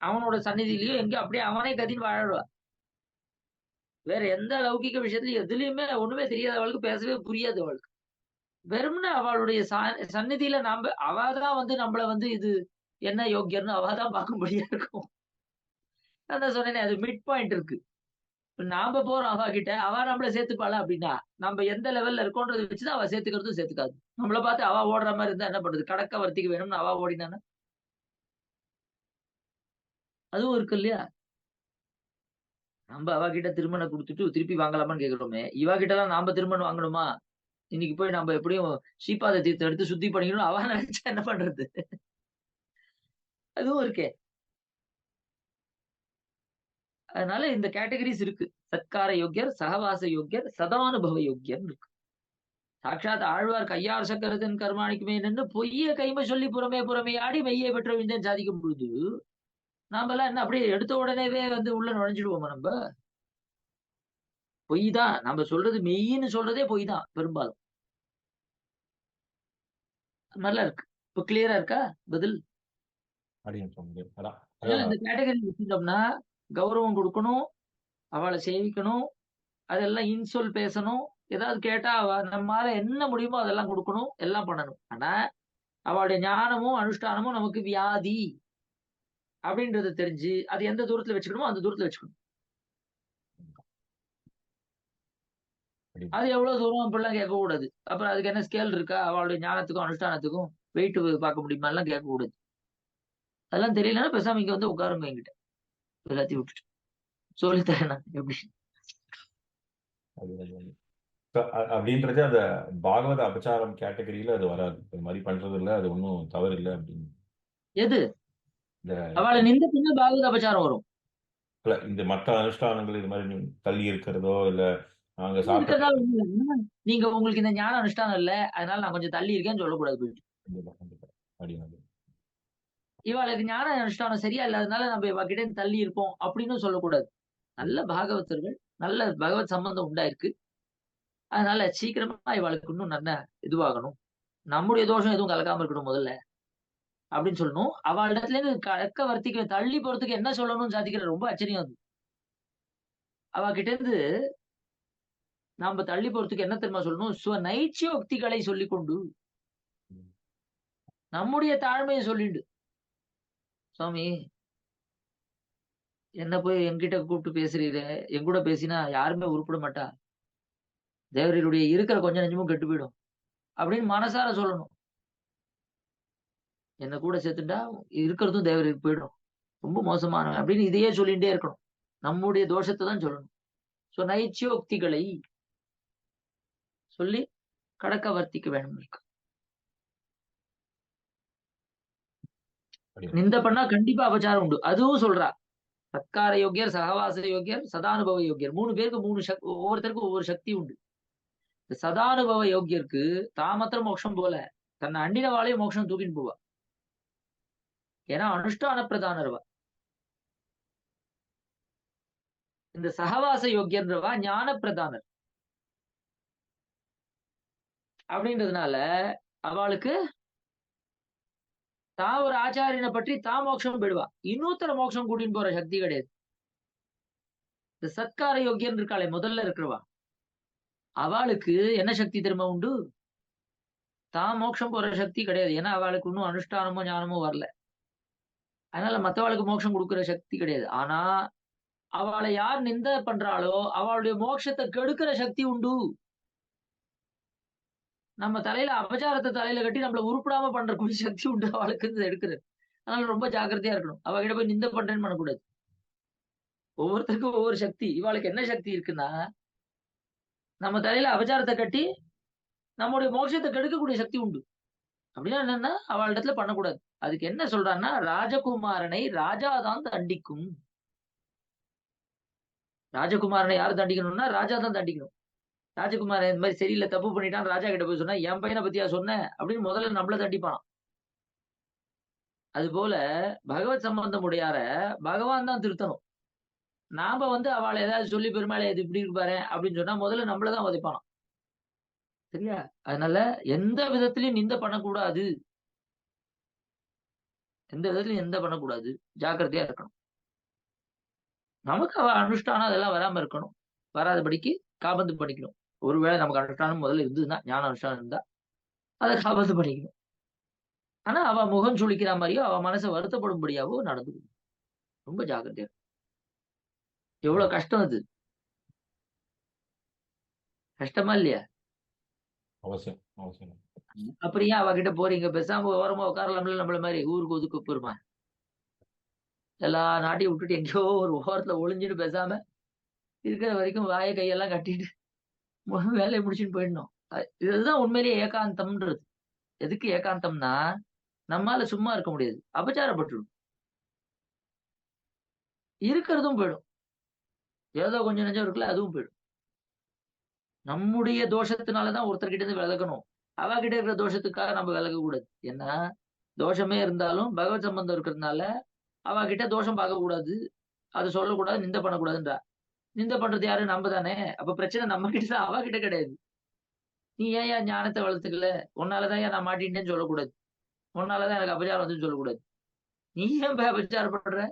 அவனோட சந்நிதியிலயோ எங்க அப்படியே அவனே கதின்னு வாழடுவா. வேற எந்த லௌகிக விஷயத்துலயும் எதுலயுமே ஒண்ணுமே தெரியாத அவளுக்கு, பேசவே புரியாது அவளுக்கு. வெறும்னு அவளுடைய சந்நிதியில அவாதான் நம்மள இது என்ன யோக்கியர்னு அவாதான் பார்க்கும்படியா இருக்கும். அதான் சொன்னேனே, அது மிட் பாயிண்ட் இருக்கு. இப்ப நாம போறோம் அவ கிட்ட, அவ நம்மள சேர்த்துப்பாளா அப்படின்னா, நம்ம எந்த லெவல்ல இருக்கோன்றத வச்சுதான் அவ சேர்த்துக்கிறதும் சேர்த்துக்காது. நம்மள பார்த்து அவ ஓடுற மாதிரி இருந்தா என்ன பண்றது? கடக்க வர்த்திக்கு வேணும்னு அவ ஓடினானா அதுவும் இருக்கு இல்லையா? நம்ம அவ கிட்ட திருமணம் கொடுத்துட்டு திருப்பி வாங்கலாமான்னு கேக்குறோமே, இவ கிட்ட எல்லாம் நாம திருமணம் வாங்கணுமா? இன்னைக்கு போய் நம்ம எப்படியும் ஸ்ரீபாத தீர்த்தம் எடுத்து சுத்தி பண்ணிக்கணும் அவ நினைச்சா என்ன பண்றது? அதுவும் இருக்கே. அதனால இந்த கேட்டகரிஸ் இருக்கு. சத்கார யோக்கியர், சகவாச யோக்கியர், சதானுபவ யோக்கியர் இருக்கு. சாட்சாத் ஆழ்வார் கையார் சக்கரத்தின் கர்மாணிக்குமே நின்று பொய்ய கைமை சொல்லி புறமே புறமே ஆடி மெய்யை பெற்ற விந்தன் சாதிக்கும் பொழுது நாம எல்லாம் என்ன அப்படியே எடுத்த உடனேவே வந்து உள்ள நுழைஞ்சிடுவோமா? நம்ம பொய் தான் நம்ம சொல்றது, மெய்ன்னு சொல்றதே பொய் தான் பெரும்பாலும். நல்லா இருக்கு. இப்ப கிளியரா இருக்கா பதில்? அப்படின்னு சொன்னது அதான் அதனால அதான் இந்த கேட்டகரி வச்சுட்டோம்னா கௌரவம் கொடுக்கணும், அவளை சேவிக்கணும், அதெல்லாம் இன்சொல் பேசணும், ஏதாவது கேட்டா அவ நம்மால என்ன முடியுமோ அதெல்லாம் கொடுக்கணும், எல்லாம் பண்ணணும். ஆனா அவளுடைய ஞானமும் அனுஷ்டானமும் நமக்கு வியாதி அப்படின்றத தெரிஞ்சு அது எந்த தூரத்துல வச்சுக்கணுமோ அந்த தூரத்துல வச்சுக்கணும். அப்படி அது எவ்வளவு தூரம் அப்படிலாம் கேட்க கூடாது. அப்புறம் அதுக்கு என்ன ஸ்கேல் இருக்கா? அவளுடைய ஞானத்துக்கும் அனுஷ்டானத்துக்கும் வெயிட் பார்க்க முடியுமா எல்லாம் கேட்க கூடாது. அதெல்லாம் தெரியலன்னா பேசாம இங்க வந்து உட்காருங்க என்கிட்ட, எல்லாத்தையும் விட்டுட்டு சொல்லித்தரேன் நான் எப்படி. அது அப்படின்றது அந்த பாகவத அபச்சாரம் கேட்டகரியில அது வராது. இது மாதிரி பண்றது இல்ல, அது ஒன்றும் தவறு இல்லை அப்படின்னு. எது இந்த அவளை நிந்த பின்ன பாகவத அபச்சாரம் வரும். இல்ல, இந்த மற்ற அனுஷ்டானங்கள் இது மாதிரி தள்ளி இருக்கிறதோ இல்ல நாங்க இருக்கிறதா சாப்பிட்ட நீங்க உங்களுக்கு இந்த ஞான அனுஷ்டானம் இல்ல, அதனால நான் கொஞ்சம் தள்ளி இருக்கேன்னு சொல்லக்கூடாது போயிட்டு. கண்டிப்பா கண்டிப்பா அப்படின்னு இவளுக்கு ஞான அனுஷ்டானம் சரியா இல்லாதனால நம்ம இவகிட்ட இருந்து தள்ளி இருக்கோம் அப்படின்னு சொல்லக்கூடாது. நல்ல பாகவதர்கள், நல்ல பகவத் சம்பந்தம் உண்டாயிருக்கு. அதனால சீக்கிரமா இவளுக்கு இன்னும் நல்ல இதுவாகணும், நம்முடைய தோஷம் எதுவும் கலக்காம இருக்கணும் முதல்ல அப்படின்னு சொல்லணும். அவளிடத்துல இருந்து கலக்க வர்த்திக்க தள்ளி போறதுக்கு என்ன சொல்லணும்னு சாதிக்கிற ரொம்ப ஆச்சரியம் அது. அவகிட்ட இருந்து நாம தள்ளி போறதுக்கு என்ன தெரியுமா சொல்லணும்? நைச்சியோக்திகளை சொல்லிக் கொண்டு நம்முடைய தாழ்மையை சொல்லிண்டு, சுவாமி என்ன போய் என்கிட்ட கூப்பிட்டு பேசுறீரு, என் கூட பேசினா யாருமே உருப்பிட மாட்டா, தேவரீருடைய இருக்கிற கொஞ்சம் நெஞ்சமும் கெட்டு போயிடும் அப்படின்னு மனசார சொல்லணும். என்ன கூட சேர்த்துட்டா இருக்கிறதும் தேவரீருக்கு போயிடும், ரொம்ப மோசமான அப்படின்னு இதையே சொல்லிட்டே இருக்கணும். நம்முடைய தோஷத்தை தான் சொல்லணும். நைச்சியோக்திகளை சொல்லி கடக்க வர்த்திக்க வேணும் இருக்கு. நிந்த பண்ணா கண்டிப்பா அபச்சாரம் உண்டு. அதுவும் சொல்றா. சத்கார யோக்கியர், சகவாச யோக்கியர், சதானுபவ யோக்கியர், 3 பேருக்கு 3 ஒவ்வொருத்தருக்கும் ஒவ்வொரு சக்தி உண்டு. இந்த சதானுபவ யோக்கியருக்கு தாமத்திர மோட்சம் போல தன்னை அண்டினவாளையும் மோட்சம் தூக்கின்னு போவா. ஏன்னா அனுஷ்டான பிரதானர்வா. இந்த சகவாச யோக்கியன்றவா ஞான பிரதானர் அப்படின்றதுனால அவளுக்கு தான் ஒரு ஆச்சாரியனை பற்றி தான் மோட்சம் போயிடுவா, இன்னொருத்தர மோட்சம் கூட்டின்னு போற சக்தி கிடையாது. இந்த சத்கார யோக்கியன் இருக்காளே முதல்ல இருக்கிறவா, அவளுக்கு என்ன சக்தி தெரியுமா உண்டு? தான் மோட்சம் போற சக்தி கிடையாது. ஏன்னா அவளுக்கு இன்னும் அனுஷ்டானமோ ஞானமோ வரல. அதனால மத்தவாளுக்கு மோட்சம் கொடுக்கிற சக்தி கிடையாது. ஆனா அவளை யார் நிந்த பண்றாளோ அவளுடைய மோட்சத்தை கெடுக்கிற சக்தி உண்டு. நம்ம தலையில அபச்சாரத்தை தலையில கட்டி நம்மள உருப்படாம பண்றக்கூடிய சக்தி உண்டு அவளுக்கு இருந்து எடுக்கிறது. அதனால ரொம்ப ஜாக்கிரதையா இருக்கணும். அவகிட்ட போய் நிந்த பண்றேன்னு பண்ணக்கூடாது. ஒவ்வொருத்தருக்கும் ஒவ்வொரு சக்தி. இவாளுக்கு என்ன சக்தி இருக்குன்னா, நம்ம தலையில அபச்சாரத்தை கட்டி நம்முடைய மோட்சத்தை கெடுக்கக்கூடிய சக்தி உண்டு. அப்படின்னா என்னன்னா அவளிடத்துல பண்ணக்கூடாது. அதுக்கு என்ன சொல்றான்னா, ராஜகுமாரனை ராஜாதான் தண்டிக்கும். ராஜகுமாரனை யார் தண்டிக்கணும்னா ராஜா தான் தண்டிக்கணும். ராஜகுமாரன் இந்த மாதிரி சரியில்லை தப்பு பண்ணிட்டான், ராஜா கிட்ட போய் சொன்னா என் பையனை பத்தியா சொன்னேன் அப்படின்னு முதல்ல நம்மள தண்டிப்பான். அது போல பகவத் சம்பந்தம் உடையார பகவான் தான் திருத்தணும். நாம வந்து அவளை ஏதாவது சொல்லி பெருமாளை இது இப்படி இருக்கு பாரு அப்படின்னு சொன்னா முதல்ல நம்மளதான் உதைப்பானாம். சரியா? அதனால எந்த விதத்திலயும் நிந்த பண்ணக்கூடாது, எந்த விதத்திலயும் எந்த பண்ணக்கூடாது, ஜாக்கிரதையா இருக்கணும். நமக்கு அவ அனுஷ்டானம் அதெல்லாம் வராம இருக்கணும், வராதபடிக்கு காபந்து பண்ணிக்கணும். ஒருவேளை நமக்கு அனுஷ்டானம் முதல்ல இருந்ததுன்னா, ஞான அனுஷ்டானம் இருந்தா அதை காபந்து பண்ணிக்கணும். ஆனா அவ முகம் சுளிக்கிற மாதிரியோ அவ மனசை வருத்தப்படும்படியாவோ நடந்துக்கணும். ரொம்ப ஜாக்கிரதையா. எவ்வளவு கஷ்டம் அது, கஷ்டமா இல்லையா? அவசியம் அவசியம். அப்புறம் ஏன் அவகிட்ட போறீங்க? பேசாம ஓரமா உட்காரலாம்ல, நம்மள மாதிரி ஊருக்கு ஒதுக்கு போருமா. எல்லா நாட்டையும் விட்டுட்டு எங்கேயோ ஒரு ஓரத்துல ஒளிஞ்சுட்டு பேசாம இருக்கிற வரைக்கும் வாயை கையெல்லாம் கட்டிட்டு வேலையை முடிச்சுட்டு போயிடணும். இதுதான் உண்மையிலேயே ஏகாந்தம்ன்றது. எதுக்கு ஏகாந்தம்னா, நம்மால சும்மா இருக்க முடியாது, அபச்சாரப்பட்டுடும், இருக்கிறதும் போயிடும். ஏதோ கொஞ்சம் நெஞ்சம் இருக்குல்ல, அதுவும் போயிடும். நம்முடைய தோஷத்தினாலதான் ஒருத்தர்கிட்ட இருந்து விலகணும். அவகிட்ட இருக்கிற தோஷத்துக்காக நம்ம விலக கூடாது. ஏன்னா தோஷமே இருந்தாலும் பகவத் சம்பந்தம் இருக்கிறதுனால அவகிட்ட தோஷம் பார்க்க கூடாது, அது சொல்லக்கூடாது, நிந்த பண்ணக்கூடாதுன்றா. நிந்த பண்றது யாரு? நம்ம தானே. அப்ப பிரச்சனை நம்ம கிட்ட தான், அவகிட்ட கிடையாது. நீ ஏன் ஞானத்தை வளர்த்துக்கல, உன்னாலதான் ஏன் நான் மாட்டின்ட்டேன்னு சொல்லக்கூடாது, உன்னாலதான் எனக்கு அபச்சாரம் வந்துன்னு சொல்லக்கூடாது. நீ ஏன் போய் அபச்சாரப்படுற?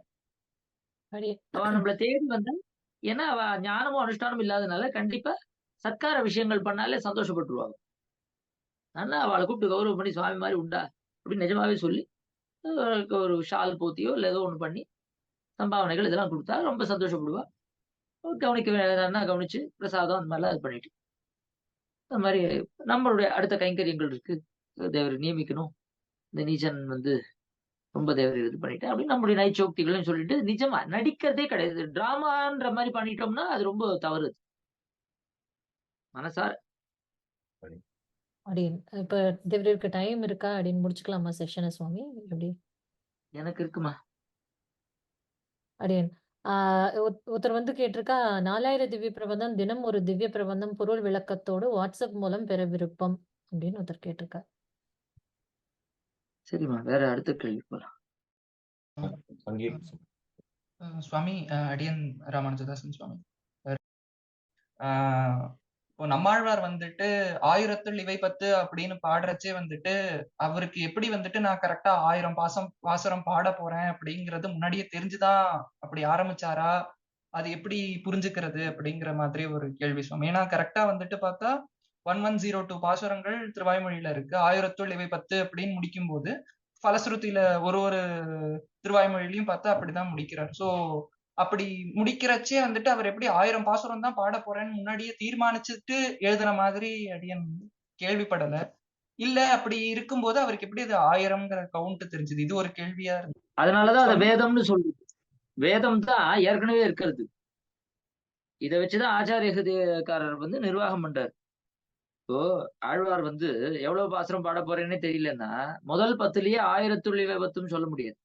அடியேன் அவ நம்மள தேடி வந்தா, ஏன்னா அவ ஞானமும் அனுஷ்டானமும் இல்லாதனால கண்டிப்பா சத்கார விஷயங்கள் பண்ணாலே சந்தோஷப்பட்டுருவாங்க. ஆனா அவளை கூப்பிட்டு கௌரவம் பண்ணி, சுவாமி மாதிரி உண்டா அப்படின்னு நிஜமாவே சொல்லி அவளுக்கு ஒரு ஷால் போத்தியோ இல்ல ஏதோ ஒண்ணு பண்ணி சம்பாவனைகள் இதெல்லாம் கொடுத்தா ரொம்ப சந்தோஷப்படுவா. கவனிக்க வேண்டியதா கவனிச்சு பிரசாதம் அந்த மாதிரிலாம் இது பண்ணிட்டு, அந்த மாதிரி நம்மளுடைய அடுத்த கைங்கரியங்கள் இருக்கு, தேவர் நியமிக்கணும், இந்த நீச்சன் வந்து ரொம்ப தேவர் இது பண்ணிட்டு அப்படின்னு நம்மளுடைய நைச்சோக்திகள்னு சொல்லிட்டு நிஜமா நடிக்கிறதே கிடையாது. டிராமான்ற மாதிரி பண்ணிட்டோம்னா அது ரொம்ப தவறு. மனசார அடியேன் இப்ப தேவருக்கு டைம் இருக்கா அப்படின்னு முடிச்சுக்கலாமா செஷனை சுவாமி? எப்படி? எனக்கு இருக்குமா? அடியேன் ஒருத்தர் வந்து கேட்டிருக்கா, 4000 திவ்ய பிரபந்தம் தினம் ஒரு திவ்ய பிரபந்தம் பொருள் விளக்கத்தோடு வாட்ஸ்அப் மூலம் பெற விருப்பம் அப்படின்னு ஒருத்தர் கேட்டிருக்கா. சரிம்மா, வேற அடுத்த கேள்வி போலாம். சங்கீத் சுவாமி, அடியன் ராமானுஜதாசன் சுவாமி. ஆஹ் இப்போ நம்மாழ்வார் வந்துட்டு 1000 இவை 10 அப்படின்னு பாடுறச்சே வந்துட்டு அவருக்கு எப்படி வந்துட்டு நான் கரெக்டா 1000 பாசுரம் பாட போறேன் அப்படிங்கறது முன்னாடியே தெரிஞ்சுதான் அப்படி ஆரம்பிச்சாரா? அது எப்படி புரிஞ்சுக்கிறது அப்படிங்கிற மாதிரி ஒரு கேள்வி சுவாமி. ஏன்னா கரெக்டா வந்துட்டு பார்த்தா 1102 பாசுரங்கள் திருவாய்மொழியில இருக்கு. 1000 இவை 10 அப்படின்னு முடிக்கும் போது பலஸ்ருதியில ஒரு திருவாய்மொழியிலையும் பார்த்தா அப்படிதான் முடிக்கிறார். சோ அப்படி முடிக்கிறச்சே வந்துட்டு அவர் எப்படி 1000 பாசுரம் தான் பாட போறேன்னு முன்னாடியே தீர்மானிச்சுட்டு எழுதுற மாதிரி அடியன் கேள்விப்படல. இல்ல அப்படி இருக்கும்போது அவருக்கு எப்படி அது 1000ங்கிற கவுண்ட் தெரிஞ்சது? இது ஒரு கேள்வியா இருக்கு. அதனாலதான் அதை வேதம்னு சொல்லுது. வேதம் தான் ஏற்கனவே இருக்கிறது. இதை வச்சுதான் ஆச்சாரிய ஹிருதயக்காரர் வந்து நிர்வாகம் பண்றாரு. இப்போ ஆழ்வார் வந்து எவ்வளவு பாசுரம் பாட போறேன்னே தெரியலன்னா முதல் 10லயே 1000 10 சொல்ல முடியாது.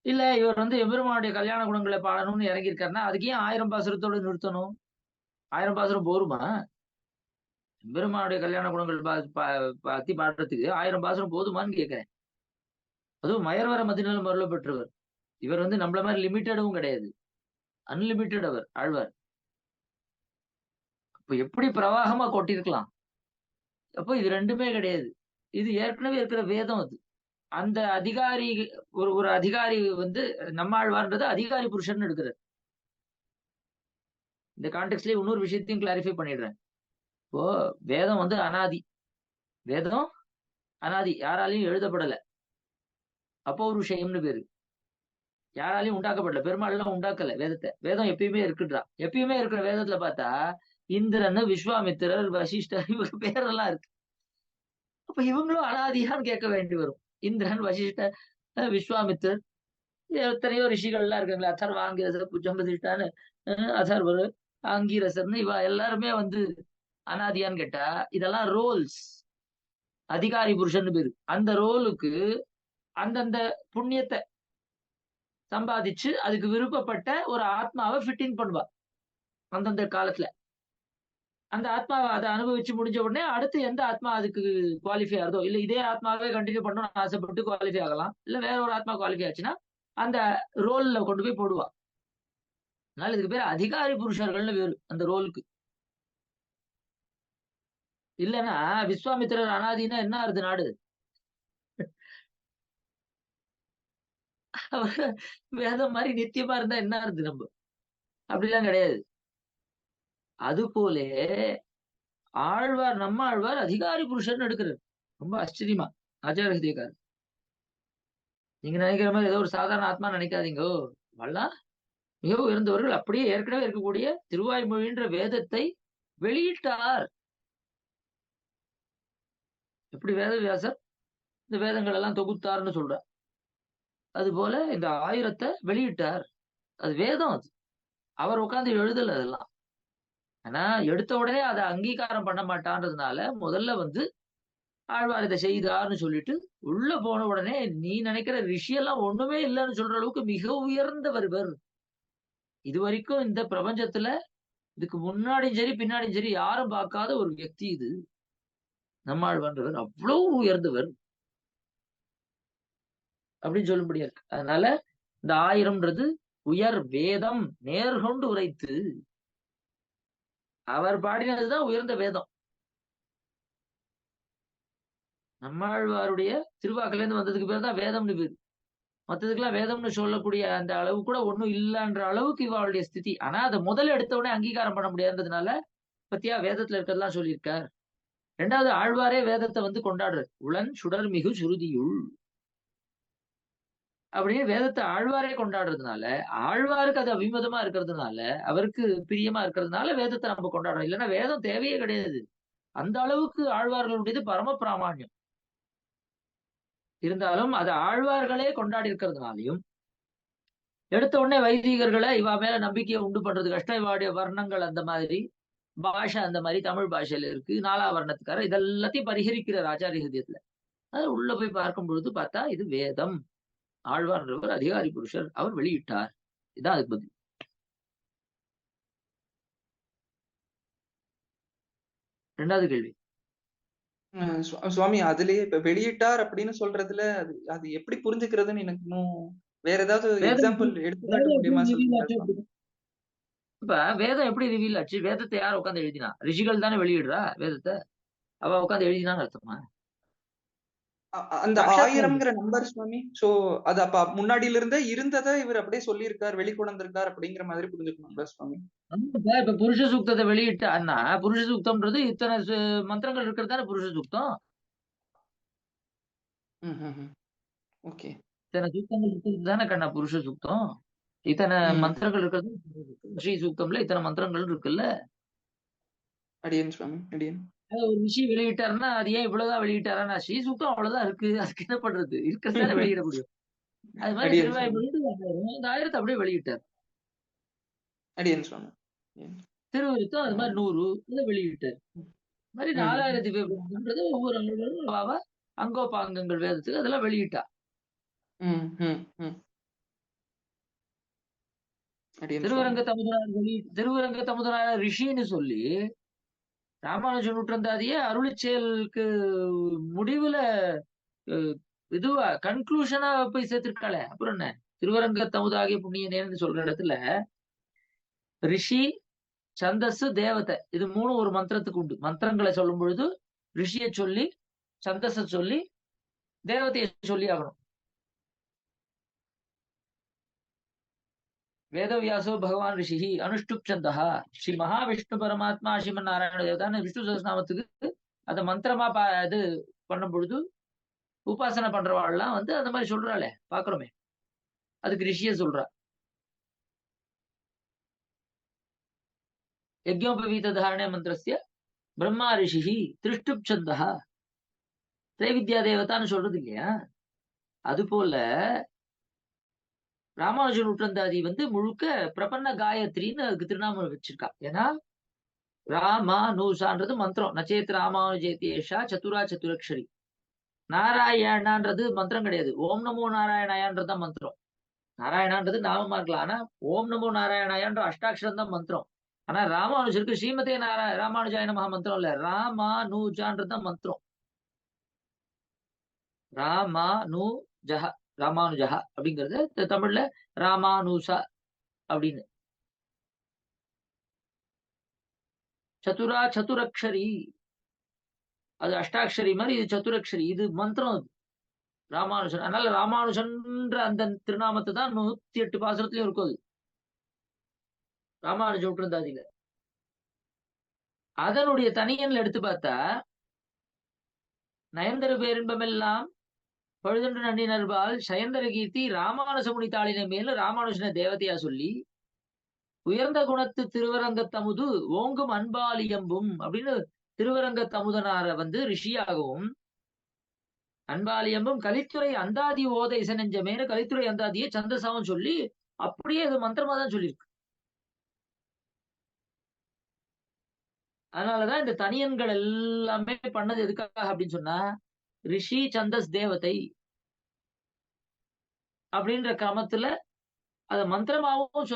இல்ல இவர் வந்து எம்பெருமானுடைய கல்யாண குணங்களை பாடணும்னு இறங்கியிருக்காருன்னா அதுக்கு ஏன் 1000 பாசுரத்தோட நிறுத்தணும்? 1000 பாசுரம் போருமா? எம்பெருமானுடைய கல்யாண குணங்கள் பத்தி பாடுறதுக்கு 1000 பாசுரம் போதுமான்னு கேட்கிறேன். அதுவும் மயர்வர மதிநலம் மருள பெற்றவர். இவர் வந்து நம்மள மாதிரி லிமிட்டடும் கிடையாது, அன்லிமிட்டட் அவர் ஆழ்வார். அப்ப எப்படி பிரவாகமா கொட்டிருக்கலாம்? அப்போ இது ரெண்டுமே கிடையாது. இது ஏற்கனவே இருக்கிற வேதம். அது அந்த அதிகாரி, ஒரு அதிகாரி வந்து நம்மாழ்வார்ன்றது அதிகாரி புருஷன் எடுக்கிறார். இந்த கான்டெக்ட்லயே இன்னொரு விஷயத்தையும் கிளாரிஃபை பண்ணிடுறேன். இப்போ வேதம் வந்து அனாதி, வேதம் அனாதி, யாராலையும் எழுதப்படல, அப்பௌருஷயம்னு பேரு. யாராலையும் உண்டாக்கப்படல, பெருமாள் எல்லாம் உண்டாக்கல வேதத்தை. வேதம் எப்பயுமே இருக்குன்றா. எப்பயுமே இருக்கிற வேதத்துல பார்த்தா இந்திரன், விஸ்வாமித்திரர், வசிஷ்டர், இவங்க பேரெல்லாம் இருக்கு. அப்ப இவங்களும் அனாதியான்னு கேட்க வேண்டி வரும். இந்திரன், வசிஷ்டர், விஸ்வாமித்திரர், எத்தனையோ ரிஷிகள் எல்லாம் இருக்காங்களா, அதர்வ, ஆங்கிரசர், புஜம்பதிஷ்டான்னு, அதர்வர், ஆங்கிரசர்னு இவ எல்லாருமே வந்து அனாதியான்னு கேட்டா இதெல்லாம் ரோல்ஸ். அதிகாரி புருஷன் பேரு. அந்த ரோலுக்கு அந்தந்த புண்ணியத்தை சம்பாதிச்சு அதுக்கு விருப்பப்பட்ட ஒரு ஆத்மாவை ஃபிட்டிங் பண்ணுவா அந்தந்த காலத்துல. அந்த ஆத்மாவை அதை அனுபவிச்சு முடிஞ்ச உடனே அடுத்து எந்த ஆத்மா அதுக்கு குவாலிஃபை ஆகுதோ, இல்ல இதே ஆத்மாவே கண்டினியூ பண்ணணும்னு ஆசைப்பட்டு குவாலிஃபை ஆகலாம், இல்ல வேற ஒரு ஆத்மா குவாலிஃபை ஆச்சுன்னா அந்த ரோல்ல கொண்டு போய் போடுவா. அதனால இதுக்கு பேர் அதிகாரி புருஷர்கள்னு பேரு அந்த ரோலுக்கு. இல்லைன்னா விஸ்வாமித்திரர் அனாதினா என்ன ஆறுது நாடு? வேதம் மாதிரி நித்தியமா இருந்தா என்ன ஆறுது? நம்ம அப்படிலாம் கிடையாது. அது போல ஆழ்வார், நம்ம ஆழ்வார் அதிகாரி புருஷன் எடுக்கிறார். ரொம்ப ஆச்சரியமா ஆச்சார ஹிருதயக்காரர். நீங்க நினைக்கிற மாதிரி ஏதோ ஒரு சாதாரண ஆத்மா நினைக்காதீங்க. அவெல்லாம் மிக உயர்ந்தவர்கள். அப்படியே ஏற்கனவே இருக்கக்கூடிய திருவாய்மொழின்ற வேதத்தை வெளியிட்டார். எப்படி வேதவியாசர் இந்த வேதங்கள் எல்லாம் தொகுத்தார்னு சொல்றார், அதுபோல இந்த 1000 வெளியிட்டார். அது வேதம். அது அவர் உட்கார்ந்து எழுதல அதெல்லாம். ஆனா எடுத்த உடனே அதை அங்கீகாரம் பண்ண மாட்டான்றதுனால முதல்ல வந்து ஆழ்வார் இதை செய்தார்னு சொல்லிட்டு உள்ள போன உடனே நீ நினைக்கிற ரிஷி எல்லாம் ஒண்ணுமே இல்லைன்னு சொல்ற அளவுக்கு மிக உயர்ந்தவர் இவர். இது வரைக்கும் இந்த பிரபஞ்சத்துல இதுக்கு முன்னாடியும் சரி பின்னாடியும் சரி யாரும் பார்க்காத ஒரு வியக்தி இது. நம்மாழ்வான்றவர் அவ்வளவு உயர்ந்தவர் அப்படின்னு சொல்லும்படியா இருக்கு. அதனால இந்த 1000ன்றது உயர் வேதம் நேர்கொண்டு உரைத்து அவர் பாடினதுதான் உயர்ந்த வேதம். நம்மாழ்வாருடைய திருவாக்குல இருந்து வந்ததுக்கு பேர் தான் வேதம்னு பேரு. மத்ததுக்கெல்லாம் வேதம்னு சொல்லக்கூடிய அந்த அளவு கூட ஒண்ணும் இல்லைன்ற அளவுக்கு இவளுடைய ஸ்திதி. ஆனா அதை முதல்ல எடுத்த உடனே அங்கீகாரம் பண்ண முடியாதுன்றதுனால பத்தியா வேதத்துல இருக்கிறதெல்லாம் சொல்லியிருக்கார். ரெண்டாவது ஆழ்வாரே வேதத்தை வந்து கொண்டாடுற உளன் சுடர் மிகு சுருதியுள் அப்படின்னு வேதத்தை ஆழ்வாரே கொண்டாடுறதுனால, ஆழ்வாருக்கு அது அபிமதமா இருக்கிறதுனால, அவருக்கு பிரியமா இருக்கிறதுனால வேதத்தை நம்ம கொண்டாடுறோம். இல்லைன்னா வேதம் தேவையே கிடையாது. அந்த அளவுக்கு ஆழ்வார்களுடையது பரம பிராமாண்யம். இருந்தாலும் அது ஆழ்வார்களே கொண்டாடி இருக்கிறதுனாலையும் எடுத்த உடனே வைதிகர்களை இவா மேல நம்பிக்கையை உண்டு பண்றது கஷ்டம். இவாடைய வர்ணங்கள் அந்த மாதிரி, பாஷை அந்த மாதிரி தமிழ் பாஷையில இருக்கு, 4 வர்ணத்துக்கார இதெல்லாத்தையும் பரிகரிக்கிற ஆச்சாரிய ஹிருதயத்துல. அது உள்ள போய் பார்க்கும் பொழுது பார்த்தா இது வேதம். ஆழ்வார்ன்றவர் அதிகாரி புருஷர், அவர் வெளியிட்டார். இதான் அதுக்கு பதில். ரெண்டாவது கேள்வி. சுவாமி அதுலயே இப்ப வெளியிட்டார் அப்படின்னு சொல்றதுல அது அது எப்படி புரிஞ்சுக்கிறதுன்னு எனக்கு இன்னும் வேற ஏதாவது எக்ஸாம்பிள் எடுத்துக்காட்ட முடியுமா சொல்லுங்க. இப்ப வேதம் எப்படி ரிவீல் ஆச்சு? வேதத்தை யார் உட்காந்து எழுதினா? ரிஷிகள் தானே வெளியிடுறா வேதத்தை. அவ உட்காந்து எழுதினான்னு அர்த்தமா? அந்த 1000ங்கிற நம்பர் சுவாமி. சோ அது அப்ப முன்னாடியில இருந்தே இருந்ததை இவர் அப்படியே சொல்லியிருக்கார், வெளிக்கொண்டிருக்கார் அப்படிங்கிற மாதிரி புரிஞ்சுக்கணும் சுவாமி. இப்ப புருஷ சூக்தத்தை வெளியிட்டான்னா புருஷ சூக்தம்ன்றது இத்தனை மந்திரங்கள் இருக்கிறது தானே புருஷ சூக்தம். ஓகே. இத்தனை சூக்தங்கள் இருக்கிறது தானே கண்ணா புருஷ சூக்தம். இத்தனை மந்திரங்கள் இருக்கிறது ஸ்ரீ சூக்தம்ல இத்தனை மந்திரங்கள் இருக்குல்ல. அடியன் சுவாமி அடியன். ஒரு விஷயம் வெளியிட்டாருன்னா அது ஏன் இவ்வளவுதான் வெளியிட்டாரா? ஸ்ரீ சூக்தம் அவ்வளவுதான் இருக்கு, அதுக்கு என்ன பண்றது? இருக்கிறதானே வெளியிட முடியும். அது மாதிரி திருவாய்மொழி இந்த 1000 அப்படியே வெளியிட்டார். அடியன் சுவாமி. திருவிருத்தம் அது மாதிரி 100 இதை வெளியிட்டார். மாதிரி 4000 ஒவ்வொரு அங்கங்களும் அங்கோபாங்கங்கள் வேதத்துக்கு அதெல்லாம் வெளியிட்டா. திருவரங்க தமுதனார் ரிஷின்னு சொல்லி ராமானுஜ நூற்றந்தாதியே அருளி செயலுக்கு முடிவுல இதுவா கன்க்ளூஷனா போய் சேர்த்திருக்காளே. அப்புறம் என்ன? திருவரங்க தமுதாகிய புண்ணியனேன்னு சொல்ற இடத்துல ரிஷி சந்தஸ் தேவதை இது 3 ஒரு மந்திரத்துக்கு உண்டு. மந்திரங்களை சொல்லும் பொழுது ரிஷியை சொல்லி சந்தஸ சொல்லி தேவதையை சொல்லி ஆகணும். வேதவியாசோ பகவான் ரிஷி அனுஷ்டுப் சந்தா ஸ்ரீ மகாவிஷ்ணு பரமாத்மா ஸ்ரீமன் நாராயண தேவதான்னு விஷ்ணு சஹஸ்ரநாமத்துக்கு அதை மந்திரமா இது பண்ணும் பொழுது உபாசனை பண்றவாள்லாம் வந்து அந்த மாதிரி சொல்றாளே பாக்குறோமே, அதுக்கு ரிஷிய சொல்றா. யஜ்ஞோபவீத தாரணே மந்திரஸ்ய பிரம்மா ரிஷி திருஷ்டுப் சந்தா திரைவித்யா தேவதான்னு சொல்றது இல்லையா? அது போல ராமானுஜ நூற்றந்தாதி வந்து முழுக்க பிரபன்ன காயத்ரின்னு அதுக்கு திருநாமம் வச்சிருக்கா. ஏன்னா ராமானுஷான்றது மந்திரம். நச்சேத் ராமானுஜேதேஷா சதுரா சதுரக்ஷரி. நாராயணான்றது மந்திரம் கிடையாது. ஓம் நமோ நாராயணாயான்றதுதான் மந்திரம். நாராயணான்றது நாமமா இருக்கலாம். ஆனா ஓம் நமோ நாராயணாயான்ற அஷ்டாட்சரம் தான் மந்திரம். ஆனா ராமானுஜருக்கு ஸ்ரீமதே ராமானுஜாய நமஹ மந்திரம் இல்ல, ராமானுஜான்றதுதான் மந்திரம். ராமானுஜஹ ராமானுஜஹ அப்படிங்கிறது தமிழ்ல ராமானுஷா அப்படின்னு. சதுரா சதுரக்ஷரி அது அஷ்டாட்சரி மாதிரி, இது சதுரக்ஷரி, இது மந்திரம். அது ராமானுஜன். அதனால ராமானுஜன்ற அந்த திருநாமத்தை தான் 108 பாசுரத்திலயும் இருக்கும். அது ராமானுஜ நூற்றந்தாதியில. அதனுடைய தனியன்ல எடுத்து பார்த்தா நயந்தர பேரின்பமெல்லாம் பழுதொன்று நன்னினர்பால் சயந்தர கீர்த்தி ராமானுஜமுனி தாளினை மேலும் ராமானுஜன தேவதையா சொல்லி உயர்ந்த குணத்து திருவரங்கத்தமுது ஓங்கும் அன்பாலியம்பும் அப்படின்னு திருவரங்கத்தமுதனார ரிஷியாகவும் அன்பாலியம்பும் கலித்துறை அந்தாதி ஓத இசனெஞ்சமேனு கலித்துறை அந்தாதியை சந்தசாவும் சொல்லி அப்படியே அது மந்திரமா தான் சொல்லியிருக்கு. அதனாலதான் இந்த தனியன்கள் எல்லாமே பண்ணது எதுக்காக அப்படின்னு சொன்னா ரிஷி சந்தஸ் தேவதை அப்படின்ற கிரமத்துல அத மந்திரமாவும்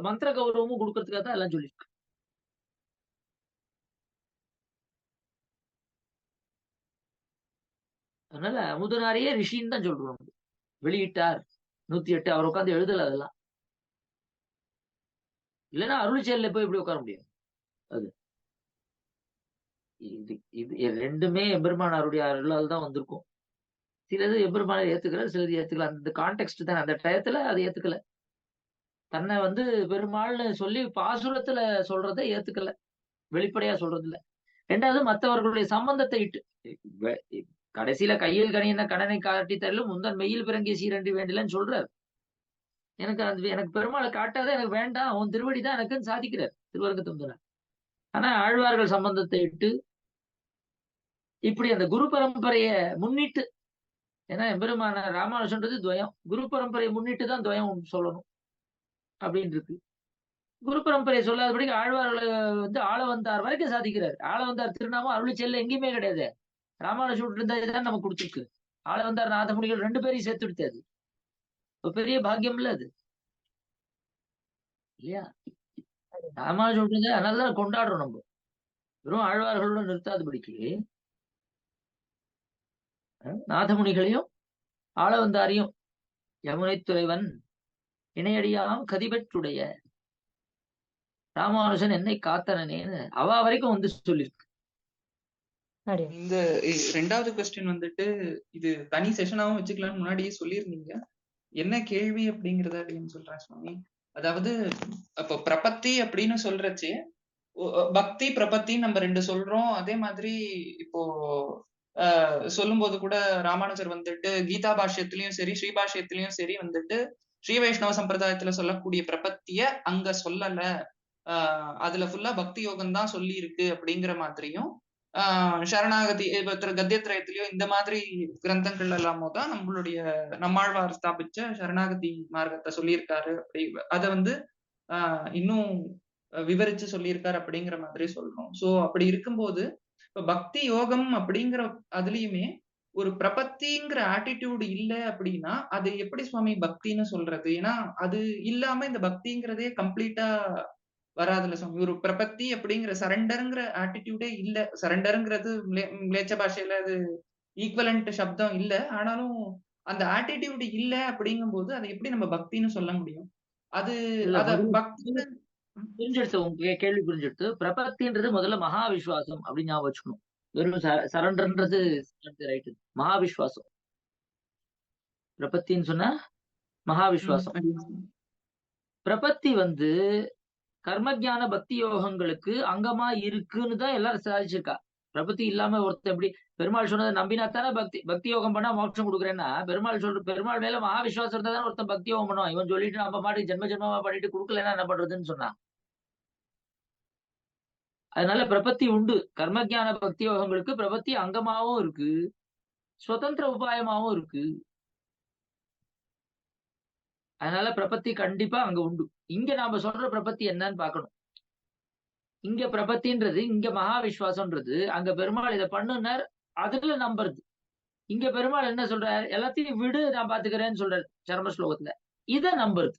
மந்திர கௌரவமும் கொடுக்கறதுக்காக தான் எல்லாம் சொல்லியிருக்கு. அதனால அமுதனாரையே ரிஷின்னு தான் சொல்றோம். வெளியிட்டார் 108 அவர் உட்காந்து எழுதல அதெல்லாம். இல்லைன்னா அருள்செயல்ல போய் இப்படி உட்கார முடியும். அது இது ரெண்டுமே எம்பெருமானாருடைய அருளால் தான் வந்திருக்கும். சிலது எம்பெருமானார் ஏத்துக்கிறார், சிலது ஏத்துக்கல. அந்த கான்டெக்ட் தான், அந்த டயத்துல அது ஏத்துக்கல. தன்னை பெருமாள்னு சொல்லி பாசுரத்துல சொல்றதை ஏத்துக்கல, வெளிப்படையா சொல்றது இல்ல. ரெண்டாவது மற்றவர்களுடைய சம்பந்தத்தை இட்டு கடைசியில கையில் கணியன கடனை காட்டி தரலும் முந்தன் மெயில் பிறங்கிய சீரண்டி வேண்டலன்னு சொல்றாரு. எனக்கு பெருமாளை காட்டாத, எனக்கு வேண்டாம், உன் திருவடி தான் எனக்குன்னு சாதிக்கிறார் திருவரங்கத்தமுதனார். ஆனா ஆழ்வார்கள் சம்பந்தத்தை இட்டு இப்படி அந்த குரு பரம்பரைய முன்னிட்டு, ஏன்னா எம்பெருமான ராமானுஜன்றது துவயம், குரு பரம்பரையை முன்னிட்டு தான் துவயம் சொல்லணும் அப்படின்னு இருக்கு. குரு பரம்பரையை சொல்லாதபடி ஆழ்வார்களை ஆள வந்தார் வரைக்கும் சாதிக்கிறார். ஆள வந்தார் திருநாமம் அருளி செல்ல எங்கேயுமே கிடையாது. ராமானுஜன் இருந்ததுதான் நமக்கு கொடுத்துருக்கு. ஆள வந்தார் நாதமுனிகள் 2 பேரையும் சேர்த்து விடுத்தாது. ஒரு பெரிய பாக்கியம் இல்ல அது இல்லையா? ராமானுஜன் அதனாலதான் கொண்டாடுறோம் நம்ம. வெறும் ஆழ்வார்களோட நிறுத்தாதபடிக்கு நாதமுனிகளையும் ஆள வந்தாரையும் யமுனை துறைவன் இணையடியாம் கதிபெற்றுடைய ராமானுஜன் என்னை காத்தனேன்னு அவ வரைக்கும் சொல்லிருக்கு. இந்த 2வது கொஸ்டின் இது தனி செஷனாவும் வச்சுக்கலாம்னு முன்னாடியே சொல்லியிருந்தீங்க. என்ன கேள்வி அப்படிங்கறத அப்படின்னு சொல்றேன் சுவாமி. அதாவது அப்போ பிரபத்தி அப்படின்னு சொல்றச்சு பக்தி பிரபத்தி நம்ம 2 சொல்றோம். அதே மாதிரி இப்போ சொல்லும் போது கூட ராமானுஜர் கீதா பாஷ்யத்திலயும் சரி ஸ்ரீபாஷ்யத்திலயும் சரி ஸ்ரீ வைஷ்ணவ சம்பிரதாயத்துல சொல்லக்கூடிய பிரபத்திய அங்க சொல்லல, அதுல ஃபுல்லா பக்தி யோகம் தான் சொல்லி இருக்கு அப்படிங்கிற மாதிரியும், சரணாகதி கத்தியத்திரயத்திலயோ இந்த மாதிரி கிரந்தங்கள் எல்லாமோ தான் நம்மாழ்வார் ஸ்தாபிச்ச சரணாகதி மார்க்கத்தை சொல்லியிருக்காரு. அப்படி அதை இன்னும் விவரிச்சு சொல்லியிருக்காரு அப்படிங்கிற மாதிரி சொல்றோம். சோ அப்படி இருக்கும்போது இப்ப பக்தி யோகம் அப்படிங்கிற அதுலயுமே ஒரு பிரபத்திங்கிற ஆட்டிடியூட் இல்ல அப்படின்னா அது எப்படி சுவாமி பக்தின்னு சொல்றது? ஏன்னா அது இல்லாம இந்த பக்திங்கிறதே கம்ப்ளீட்டா வராதுல்ல சுவாமி. ஒரு பிரபத்தி அப்படிங்கிற சரண்டருங்கிற ஆட்டிடியூடே இல்ல. சரண்டருங்கிறது மிலேச்ச பாஷையில அது ஈக்குவலண்ட் சப்தம் இல்ல. ஆனாலும் அந்த ஆட்டிடியூட் இல்ல அப்படிங்கும்போது அதை எப்படி நம்ம பக்தின்னு சொல்ல முடியும்? அது பக்தி புரிஞ்செடுத்து உங்க கேள்வி புரிஞ்செடுத்து. பிரபத்தின்றது முதல்ல மகா விஸ்வாசம் அப்படின்னு ஞாபகம் வச்சுக்கணும். வெறும் சரண்டர்ன்றது ரைட்டு. மகா விஸ்வாசம் பிரபத்தின்னு சொன்னா மகா விஸ்வாசம். பிரபத்தி கர்மஜான பக்தி யோகங்களுக்கு அங்கமா இருக்குன்னு தான் எல்லாரும் சாதிச்சிருக்கா. பிரபத்தி இல்லாம ஒருத்தர் எப்படி பெருமாள் சொன்னதை நம்பினா தானே பக்தி யோகம் பண்ணா மோட்சம் கொடுக்குறேன்னா, பெருமாள் மேல மகா விஸ்வாசம் இருந்தா தானே ஒருத்தன் பக்தி யோகம் பண்ணுவான். இவன் சொல்லிட்டு நம்ம மாட்டுக்கு ஜென்ம ஜென்மமா பண்ணிட்டு கொடுக்கலன்னா என்ன பண்றதுன்னு சொன்னான். அதனால பிரபத்தி உண்டு. கர்மஜான பக்தி யோகங்களுக்கு பிரபத்தி அங்கமாவும் இருக்கு, சுதந்திர உபாயமாவும் இருக்கு. அதனால பிரபத்தி கண்டிப்பா அங்க உண்டு. இங்க நாம சொல்ற பிரபத்தி என்னன்னு பாக்கணும். இங்க பிரபத்தின்றது, இங்க மகா விஸ்வாசம்ன்றது, அங்க பெருமாள் இதை பண்ணுனார் அதுல நம்புறது. இங்க பெருமாள் என்ன சொல்றாரு? எல்லாத்தையும் விடு, நான் பாத்துக்கிறேன்னு சொல்றாரு சரம ஸ்லோகத்துல. இத நம்புறது.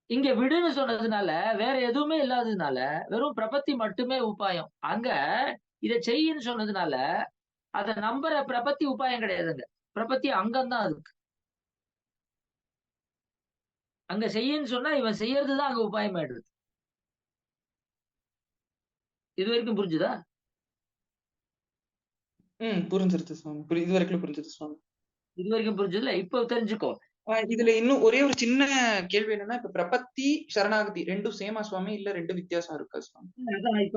இங்க விடுன்னு சொன்னதுனால வேற எதுவுமே இல்லாததுனால வெறும் பிரபத்தி மட்டுமே உபாயம். அங்க இதை செய்யுன்னு சொன்னதுனால அதை நம்புற பிரபத்தி உபாயம் கிடையாதுங்க. பிரபத்தி அங்கம்தான் அதுக்கு. அங்க செய்யன்னு சொன்னா இவன் செய்யறதுதான் அங்க உபாயம் ஆயிடுது. இது வரைக்கும் புரிஞ்சுதா? புரிஞ்சிருச்சு சுவாமி. இது வரைக்கும் புரிஞ்சிருச்சு சுவாமி. இது வரைக்கும் புரிஞ்சதுல இப்போ தெரிஞ்சுக்கோ. இதுல இன்னும் ஒரே ஒரு சின்ன கேள்வி என்னன்னா, இப்ப பிரபத்தி சரணாகதி ரெண்டும் சேமா சுவாமி, இல்ல ரெண்டு வித்தியாசம் இருக்கா சுவாமி?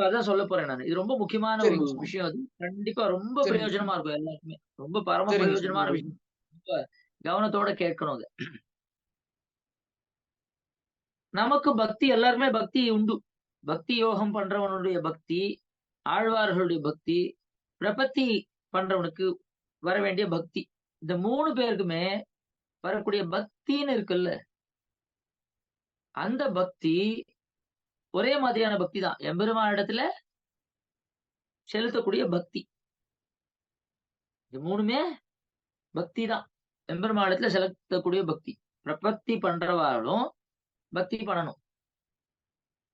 அதான் சொல்ல போறேன் நானு. இது ரொம்ப முக்கியமான ஒரு சரிங்க சுவாமி. விஷயம் அது. கண்டிப்பா ரொம்ப சரிங்க சுவாமி. பிரயோஜனமா இருக்கும் எல்லாருக்குமே. ரொம்ப பரம சரிங்க சுவாமி. பிரயோஜனமான விஷயம். ரொம்ப கவனத்தோட கேட்கணும் அத. நமக்கு பக்தி எல்லாருமே பக்தி உண்டு. பக்தி யோகம் பண்றவனுடைய பக்தி, ஆழ்வார்களுடைய பக்தி, பிரபத்தி பண்றவனுக்கு வர வேண்டிய பக்தி. இந்த 3 பேருக்குமே வரக்கூடிய பக்தின்னு இருக்குல்ல, அந்த பக்தி ஒரே மாதிரியான பக்தி தான். எம்பெருமானிடத்துல செலுத்தக்கூடிய பக்தி. இது 3மே பக்தி தான். எம்பெருமானிடத்துல செலுத்தக்கூடிய பக்தி. பிரபத்தி பண்றவாளும் பக்தி பண்ணணும்.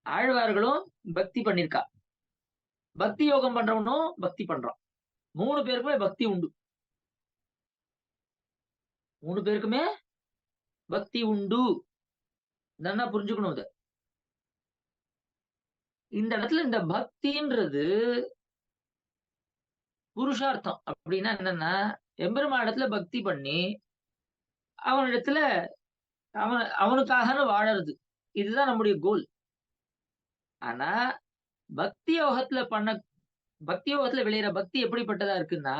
ஆழ்வார்களும் பக்தி பண்ணிருக்கா. பக்தி யோகம் பண்றவனும் பக்தி பண்றான். 3 பேருக்குமே பக்தி உண்டு. 3 பேருக்குமே பக்தி உண்டு. நல்லா புரிஞ்சுக்கணும் இத. இந்த இடத்துல இந்த பக்தின்றது புருஷார்த்தம். அப்படின்னா என்னன்னா, எம்பெருமானிடத்துல பக்தி பண்ணி, அவனிடத்துல அவனுக்காகன்னு வாழறது. இதுதான் நம்முடைய கோல். ஆனா, பக்தி யோகத்துல விளையிற பக்தி எப்படிப்பட்டதா இருக்குன்னா,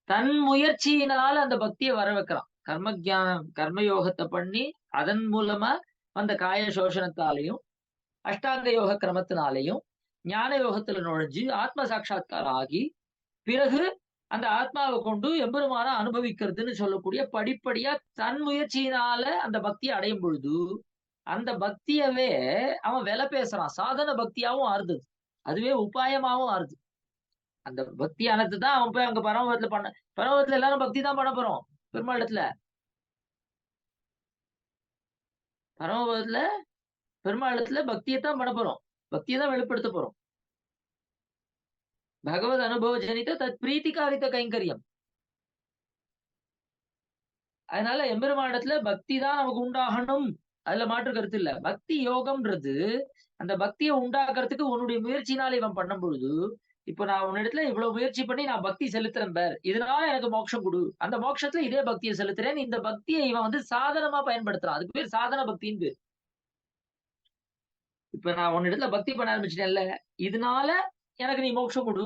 தன் முயற்சியினால அந்த பக்தியை வர வைக்கிறான். கர்ம யோகத்தை பண்ணி, அதன் மூலமா அந்த காய சோஷணத்தாலையும், அஷ்டாங்க யோக கிரமத்தினாலையும், ஞான யோகத்துல நுழைஞ்சு, ஆத்ம சாட்சா்காரம் ஆகி, பிறகு அந்த ஆத்மாவை கொண்டு எம்பெருமான அனுபவிக்கிறதுன்னு சொல்லக்கூடிய படிப்படியா தன் முயற்சியினால அந்த பக்தியை அடையும் பொழுது, அந்த பக்தியவே அவன் விலை பேசுறான். சாதன பக்தியாவும் ஆறுது. அதுவே உபாயமாவும் ஆறுது. அந்த பக்தியானது தான் அவன் போய் அங்க பரமபதத்துல எல்லாரும் பக்தி தான் பண்ண போறோம். பெருமாளிடத்துல பரமபதத்துல பெருமாளிடத்துல பக்தியைத்தான் பண்ண போறோம். பக்தியை தான் வெளிப்படுத்த போறோம். பகவத் அனுபவ ஜனித தத் பிரீத்திகாரித்த கைங்கரியம். அதனால எம்பெருமானிடத்துல பக்தி தான் நமக்கு உண்டாகணும். அதுல மாற்று கருத்து இல்ல. பக்தி யோகம்ன்றது அந்த பக்தியை உண்டாக்குறதுக்கு உன்னுடைய முயற்சினால இவன் பண்ணும் பொழுது, இப்ப நான் உன்னிடத்துல இவ்வளவு முயற்சி பண்ணி நான் பக்தி செலுத்துறேன் பார், இதனால எனக்கு மோட்சம் கொடு, அந்த மோட்சத்துல இதே பக்தியை செலுத்துறேன். இந்த பக்தியை இவன் வந்து சாதனமா பயன்படுத்துறான். அதுக்கு பேர் சாதன பக்தின்னு பேர். இப்ப நான் உன்னிடத்துல பக்தி பண்ண ஆரம்பிச்சிட்டேன்ல, இதனால எனக்கு நீ மோட்சம் கொடு,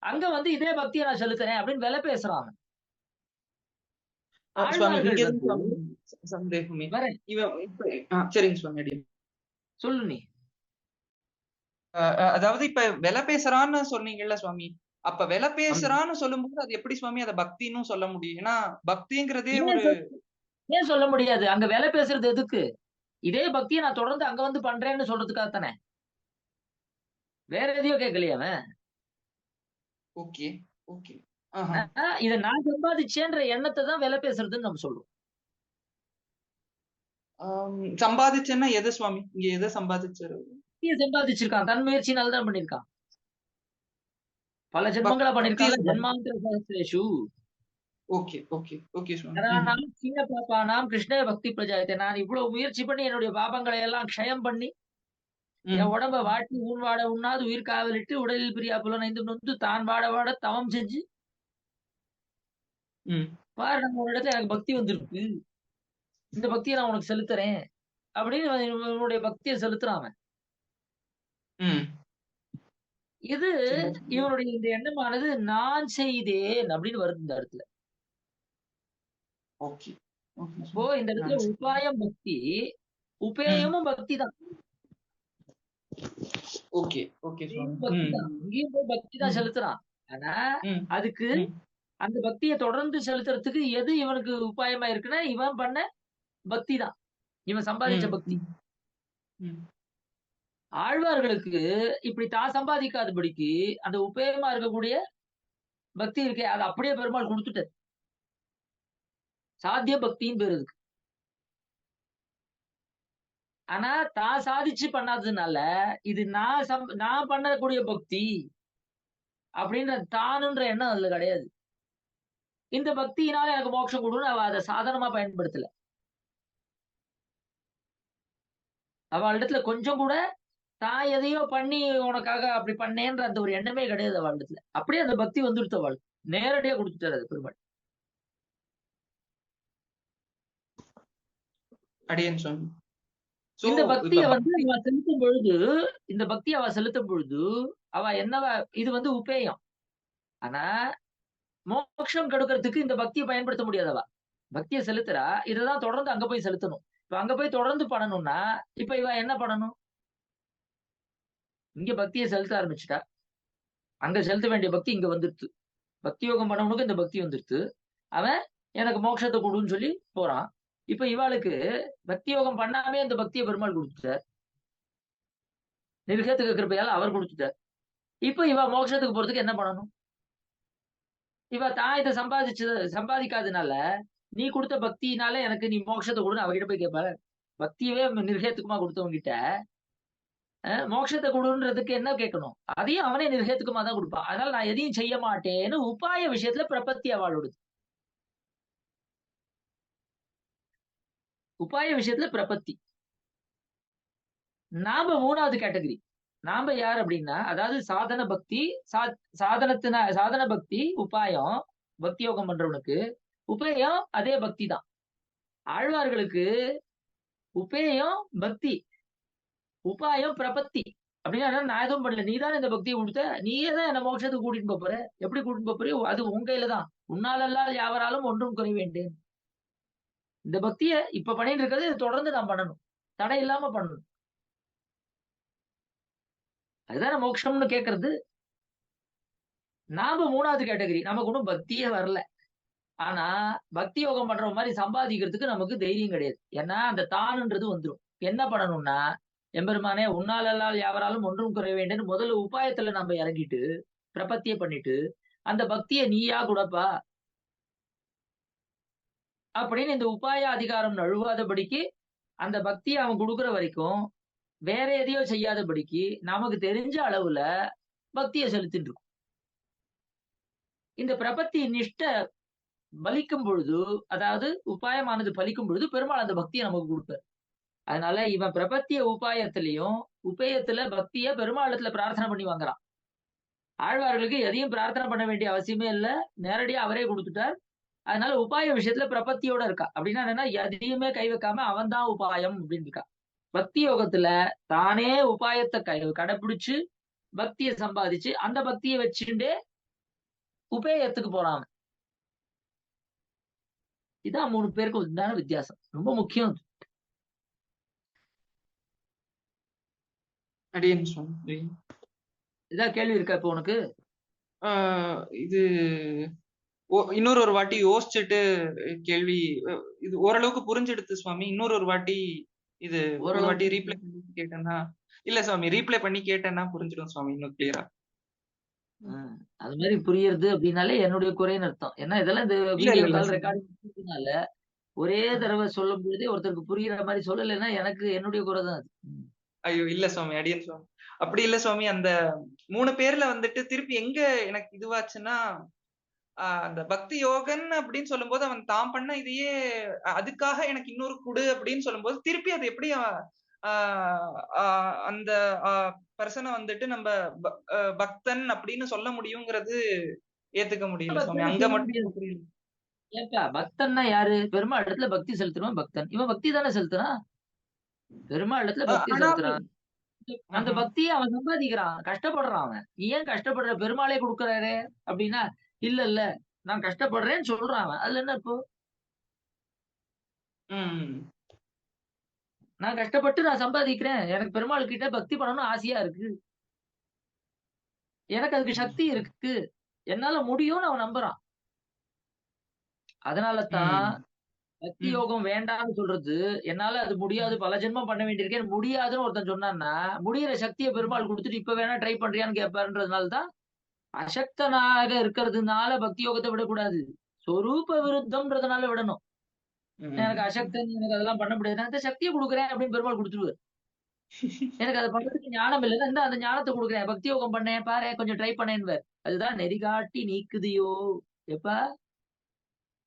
அங்க வந்து இதே பக்தியை நான் செலுத்துறேன் அப்படின்னு விலை பேசுறான். சுவாமி ஆழ்வார்கள் இங்க வந்து சுவாமி சந்தேகமே வரேன் இவன் சரிங்க சுவாமி அடி. சொல்லு நீ. அதாவது இப்ப விலை பேசுறான்னு சொன்னீங்கல்ல சுவாமி, அப்ப விலை ஆமா. பேசுறான்னு சொல்லும்போது அது எப்படி சுவாமி அதை பக்தின்னு சொல்ல முடியும்? ஏன்னா பக்திங்கிறதே ஏன் ஒரு ஏன் சொல்ல முடியாது? அங்க வேலை பேசுறது எதுக்கு? இதே பக்தியை நான் தொடர்ந்து அங்க வந்து பண்றேன்னு சொல்றதுக்காக தானே. வேற எதையோ கேட்கலையே அவன். ஓகே ஓகே இத நான் சம்பாதிச்சேன்ற எண்ணத்தை தான் வேலை பேசுறதுன்னு நம்ம சொல்றோம். சம்பாதிச்சேன்னா எது சுவாமி? இங்க எதை சம்பாதிச்சாரு? சம்பாதிச்சிருக்கான், தன் முயற்சினால தான் பண்ணிருக்கான். பல ஜென்மங்களா பண்ணிருக்கான். ஜென்மாந்திர சஹஸ்ரேஷு. ஓகே ஓகே ஓகே சுவாமி. நராணாம் கீழ பாப்பானாம் கிருஷ்ண பக்தி பிரஜாயத்தை. நான் இவ்வளவு முயற்சி பண்ணி என்னுடைய பாபங்களை எல்லாம் க்ஷயம் பண்ணி, என் உடம்ப வாட்டி ஊன் வாட உண்ணாது உயிர் காவலிட்டு உடலில் பிரியா புலனைந்து நொந்து தான் வாட வாட தவம் செஞ்சு பாரு, நம்ம ஒரு இடத்துல எனக்கு பக்தி வந்திருக்கு, இந்த பக்தியை நான் உனக்கு செலுத்துறேன் அப்படின்னு இவனுடைய பக்தியை செலுத்துறான். இது இவனுடைய இந்த எண்ணமானது நான் செய்தேன் அப்படின்னு வருது இந்த இடத்துல. இப்போ இந்த இடத்துல உபாயம் பக்தி, உபேயமும் பக்தி தான். இங்கேயும் போய் பக்தி தான் செலுத்துறான். ஆனா அதுக்கு அந்த பக்தியை தொடர்ந்து செலுத்துறதுக்கு எது இவனுக்கு உபாயமா இருக்குன்னா, இவன் பண்ண பக்தி தான், இவன் சம்பாதிச்ச பக்தி. ஆழ்வார்களுக்கு இப்படி தான் சம்பாதிக்காதபடிக்கு அந்த உபயோகமா இருக்கக்கூடிய பக்தி இருக்கே, அதை அப்படியே பெருமாள் கொடுத்துட்டார். சாத்திய பக்தின்னு பேரு இருக்கு. ஆனா தான் சாதிச்சு பண்ணாததுனால இது நான் பண்ணக்கூடிய பக்தி அப்படின்ற தானுன்ற எண்ணம் அதுல கிடையாது. இந்த பக்தியினால எனக்கு மோட்சம் கொடுன்னு அவ அதை சாதனமா பயன்படுத்தல. அவள் இடத்துல கொஞ்சம் கூட தான் எதையோ பண்ணி உனக்காக அப்படி பண்ணேன்ற அந்த ஒரு எண்ணமே கிடையாது அவள் இடத்துல. அப்படியே அந்த பக்தி வந்துடுத்து, அவள் நேரடியா கொடுத்துட்டாரு அது பெருமாள். அடியேன் சுவாமி. சோ இந்த பக்திய இப்ப வந்து அவ செலுத்தும் பொழுது இந்த பக்திய அவ செலுத்தும் பொழுது அவ என்னவா இது வந்து உபேயம். ஆனா மோட்சம் கெடுக்கிறதுக்கு இந்த பக்திய பயன்படுத்த முடியாது அவ. பக்திய செலுத்துறா. இததான் தொடர்ந்து அங்க போய் செலுத்தணும். இப்ப அங்க போய் தொடர்ந்து பண்ணணும்னா, இப்ப இவ என்ன பண்ணணும்? இங்க பக்திய செலுத்த ஆரம்பிச்சுட்டா. அங்க செலுத்த வேண்டிய பக்தி இங்க வந்துருச்சு. பக்தி யோகம் பண்ணவனுக்கு இந்த பக்தி வந்துருச்சு. அவன் எனக்கு மோட்சத்தை கொடுன்னு சொல்லி போறான். இப்ப இவாளுக்கு பக்தி யோகம் பண்ணாமே அந்த பக்தியை பெருமாள் கொடுத்துட்டார். நிர்கேத்துக்கு கிருபையால அவர் கொடுத்துட்டார். இப்ப இவ மோட்சத்துக்கு போறதுக்கு என்ன பண்ணணும்? இவ தான் இதை சம்பாதிக்காதனால நீ கொடுத்த பக்தினால எனக்கு நீ மோட்சத்தை கொடுன்னு அவகிட்ட போய் கேட்பாரு. பக்தியவே நிர்கேத்துக்குமா கொடுத்தவங்க கிட்ட மோட்சத்தை கொடுன்றதுக்கு என்ன கேட்கணும்? அதையும் அவனே நிர்கேத்துக்குமா தான் கொடுப்பான். அதனால நான் எதையும் செய்ய மாட்டேன்னு உபாய விஷயத்துல பிரபத்தி அவளோடுது. உபாய விஷயத்துல பிரபத்தி. நாம 3வது கேட்டகரி. நாம யார் அப்படின்னா, அதாவது சாதன பக்தி, சாதன பக்தி, உபாயம், பக்தி யோகம் பண்றவனுக்கு உபேயம் அதே பக்தி தான். ஆழ்வார்களுக்கு உபேயம் பக்தி, உபாயம் பிரபத்தி. அப்படின்னா நான் எதுவும் பண்ணல, நீதானே இந்த பக்தியை கொடுத்த, நீயே தான் என்ன மோட்சத்துக்கு கூட்டிட்டு போற. எப்படி கூட்டிட்டு போறியோ அது உன் கையில தான். உன்னாலெல்லாம் யாவராலும் ஒன்றும் குறை வேண்டேன். இந்த பக்தியை இப்ப பண்ணிட்டு இருக்கிறது தொடர்ந்து நான் பண்ணணும், தடை இல்லாம பண்ணணும். அதுதானே மோட்சம்னு கேட்கறது. நாம 3வது கேட்டகரி. நமக்கு ஒன்றும் பக்தியே வரல. ஆனா பக்தி யோகம் பண்ற மாதிரி சம்பாதிக்கிறதுக்கு நமக்கு தைரியம் கிடையாது. ஏன்னா அந்த தானுன்றது வந்துடும். என்ன பண்ணணும்னா, எம்பெருமானே உன்னாலெல்லாம் யாவராலும் ஒன்றும் குறை வேண்டேன்னு முதல்ல உபாயத்துல நம்ம இறங்கிட்டு பிரபத்தியை பண்ணிட்டு அந்த பக்தியை நீயா கூடப்பா அப்படின்னு இந்த உபாய அதிகாரம் நழுவாதபடிக்கு அந்த பக்தியை அவன் கொடுக்குற வரைக்கும் வேற எதையோ செய்யாதபடிக்கு நமக்கு தெரிஞ்ச அளவுல பக்தியை செலுத்திட்டு இருக்கும். இந்த பிரபத்தி நிஷ்ட பலிக்கும் பொழுது, அதாவது உபாயமானது பலிக்கும் பொழுது பெருமாள் அந்த பக்தியை நமக்கு கொடுப்பார். அதனால இவன் பிரபத்திய உபாயத்திலையும் உபேயத்துல பக்திய பெருமாளத்துல பிரார்த்தனை பண்ணி வாங்குறான். ஆழ்வார்களுக்கு எதையும் பிரார்த்தனை பண்ண வேண்டிய அவசியமே இல்ல, நேரடியா அவரே கொடுத்துட்டார். அதனால உபாய விஷயத்துல பிரபத்தியோட இருக்கா. அப்படின்னா என்னன்னா, எதையுமே கை வைக்காம அவன் தான் உபாயம் அப்படின்னு இருக்கா. பக்தி யோகத்துல தானே உபாயத்தை கடைபிடிச்சு பக்தியை சம்பாதிச்சு அந்த பக்தியை வச்சுட்டே உபேயத்துக்கு போறான். இதான் 3 பேருக்கு உண்டான வித்தியாசம். ரொம்ப முக்கியம். அடியேன் சுவாமி. இதான் கேள்வி இருக்கா இப்போ உனக்கு? இது இன்னொரு வாட்டி யோசிச்சுட்டு கேள்வி இது ஓரளவுக்கு புரிஞ்செடுத்து சுவாமி. இன்னொரு வாட்டி இது ஒரு வாட்டி ரீப்ளை பண்ணி கேட்டேன்னா, இல்ல சுவாமி ரீப்ளை பண்ணி கேட்டேன்னா புரிஞ்சிடும் சுவாமி இன்னும் கிளியரா. அது மாதிரி புரியுறது அப்படின்னாலே என்னுடைய குறைன்னு அர்த்தம். ஏன்னா இதெல்லாம் இந்த வீடியோ கால் ரெக்கார்டிங்னால ஒரே தடவை சொல்லும் பொழுதே ஒருத்தருக்கு புரியுற மாதிரி சொல்லலைன்னா எனக்கு என்னுடைய குறை தான் அது. ஐயோ இல்ல சுவாமி, அடியன் சுவாமி அப்படி இல்ல சுவாமி. அந்த 3 பேர்ல வந்துட்டு திருப்பி எங்க எனக்கு இதுவாச்சுன்னா, அந்த பக்தி யோகன் அப்படின்னு சொல்லும் போது அவன் தான் பண்ண இதையே அதுக்காக எனக்கு இன்னொரு குடு அப்படின்னு சொல்லும் போது திருப்பி அது எப்படி அந்த பர்சனை வந்துட்டு நம்ம பக்தன் அப்படின்னு சொல்ல முடியுங்கிறது ஏத்துக்க முடியல சுவாமி. அங்க மட்டும் புரியல. ஏப்பா பக்தன்னா யாரு? பெருமாள் இடத்துல பக்தி செலுத்துறவன் பக்தன். இவன் பக்தி தானே செலுத்துறான். பெருமாள் இடத்துல பக்தி செலுத்துறான். அந்த பக்தியை அவன் சம்பாதிக்கிறான், கஷ்டப்படுறான். அவன் ஏன் கஷ்டப்படுற? பெருமாளே கொடுக்கறாரு அப்படின்னா, இல்ல இல்ல நான் கஷ்டப்படுறேன்னு சொல்றான் அவன். அதுல என்ன இப்போ? நான் கஷ்டப்பட்டு நான் சம்பாதிக்கிறேன், எனக்கு பெருமாள் கிட்ட பக்தி பண்ணணும்னு ஆசையா இருக்கு, எனக்கு அதுக்கு சக்தி இருக்கு, என்னால முடியும்னு அவன் நம்புறான். அதனாலதான் பக்தி யோகம் வேண்டாம்னு சொல்றது. என்னால அது முடியாது, பல ஜென்மம் பண்ண வேண்டியிருக்கேன், முடியாதுன்னு ஒருத்தன் சொன்னான்னா முடியிற சக்தியை பெருமாள் கொடுத்துட்டு இப்ப வேணா ட்ரை பண்றியான்னு கேட்பாருன்றதுனாலதான் அசக்தனாக இருக்கிறதுனால பக்தி யோகத்தை விடக்கூடாது, சொரூப விருத்தம்ன்றதுனால விடணும். எனக்கு அசக்தன், எனக்கு அதெல்லாம் பண்ண முடியாது, நான் அந்த சக்தியை கொடுக்குறேன் அப்படின்னு பெருமாள் கொடுத்துருவாரு. எனக்கு அதை பண்றதுக்கு ஞானம் இல்லைன்னா இந்த அந்த ஞானத்தை கொடுக்குறேன், பக்தி யோகம் பண்ணேன் பாரு கொஞ்சம் ட்ரை பண்ணேன்னு. அதுதான் நெறிகாட்டி நீக்குதியோ. எப்பா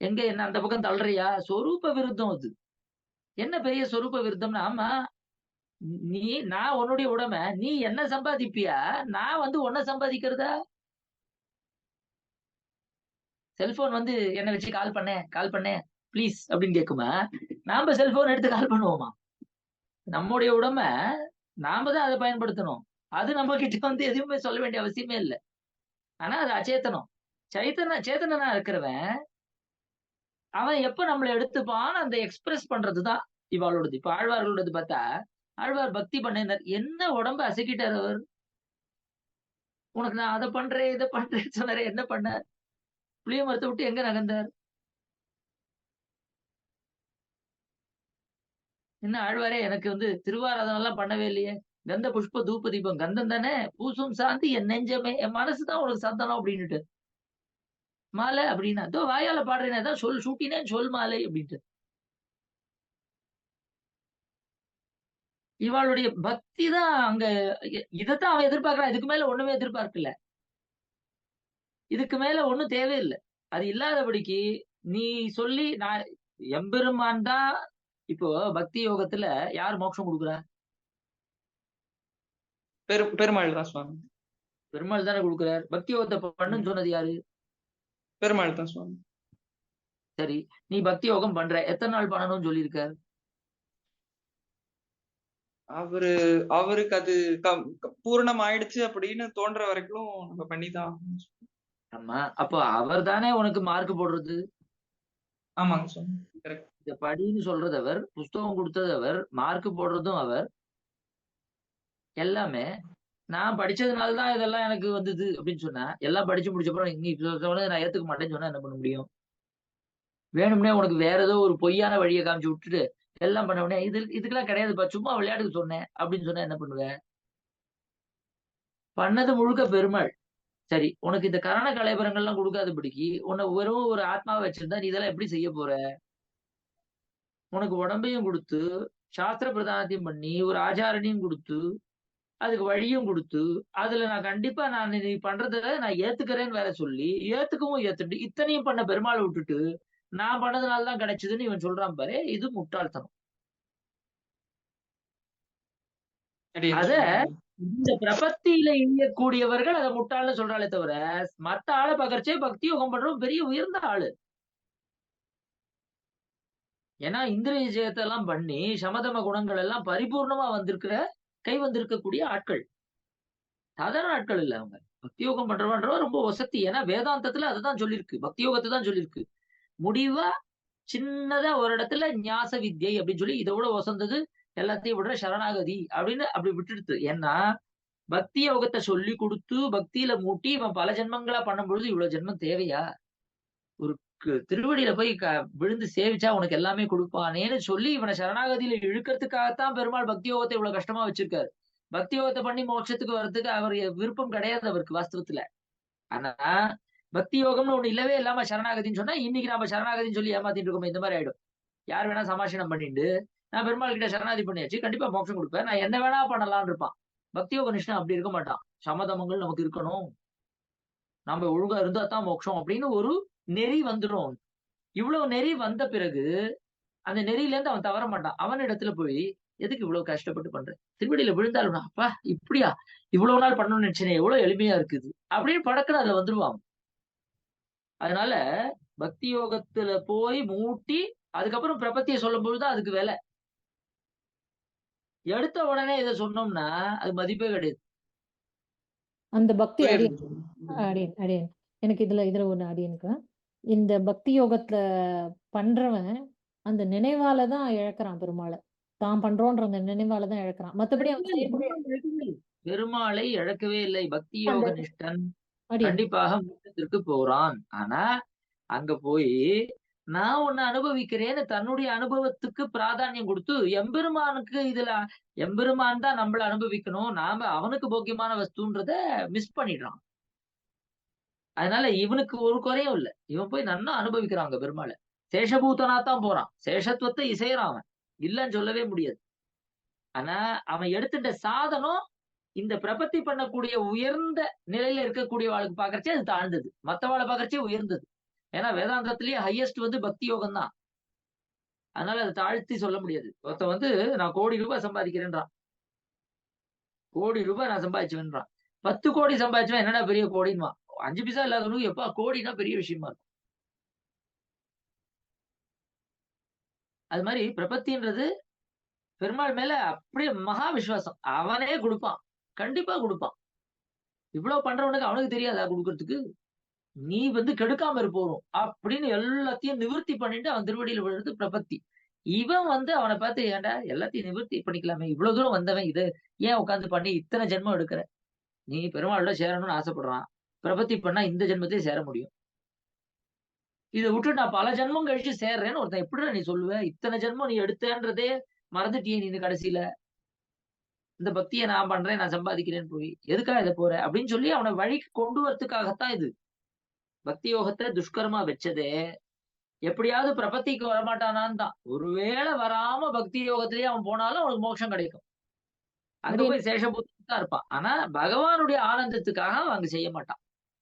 எங்க என்ன அந்த பக்கம் தள்ளுறியா? சொரூப விருத்தம் அது. என்ன பெரிய சொரூப விருத்தம்னா, ஆமா நான் உன்னுடைய உடமை, நீ என்ன சம்பாதிப்பியா, நான் உன்னை சம்பாதிக்கிறதா? செல்போன் என்ன வச்சு கால் பண்ணேன் ப்ளீஸ் அப்படின்னு கேட்குமா? நாம செல்போன் எடுத்து கால் பண்ணுவோமா? நம்முடைய உடம்ப நாம தான் அதை பயன்படுத்தணும். அது நம்ம கிட்ட வந்து எதுவுமே சொல்ல வேண்டிய அவசியமே இல்லை. ஆனா அது அச்சேதனம். சேத்தனனா இருக்கிறவன் அவன் எப்ப நம்மளை எடுத்துப்பான் அந்த எக்ஸ்பிரஸ் பண்றதுதான் இவாளோடது. இப்ப ஆழ்வார்களோடது பார்த்தா, ஆழ்வார் பக்தி பண்ணினார். என்ன உடம்ப அசைக்கிட்டார் அவர். உனக்கு நான் அதை பண்றேன் இதை பண்றேன்னு சொன்னாரு. என்ன பண்ணார்? புளிய மரத்தை விட்டு எங்க நகர்ந்தார்? என்ன ஆழ்வாரே எனக்கு வந்து திருவாராதனம் எல்லாம் பண்ணவே இல்லையே. கந்த புஷ்ப தூப தீபம் கந்தம் தானே, பூசும் சாந்தி என் நெஞ்சமே, என் மனசுதான் உனக்கு சந்தனம் அப்படின்னுட்டு. மாலை அப்படின்னா அதோ வாயால பாடுறேன், அதான் சொல் சூட்டினேன் சொல் மாலை அப்படின்ட்டு. இவாளுடைய பக்தி தான் அங்க இதைத்தான் அவன் எதிர்பார்க்கறான். இதுக்கு மேல ஒண்ணுமே எதிர்பார்க்கல. இதுக்கு மேல ஒண்ணும் தேவையில்லை. அது இல்லாதபடிக்கு நீ சொல்லி நான் எம்பெருமான் தான். இப்போ பக்தி யோகத்துல யார் மோட்சம் கொடுக்குறா? பெருமாள் தான் சுவாமி. பெருமாள் தானே கொடுக்குறார். பக்தி யோகத்தை பண்ணுன்னு சொன்னது யாரு? பெருமாள் தான் சுவாமி. சரி, நீ பக்தி யோகம் பண்ற, எத்தனை நாள் பண்ணணும்னு சொல்லியிருக்கார்? அவருக்கு அது பூரணம் ஆயிடுச்சு அப்படின்னு தோன்ற வரைக்கும் நம்ம பண்ணிதான். ஆமா, அப்போ அவர் தானே உனக்கு மார்க் போடுறது. ஆமாங்க சுவாமி. கரெக்ட். இத படின்னு சொல்றது அவர், புஸ்தகம் கொடுத்தது அவர், மார்க் போடுறதும் அவர். எல்லாமே நான் படிச்சதுனாலதான் இதெல்லாம் எனக்கு வந்தது அப்படின்னு சொன்னா, எல்லாம் படிச்சு முடிச்சப்பறம் நீ நான் ஏத்துக்க மாட்டேன்னு சொன்னா என்ன பண்ண முடியும்? வேணும்னே உனக்கு வேற ஏதோ ஒரு பொய்யான வழியை காமிச்சு விட்டுட்டு எல்லாம் பண்ண உடனே இதுக்கெல்லாம் கிடையாதுப்பா, சும்மா விளையாட்டுக்கு சொன்னேன் அப்படின்னு சொன்னா என்ன பண்ணுவேன்? பண்ணது முழுக்க பெருமாள். சரி, உனக்கு இந்த கரண கலைபரங்கள்லாம் கொடுக்காதபடிக்கு உன்னை வெறும் ஒரு ஆத்மாவை வச்சிருந்தா நீ இதெல்லாம் எப்படி செய்ய போற? உனக்கு உடம்பையும் கொடுத்து சாஸ்திர பிரதானத்தையும் பண்ணி ஒரு ஆச்சாரனையும் கொடுத்து அதுக்கு வழியும் கொடுத்து அதுல நான் கண்டிப்பா நான் நீ பண்றத நான் ஏத்துக்கிறேன்னு வேற சொல்லி ஏத்துக்கவும் ஏத்துட்டு இத்தனையும் பண்ண பெருமாளை விட்டுட்டு நான் பண்ணதுனாலதான் கிடைச்சதுன்னு இவன் சொல்றான் பாரு, இது முட்டாள்தனம். அத இந்த பிரபத்தியில இயக்கூடியவர்கள் அதை முட்டாள்னு சொல்றாளே தவிர மத்த ஆளை பகர்ச்சே பக்தி யோகம் பண்றவன் பெரிய உயர்ந்த ஆளு. ஏன்னா இந்திரிய ஜெயத்தை எல்லாம் பண்ணி சமதம குணங்கள் எல்லாம் பரிபூர்ணமா கை வந்திருக்கக்கூடிய ஆட்கள், சாதாரண ஆட்கள் இல்ல அவங்க. பக்தி யோகம் பண்றவன்றவ ரொம்ப வசதி. ஏன்னா வேதாந்தத்துல அதுதான் சொல்லியிருக்கு, பக்தி யோகத்தை தான் சொல்லியிருக்கு. முடிவா சின்னதா ஒரு இடத்துல ஞாச வித்யை அப்படின்னு சொல்லி இதை விட வசந்தது எல்லாத்தையும் விட சரணாகதி அப்படின்னு அப்படி விட்டுடுது. ஏன்னா பக்தி யோகத்தை சொல்லி கொடுத்து பக்தியில மூட்டி இவன் பல ஜென்மங்களா பண்ணும்பொழுது இவ்வளவு ஜென்மம் தேவையா? ஒரு திருவடியில போய் விழுந்து சேவிச்சா உனக்கு எல்லாமே கொடுப்பானேன்னு சொல்லி இவனை சரணாகதியில இழுக்கிறதுக்காகத்தான் பெருமாள் பக்தி யோகத்தை இவ்வளவு கஷ்டமா வச்சிருக்காரு. பக்தி யோகத்தை பண்ணி மோட்சத்துக்கு வர்றதுக்கு அவர் விருப்பம் கிடையாது அவருக்கு வாஸ்தவத்துல. ஆனா பக்தி யோகம்னு ஒண்ணு இல்லவே இல்லாம சரணாகதின்னு சொன்னா இன்னைக்கு நம்ம சரணாகதின்னு சொல்லி ஏமாத்திட்டு இருக்கோம். இந்த மாதிரி ஆயிடும். யார் வேணா சமாஷணம் பண்ணிட்டு நான் பெருமாள் கிட்ட சரணாதி பண்ணியாச்சு, கண்டிப்பா மோட்சம் கொடுப்பேன், நான் என்ன வேணா பண்ணலாம்னு இருப்பான். பக்தி யோக நிஷ்டன் அப்படி இருக்க மாட்டான். சமதமங்கள் நமக்கு இருக்கணும், நம்ம ஒழுங்கா இருந்தா தான் மோட்சம் அப்படின்னு ஒரு நெறி வந்துடும். இவ்வளவு நெறி வந்த பிறகு அந்த நெறியில இருந்து அவன் தவற மாட்டான். அவன் இடத்துல போய் எதுக்கு இவ்வளவு கஷ்டப்பட்டு பண்றேன், திருவடியில விழுந்தாலும் அப்பா இப்படியா இவ்வளவு நாள் பண்ணணும்னு நினைச்சேன், எவ்வளவு எளிமையா இருக்குது அப்படின்னு படக்குன்னு அதுல வந்துருவான். அதனால பக்தி யோகத்துல போய் மூட்டி அதுக்கப்புறம் பிரபத்திய சொல்லும் பொழுதுதான் அதுக்கு வேலை. எடுத்த உடனே இதை சொன்னோம்னா அது மதிப்பே கிடையாது. அந்த பக்தி அடியன் எனக்கு இதுல ஒண்ணு அடியனுக்கு, இந்த பக்தி யோகத்துல பண்றவன் அந்த நினைவாலதான் இழக்கிறான் பெருமாளை. தான் பண்றோன்ற அந்த நினைவாலதான் இழக்கிறான். மத்தபடி பெருமாளை இழக்கவே இல்லை. பக்தி யோக நிஷ்டன் கண்டிப்பாக மோட்சத்திற்கு போறான். ஆனா அங்க போய் நான் உன்னை அனுபவிக்கிறேன்னு தன்னுடைய அனுபவத்துக்கு பிராதானியம் கொடுத்து எம்பெருமானுக்கு இதுல எம்பெருமான் தான் நம்மள அனுபவிக்கணும், நாம அவனுக்கு போக்கியமான வஸ்துன்றத மிஸ் பண்ணிடுறான். அதனால இவனுக்கு ஒரு குறையும் இல்லை. இவன் போய் நன்னா அனுபவிக்கிறாங்க பெருமாளை. சேஷபூத்தனாத்தான் போறான், சேஷத்துவத்தை இசையறான் அவன், இல்லைன்னு சொல்லவே முடியாது. ஆனா அவன் எடுத்துட்ட சாதனம் இந்த பிரபத்தி பண்ணக்கூடிய உயர்ந்த நிலையில இருக்கக்கூடிய வாழ்க்கை பாக்கறச்சே அது தாழ்ந்தது, மத்தவாளை பாக்கறச்சே உயர்ந்தது. ஏன்னா வேதாந்தத்திலேயே ஹையஸ்ட் பக்தி யோகம் தான். அதனால அதை தாழ்த்தி சொல்ல முடியாது. ஒருத்த நான் கோடி ரூபாய் சம்பாதிக்கிறேன்றான், கோடி ரூபாய் நான் சம்பாதிச்சுவேன்றான். 10 கோடி சம்பாதிச்சுவேன் என்னடா பெரிய கோடின்மா. 5 பைசா இல்லாதவனுக்கு எப்ப கோடினா பெரிய விஷயமா இருக்கும். அது மாதிரி பிரபத்தின்றது பெருமாள் மேல அப்படியே மகா விசுவாசம். அவனே கொடுப்பான், கண்டிப்பா கொடுப்பான். இவ்வளவு பண்றவனுக்கு அவனுக்கு தெரியாதா கொடுக்கறதுக்கு? நீ கெடுக்காம இருப்போம் அப்படின்னு எல்லாத்தையும் நிவர்த்தி பண்ணிட்டு அவன் திருவடியில விழுறது பிரபத்தி. இவன் அவனை பார்த்து, ஏன்டா எல்லாத்தையும் நிவர்த்தி பண்ணிக்கலாமே, இவ்வளவு தூரம் வந்தவன் இதை ஏன் உட்காந்து பண்ணி இத்தனை ஜென்மம் எடுக்கிற? நீ பெருமாளோட சேரணும்னு ஆசைப்படுறான், பிரபத்தி பண்ணா இந்த ஜென்மத்தையும் சேர முடியும். இதை விட்டு நான் பல ஜென்மம் கழிச்சு சேர்றேன்னு ஒருத்தன் எப்படிடா நீ சொல்லுவ? இத்தனை ஜென்மம் நீ எடுத்தேன்றதே மறந்துட்டியே நீ கடைசியில. இந்த பக்தியை நான் பண்றேன், நான் சம்பாதிக்கிறேன்னு போய் எதுக்காக இதை போற அப்படின்னு சொல்லி அவனை வழிக்கு கொண்டு வரதுக்காகத்தான் இது. பக்தி யோகத்தை துஷ்கரமா வச்சதே எப்படியாவது பிரபத்திக்கு வரமாட்டானான்னு தான். ஒருவேளை வராம பக்தி யோகத்திலேயே அவன் போனாலும் அவனுக்கு மோட்சம் கிடைக்கும். அங்க அடியேன் போய் சேஷபூத்தம் தான் இருப்பான். ஆனா பகவானுடைய ஆனந்தத்துக்காக அவன் அங்க செய்ய மாட்டான்.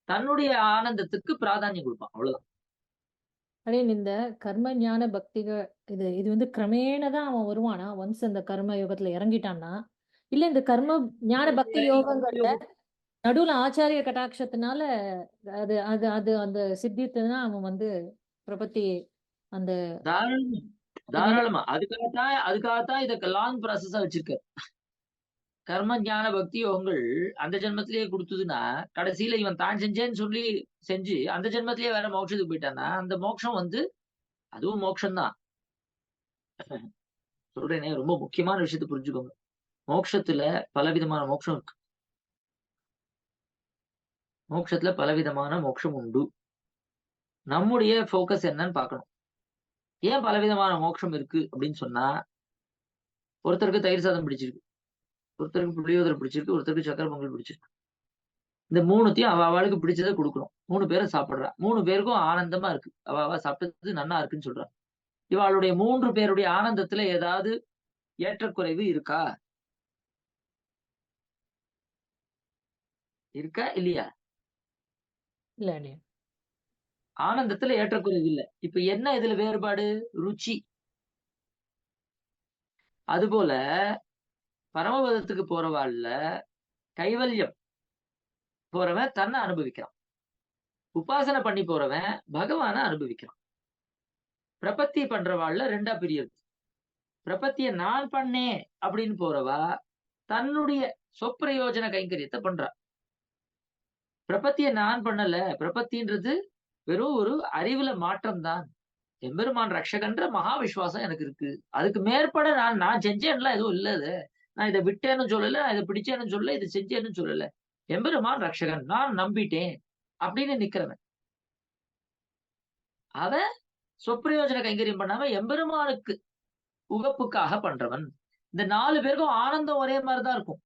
தன்னுடைய ஆனந்தத்துக்கு பிராதானியம் கொடுப்பான், அவ்வளவுதான். அடியேன் இந்த கர்ம ஞான பக்திகள் இது கிரமேண தான் அவன் வருவானா? ஒன்ஸ் அந்த கர்ம யோகத்துல இறங்கிட்டான்னா, இல்ல இந்த கர்ம ஞான பக்தி யோகங்கள்ல நடுவுல ஆச்சாரிய கட்டாட்சத்தினால அது அது அது அந்த சித்தித்துனா அவன் பிரபத்தி அந்த தாராளமா நிலை தாராளமா அதுக்காகத்தான் இதை லாங் ப்ராசஸா வச்சிருக்க. கர்ம ஞான பக்தி யோகங்கள் அந்த ஜென்மத்திலேயே கொடுத்ததுன்னா, கடைசியில இவன் தான் செஞ்சேன்னு சொல்லி செஞ்சு அந்த ஜென்மத்திலேயே வேற மோட்சத்துக்கு போயிட்டான்னா, அந்த மோட்சம் அதுவும் மோட்சம் தான். சொல்றேனே, ரொம்ப முக்கியமான விஷயத்தை புரிஞ்சுக்கோங்க. மோட்சத்துல பலவிதமான மோட்சம் இருக்கு. மோட்சத்துல பலவிதமான மோட்சம் உண்டு. நம்முடைய ஃபோக்கஸ் என்னன்னு பார்க்கணும். ஏன் பலவிதமான மோட்சம் இருக்கு அப்படின்னு சொன்னா, ஒருத்தருக்கு தயிர் சாதம் பிடிச்சிருக்கு, ஒருத்தருக்கு புளியோதரை பிடிச்சிருக்கு, ஒருத்தருக்கு சக்கரை பொங்கல் பிடிச்சிருக்கு. இந்த மூணுத்தையும் அவளுக்கு பிடிச்சதை கொடுக்கணும். 3 பேரும் சாப்பிடுறா. 3 பேருக்கும் ஆனந்தமா இருக்கு. அவ சாப்பிட்டது நன்னா இருக்குன்னு சொல்றா. இவளுடைய 3 பேருடைய ஆனந்தத்துல ஏதாவது ஏற்றக்குறைவு இருக்கா? இருக்கா இல்லையா? இல்ல அடியேன். ஆனந்தத்துல ஏற்றக்குறைவு இல்ல. இப்ப என்ன இதுல வேறுபாடு? ருச்சி. அதுபோல பரமபதத்துக்கு போறவாள்ல கைவல்யம் போறவன் தன்னை அனுபவிக்கிறான். உபாசனை பண்ணி போறவன் பகவான அனுபவிக்கிறான். பிரபத்தி பண்றவாள்ல 2ஆ பிரியுது. பிரபத்திய நான் பண்ணேன் அப்படின்னு போறவா தன்னுடைய சொப்பிரயோஜன கைங்கரியத்தை பண்றா. பிரபத்திய நான் பண்ணல. பிரபத்தின்றது வெறும் ஒரு அறிவுல மாற்றம் தான். எம்பெருமான் ரக்ஷகன்ற மகா விசுவாசம் எனக்கு இருக்கு. அதுக்கு மேற்பட நான் செஞ்சேன்லாம் எதுவும் இல்ல. நான் இதை விட்டேன்னு சொல்லல, நான் இதை பிடிச்சேன்னு சொல்லல, இதை செஞ்சேன்னு சொல்லல. எம்பெருமான் ரக்ஷகன், நான் நம்பிட்டேன் அப்படின்னு நிக்கிறவன். அவன் சொப்பிரயோஜன கைங்கரியம் பண்ணாம எம்பெருமானுக்கு உகப்புக்காக பண்றவன். இந்த 4 பேருக்கும் ஆனந்தம் ஒரே மாதிரிதான் இருக்கும்.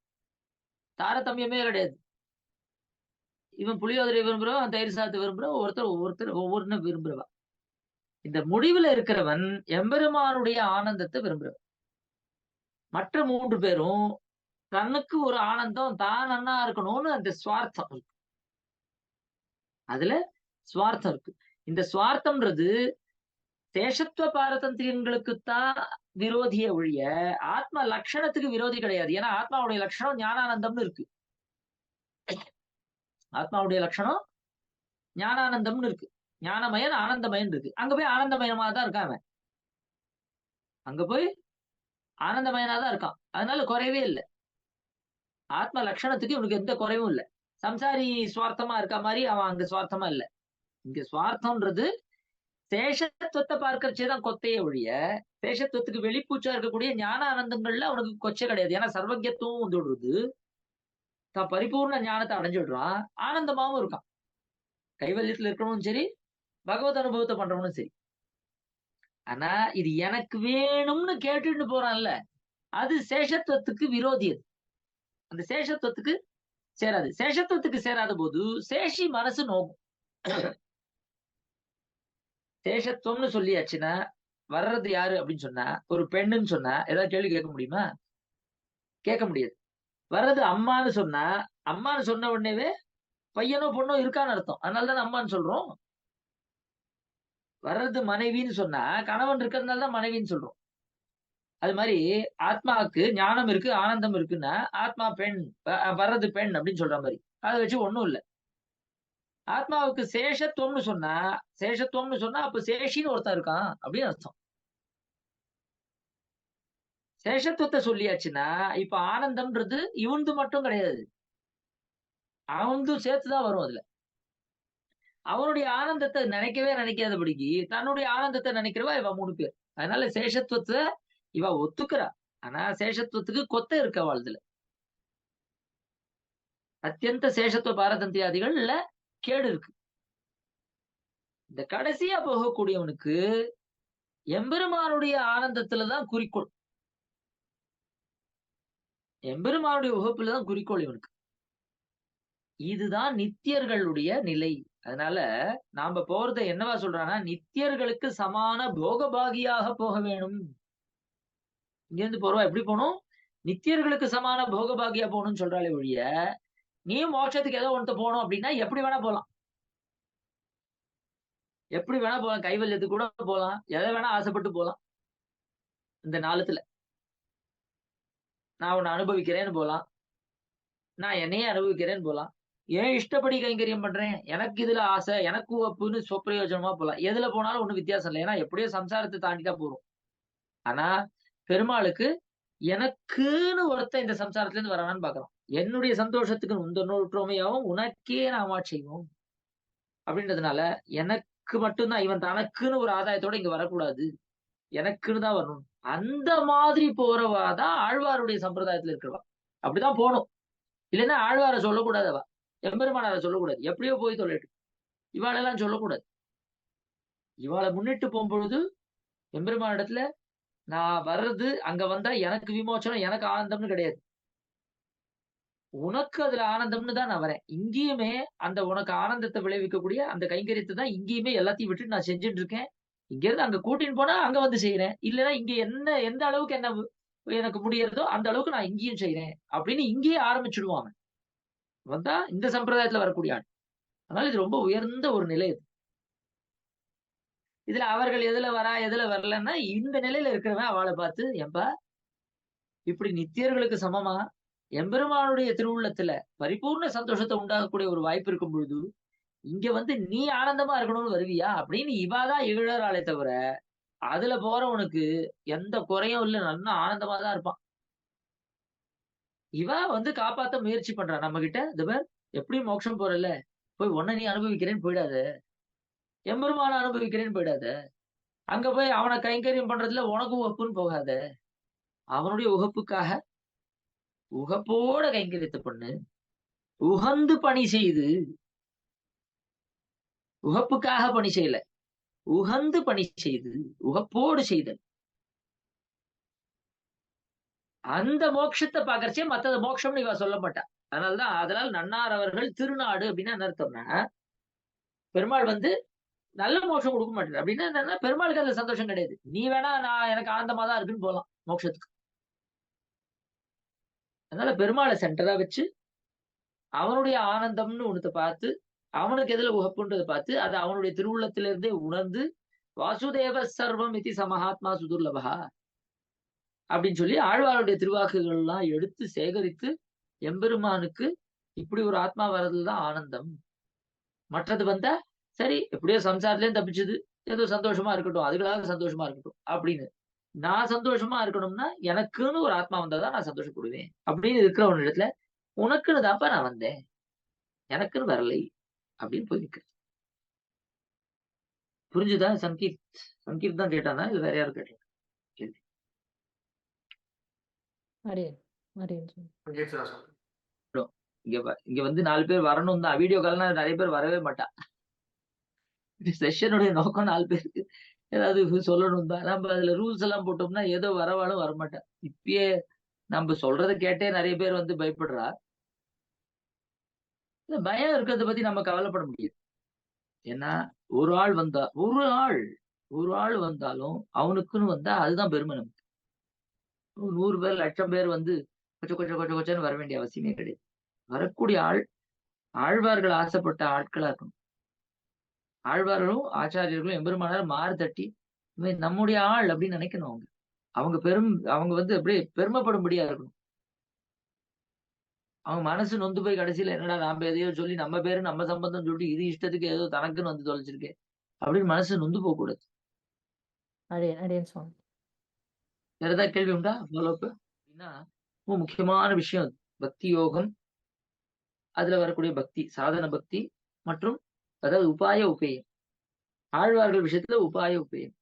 தாரதமியமே கிடையாது. இவன் புளியோதரை விரும்புறவன், அவன் தயிர் சாதத்தை விரும்புறவன், ஒவ்வொருத்தர் ஒவ்வொன்னு விரும்புறவா. இந்த முடிவுல இருக்கிறவன் எம்பெருமானுடைய ஆனந்தத்தை விரும்புறவன். மற்ற 3 பேரும் தனக்கு ஒரு ஆனந்தம், தான் நன்னா இருக்கணும்னு அந்த சுவார்த்தம் இருக்கு. அதுல சுவார்த்தம் இருக்கு. இந்த சுவார்த்தம்ன்றது சேஷத்துவ பாரதந்திரியங்களுக்குத்தான் விரோதிய ஒழிய ஆத்ம லட்சணத்துக்கு விரோதி கிடையாது. ஏன்னா ஆத்மாவுடைய லட்சணம் ஞானானந்தம்னு இருக்கு. ஆத்மாவுடைய லட்சணம் ஞானானந்தம்னு இருக்கு. ஞானமயன் ஆனந்தமயன் இருக்கு. அங்க போய் ஆனந்தமயமா தான் இருக்கான் அவன். அங்க போய் ஆனந்தமயனா தான் இருக்கான். அதனால குறைவே இல்லை. ஆத்ம லட்சணத்துக்கு இவனுக்கு எந்த குறைவும் இல்லை. சம்சாரி சுவார்த்தமா இருக்க மாதிரி அவன் அங்க சுவார்த்தமா இல்லை. இங்க சுவார்த்தம்ன்றது சேஷத்துவத்தை பார்க்கறச்சேதான் கொத்தையே ஒழிய சேஷத்துவத்துக்கு வெளிப்பூச்சா இருக்கக்கூடிய ஞான ஆனந்தங்கள்ல அவனுக்கு கொச்சை கிடையாது. ஏன்னா சர்வஜத்துவம் வந்துடுறது, தான் பரிபூர்ண ஞானத்தை அடைஞ்சிடுறான், ஆனந்தமாவும் இருக்கான். கைவல்யத்துல இருக்கணும் சரி, பகவத் அனுபவத்தை பண்றவனும் சரி. ஆனா இது எனக்கு வேணும்னு கேட்டுட்டு போறான்ல, அது சேஷத்துவத்துக்கு விரோதி. அது அந்த சேஷத்துவத்துக்கு சேராது. சேஷத்துவத்துக்கு சேராத போது சேஷி மனசு நோகும். சேஷத்துவம்னு சொல்லியாச்சுன்னா வர்றது யாரு அப்படின்னு சொன்னா, ஒரு பெண்ணுன்னு சொன்னா ஏதாவது கேள்வி கேட்க முடியுமா? கேட்க முடியாது. வர்றது அம்மான்னு சொன்னா, அம்மான்னு சொன்ன உடனேவே பையனோ பொண்ணோ இருக்கான்னு அர்த்தம். அதனாலதான் அம்மான்னு சொல்றோம். வர்றது மனைவின்னு சொன்னா கணவன் இருக்கிறதுனால தான் மனைவின்னு சொல்றோம். அது மாதிரி ஆத்மாவுக்கு ஞானம் இருக்கு, ஆனந்தம் இருக்குன்னா ஆத்மா பெண், வர்றது பெண் அப்படின்னு சொல்ற மாதிரி. அதை வச்சு ஒண்ணும் இல்லை. ஆத்மாவுக்கு சேஷத்துவம்னு சொன்னா அப்ப சேஷின்னு ஒருத்தன் இருக்கான் அப்படின்னு அர்த்தம். சேஷத்துவத்தை சொல்லியாச்சுன்னா இப்ப ஆனந்தம்ன்றது இவன்து மட்டும் கிடையாது, அவன்தும் சேர்த்துதான் வரும் அதுல. அவனுடைய ஆனந்தத்தை நினைக்கவே நினைக்காதபடிக்கு தன்னுடைய ஆனந்தத்தை நினைக்கிறவா இவ 3 பேர். அதனால சேஷத்துவத்தை இவ ஒத்துக்கிறா. ஆனா சேஷத்துவத்துக்கு கொத்த இருக்க வாழ்துல. அத்தியந்த சேஷத்துவ பாரதந்தியாதிகள்ல கேடு இருக்கு. இந்த கடைசியா போகக்கூடியவனுக்கு எம்பெருமானுடைய ஆனந்தத்துலதான் குறிக்கோள், எம்பெருமானுடைய உகப்புலதான் குறிக்கோள் இவனுக்கு. இதுதான் நித்தியர்களுடைய நிலை. அதனால நாம போறத என்னவா சொல்றான்னா, நித்தியர்களுக்கு சமான போகபாகியாக போக வேணும். இங்க இருந்து போறவா எப்படி போகணும்? நித்தியர்களுக்கு சமான போகபாகியா போகணும்னு சொல்றாளே ஒழிய, நீ மோட்சத்துக்கு ஏதோ ஒன்று போகணும் அப்படின்னா எப்படி வேணா போலாம், எப்படி வேணா போலாம், கைவல்யத்துக்கு கூட போலாம், எதை வேணா ஆசைப்பட்டு போலாம். இந்த நாளத்துல நான் உன்னை அனுபவிக்கிறேன்னு போலாம், நான் என்னையே அனுபவிக்கிறேன்னு போலாம், ஏன் இஷ்டப்படி கைங்கரியம் பண்றேன், எனக்கு இதுல ஆசை, எனக்கு உவப்புன்னு சொப்பிரயோஜனமா போலாம். எதுல போனாலும் ஒண்ணும் வித்தியாசம் இல்லை, ஏன்னா எப்படியோ சம்சாரத்தை தாண்டிதான் போறோம். ஆனா பெருமாளுக்கு எனக்குன்னு ஒருத்தன் இந்த சம்சாரத்துல இருந்து வரானான்னு பாக்கலாம். என்னுடைய சந்தோஷத்துக்கு உந்தொற்றோமையாவும் உனக்கே நாமா செய்வோம் அப்படின்றதுனால எனக்கு மட்டும்தான், இவன் தனக்குன்னு ஒரு ஆதாயத்தோட இங்க வரக்கூடாது, எனக்குன்னு தான் வரணும். அந்த மாதிரி போறவாதான் ஆழ்வாருடைய சம்பிரதாயத்துல இருக்கிறவா. அப்படிதான் போகணும். இல்லைன்னா ஆழ்வாரை சொல்லக்கூடாதவா, எம்பெருமானாரை சொல்லக்கூடாது, எப்படியோ போய் தொலைட்டு இவாளெல்லாம் சொல்லக்கூடாது. இவாளை முன்னிட்டு போகும்பொழுது எம்பெருமான இடத்துல நான் வர்றது அங்க வந்தா எனக்கு விமோச்சனம், எனக்கு ஆனந்தம்னு கிடையாது, உனக்கு அதுல ஆனந்தம்னு தான் நான் வரேன். இங்கேயுமே அந்த உனக்கு ஆனந்தத்தை விளைவிக்கக்கூடிய அந்த கைங்கரியத்தை தான் இங்கேயுமே எல்லாத்தையும் விட்டு நான் செஞ்சுட்டு இருக்கேன். இங்க இருந்து அங்க கூட்டின்னு போனா அங்க வந்து செய்யறேன், இல்லைன்னா இங்க என்ன எந்த அளவுக்கு என்ன எனக்கு முடியறதோ அந்த அளவுக்கு நான் இங்கேயும் செய்யறேன் அப்படின்னு இங்கேயே ஆரம்பிச்சுடுவாங்க. வந்தா இந்த சம்பிரதாயத்துல வரக்கூடிய ஆள். அதனால இது ரொம்ப உயர்ந்த ஒரு நிலை இது. இதுல அவர்கள் எதுல வரா எதுல வரலன்னா இந்த நிலையில இருக்கிறவன் அவளை பார்த்து, ஏன்பா இப்படி நித்தியர்களுக்கு சமமா எம்பெருமானுடைய திருவுள்ளத்துல பரிபூர்ண சந்தோஷத்தை உண்டாகக்கூடிய ஒரு வாய்ப்பு இருக்கும் பொழுது இங்க வந்து நீ ஆனந்தமா இருக்கணும்னு வருவியா அப்படின்னு இவாதான் இகழறாளே தவிர, அதுல போறவனுக்கு எந்த குறையும் இல்லை, நல்லா ஆனந்தமா தான் இருப்பான். இவ வந்து காப்பாத்த முயற்சி பண்றான் நம்ம கிட்ட. இந்த பேர் எப்படி மோட்சம் போறல, போய் உன்னை நீ அனுபவிக்கிறேன்னு போயிடாத, எம்பெருமான அனுபவிக்கிறேன்னு போயிடாத, அங்க போய் அவனை கைங்கரியம் பண்றதுல உனக்கு உகப்புன்னு போகாத, அவனுடைய உகப்புக்காக உகப்போட கைங்கரியத்தை பண்ணு, உகந்து பணி செய்து, உகப்புக்காக பணி செய்யல, உகந்து பணி செய்து உகப்போடு செய்தல். அந்த மோட்சத்தை பாக்கறச்சே மத்தத மோட்சம்னு இவ சொல்ல மாட்டா. அதனாலதான் அதனால நன்னார் அவர்கள் திருநாடு அப்படின்னா என்ன அர்த்தம்னா, பெருமாள் வந்து நல்ல மோட்சம் கொடுக்க மாட்டேன் அப்படின்னா என்னன்னா, பெருமாளுக்கு அதுல சந்தோஷம் கிடையாது. நீ வேணா நான் எனக்கு ஆனந்தமா தான் இருக்குன்னு போலாம் மோட்சத்துக்கு. அதனால பெருமாளை சென்டரா வச்சு அவனுடைய ஆனந்தம்னு ஒண்ணத்தை பார்த்து, அவனுக்கு எதுல உகப்புன்றதை பார்த்து அதை அவனுடைய திருவுள்ளத்திலிருந்தே உணர்ந்து, வாசுதேவ சர்வம் இதி சமஹாத்மா சுதுர்லபா அப்படின்னு சொல்லி ஆழ்வாருடைய திருவாக்குகள் எல்லாம் எடுத்து சேகரித்து, எம்பெருமானுக்கு இப்படி ஒரு ஆத்மா வர்றதுதான் ஆனந்தம், மற்றது வந்தா சரி எப்படியோ சம்சாரத்திலேயும் தப்பிச்சது, ஏதோ சந்தோஷமா இருக்கட்டும், அதுக்காக சந்தோஷமா இருக்கட்டும் அப்படின்னு. நான் சந்தோஷமா இருக்கணும்னா எனக்குன்னு ஒரு ஆத்மா வந்தாதான் நான் சந்தோஷப்படுவேன் அப்படின்னு இருக்கிறவன் இடத்துல உனக்குன்னு தான்ப்பா நான் வந்தேன், எனக்குன்னு வரலை அப்படின்னு போய் நிற்கிறேன். புரிஞ்சுதா? சங்கீத் தான் கேட்டானா இது வேற யாரும் கேட்டாங்க கேள்வி? இங்க வந்து 4 பேர் வரணும் தான். வீடியோ கால்னா நிறைய பேர் வரவே மாட்டா. செஷனுடைய நோக்கம் 4 பேருக்கு ஏதாவது சொல்லணும் தான். நம்ம அதுல ரூல்ஸ் எல்லாம் போட்டோம்னா ஏதோ வரவாலும் வரமாட்டா. இப்பயே நம்ம சொல்றதை கேட்டே நிறைய பேர் வந்து பயப்படுறா. இந்த பயம் இருக்கிறத பத்தி நம்ம கவலைப்பட முடியாது. ஏன்னா ஒரு ஆள் வந்தாலும் அவனுக்குன்னு வந்தா அதுதான் பெருமை. நமக்கு 100 பேர் 1,00,000 பேர் வந்து கொச்சன்னு வர வேண்டிய அவசியமே கிடையாது. வரக்கூடிய ஆழ்வார்கள் ஆசைப்பட்ட ஆட்களா இருக்கணும். ஆழ்வார்களும் ஆச்சாரியர்களும் எம்பெருமானார் மாறு தட்டி இவன் நம்முடைய ஆள் அப்படின்னு நினைக்கணும். அவங்க வந்து அப்படியே பெருமைப்படும்படியா இருக்கணும். அவங்க மனசு நொந்து போய் கடைசியில என்னடா நாம எதையோ சொல்லி நம்ம பேரு நம்ம சம்பந்தம் சொல்லி இது இஷ்டத்துக்கு ஏதோ தனக்குன்னு வந்து தொலைச்சிருக்கேன் அப்படின்னு மனசு நொந்து போக கூடாது. வேற ஏதாவது கேள்வி உண்டா? ஃபாலோ அப் அப்படின்னா ரொம்ப முக்கியமான விஷயம் அது. பக்தி யோகம், அதுல வரக்கூடிய பக்தி, சாதன பக்தி மற்றும் அதாவது உபாய உபேயம். ஆழ்வார்கள் விஷயத்துல உபாய உபேயம்,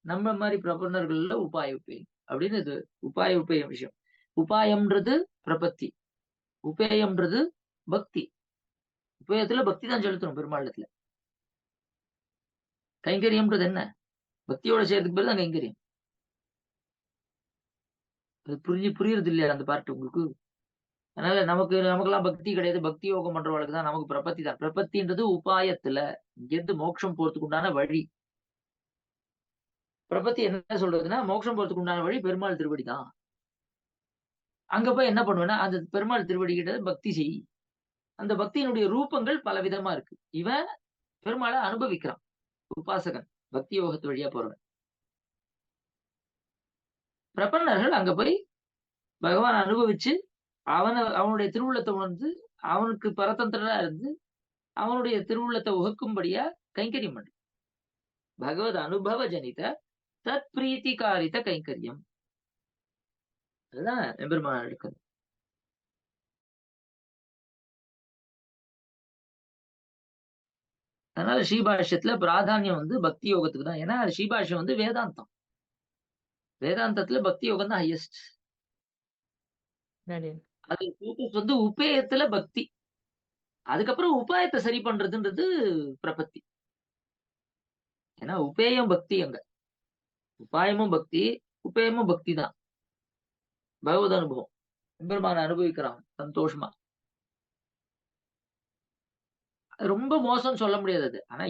நம்ம மாதிரி பிரபன்னர்கள்ல உபாய உபேயம் அப்படின்னு இது உபாய உபேயம் விஷயம். உபாயம்ன்றது பிரபத்தி, உபேயம்ன்றது பக்தி. உபேயத்துல பக்தி தான் செலுத்தணும் பெருமாளத்துல. கைங்கரியம்ன்றது என்ன? பக்தியோட செய்யறதுக்கு பேர் தான் கைங்கரியம். அது புரியுறது இல்லையா அந்த பார்ட் உங்களுக்கு? அதனால நமக்கெல்லாம் பக்தி கிடையாது. பக்தி யோகம் பண்றவங்களுக்கு தான் நமக்கு பிரபத்தி தான். பிரபத்தின்றது உபாயத்துல இங்கிருந்து மோட்சம் போறதுக்கு உண்டான வழி. பிரபத்தி என்ன சொல்றதுன்னா மோட்சம் போறதுக்கு உண்டான வழி பெருமாள் திருவடி தான். அங்க போய் என்ன பண்ணுவேன்னா அந்த பெருமாள் திருவடி கிட்ட பக்தி செய். அந்த பக்தியினுடைய ரூபங்கள் பல விதமா இருக்கு. இவன் பெருமாளை அனுபவிக்கிறான், உபாசகன், பக்தி யோகத்து வழியா போறவன். பிரபன்னர்கள் அங்க போய் பகவான் அனுபவிச்சு அவனுடைய திருவுள்ளத்தை உணர்ந்து அவனுக்கு பரதந்திரனா இருந்து அவனுடைய திருவுள்ளத்தை உகக்கும்படியா கைங்கரியம் பண்ற பகவத் அனுபவ ஜனித தத் பிரீத்திகாரித கைங்கரியம். அதுதான் எம்பெருமான் எடுக்கிறது. அதனால ஸ்ரீபாஷ்யத்துல பிராதானியம் வந்து பக்தி யோகத்துக்கு தான். ஏன்னா ஸ்ரீபாஷ்யம் வந்து வேதாந்தம். வேதாந்தத்துல பக்தி யோகம் தான் ஹையஸ்ட். அது focus வந்து உபேயத்துல பக்தி, அதுக்கப்புறம் உபாயத்தை சரி பண்றதுன்றது பிரபத்தி. ஏன்னா உபேயம் பக்தி, அங்க உபாயமும் பக்தி, உபேயமும் பக்தி தான். பகவத் அனுபவம், பெருமான அனுபவிக்கிறான் சந்தோஷமா. ரொம்ப மோசம் சொல்ல முடியாது அது. ஆனா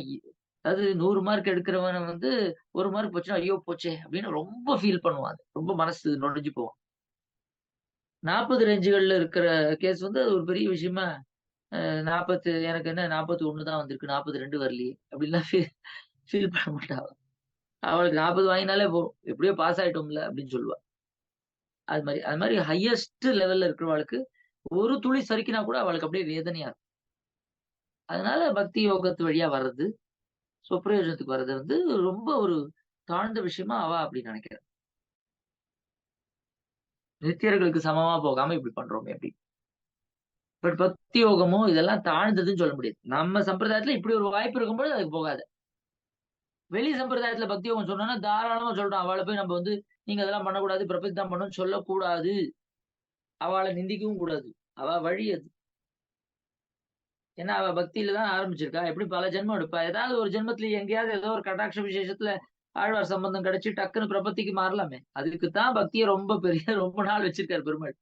அதாவது 100 மார்க் எடுக்கிறவன வந்து 1 மார்க் போச்சுன்னா ஐயோ போச்சே அப்படின்னு ரொம்ப ஃபீல் பண்ணுவான். ரொம்ப மனசு நொடிஞ்சு போவான். 40 ரேஞ்சுகள்ல இருக்கிற கேஸ் வந்து அது ஒரு பெரிய விஷயமா 40 எனக்கு என்ன 41 தான் வந்திருக்கு, 42 வரலையே அப்படின்லாம் ஃபீல் பண்ண மாட்டா. அவளுக்கு 40 வாங்கினாலே போதும், எப்படியோ பாஸ் ஆயிட்டோம்ல அப்படின்னு சொல்லுவா. அது மாதிரி ஹையஸ்ட் லெவல்ல இருக்கிறவளுக்கு ஒரு துளி சரிக்கினா கூட அவளுக்கு அப்படியே வேதனையா இருக்கும். அதனால பக்தி யோகத்து வழியா வர்றது, சொப்பிரயோஜனத்துக்கு வர்றது வந்து ரொம்ப ஒரு தாழ்ந்த விஷயமா அவ அப்படி நினைக்கிறேன். நித்தியர்களுக்கு சமமா போகாம இப்படி பண்றோமே அப்படி. பட் பக்தி யோகமோ இதெல்லாம் தாழ்ந்ததுன்னு சொல்ல முடியாது. நம்ம சம்பிரதாயத்துல இப்படி ஒரு வாய்ப்பு இருக்கும்போது அதுக்கு போகாது. வெளி சம்பிரதாயத்துல பக்தி யோகம் சொன்னோம்னா தாராளமா சொல்றான். அவளை போய் நம்ம வந்து நீங்க அதெல்லாம் பண்ணக்கூடாது, பிரபத்தி தான் பண்ணணும்னு சொல்லக்கூடாது. அவளை நிந்திக்கவும் கூடாது. அவ வழி அது. ஏன்னா அவ பக்தியில தான் ஆரம்பிச்சிருக்கா. எப்படி பல ஜென்மம் எடுப்பா. ஏதாவது ஒரு ஜென்மத்துல எங்கேயாவது ஏதோ ஒரு கடாட்ச விசேஷத்துல ஆழ்வார் சம்பந்தம் கிடைச்சு டக்குன்னு பிரபத்திக்கு மாறலாமே. அதுக்குத்தான் பக்தியை ரொம்ப பெரிய ரொம்ப நாள் வச்சிருக்காரு பெருமாள்.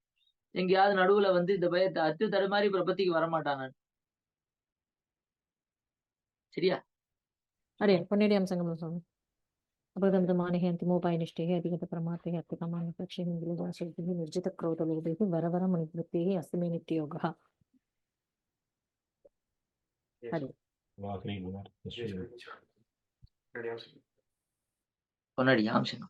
எங்கேயாவது நடுவுல வந்து இந்த பயத்தை அத்து தடுமாறி பிரபத்திக்கு வரமாட்டான். சரியா? अरे पुण्यम संगम स्वामी अपगंतमाने अंतिमोपायनिष्ठे अधिगत परमार्थे अत्यतमानि पक्षे निर्जित क्रोध लोभे वरवर मणिवृत्ते अस्मे नित्ययोगः. हरे வாக்ரீ Kumar Yes, Sri sir. Ready, sir. பொன்னாடி ஆம்சம்.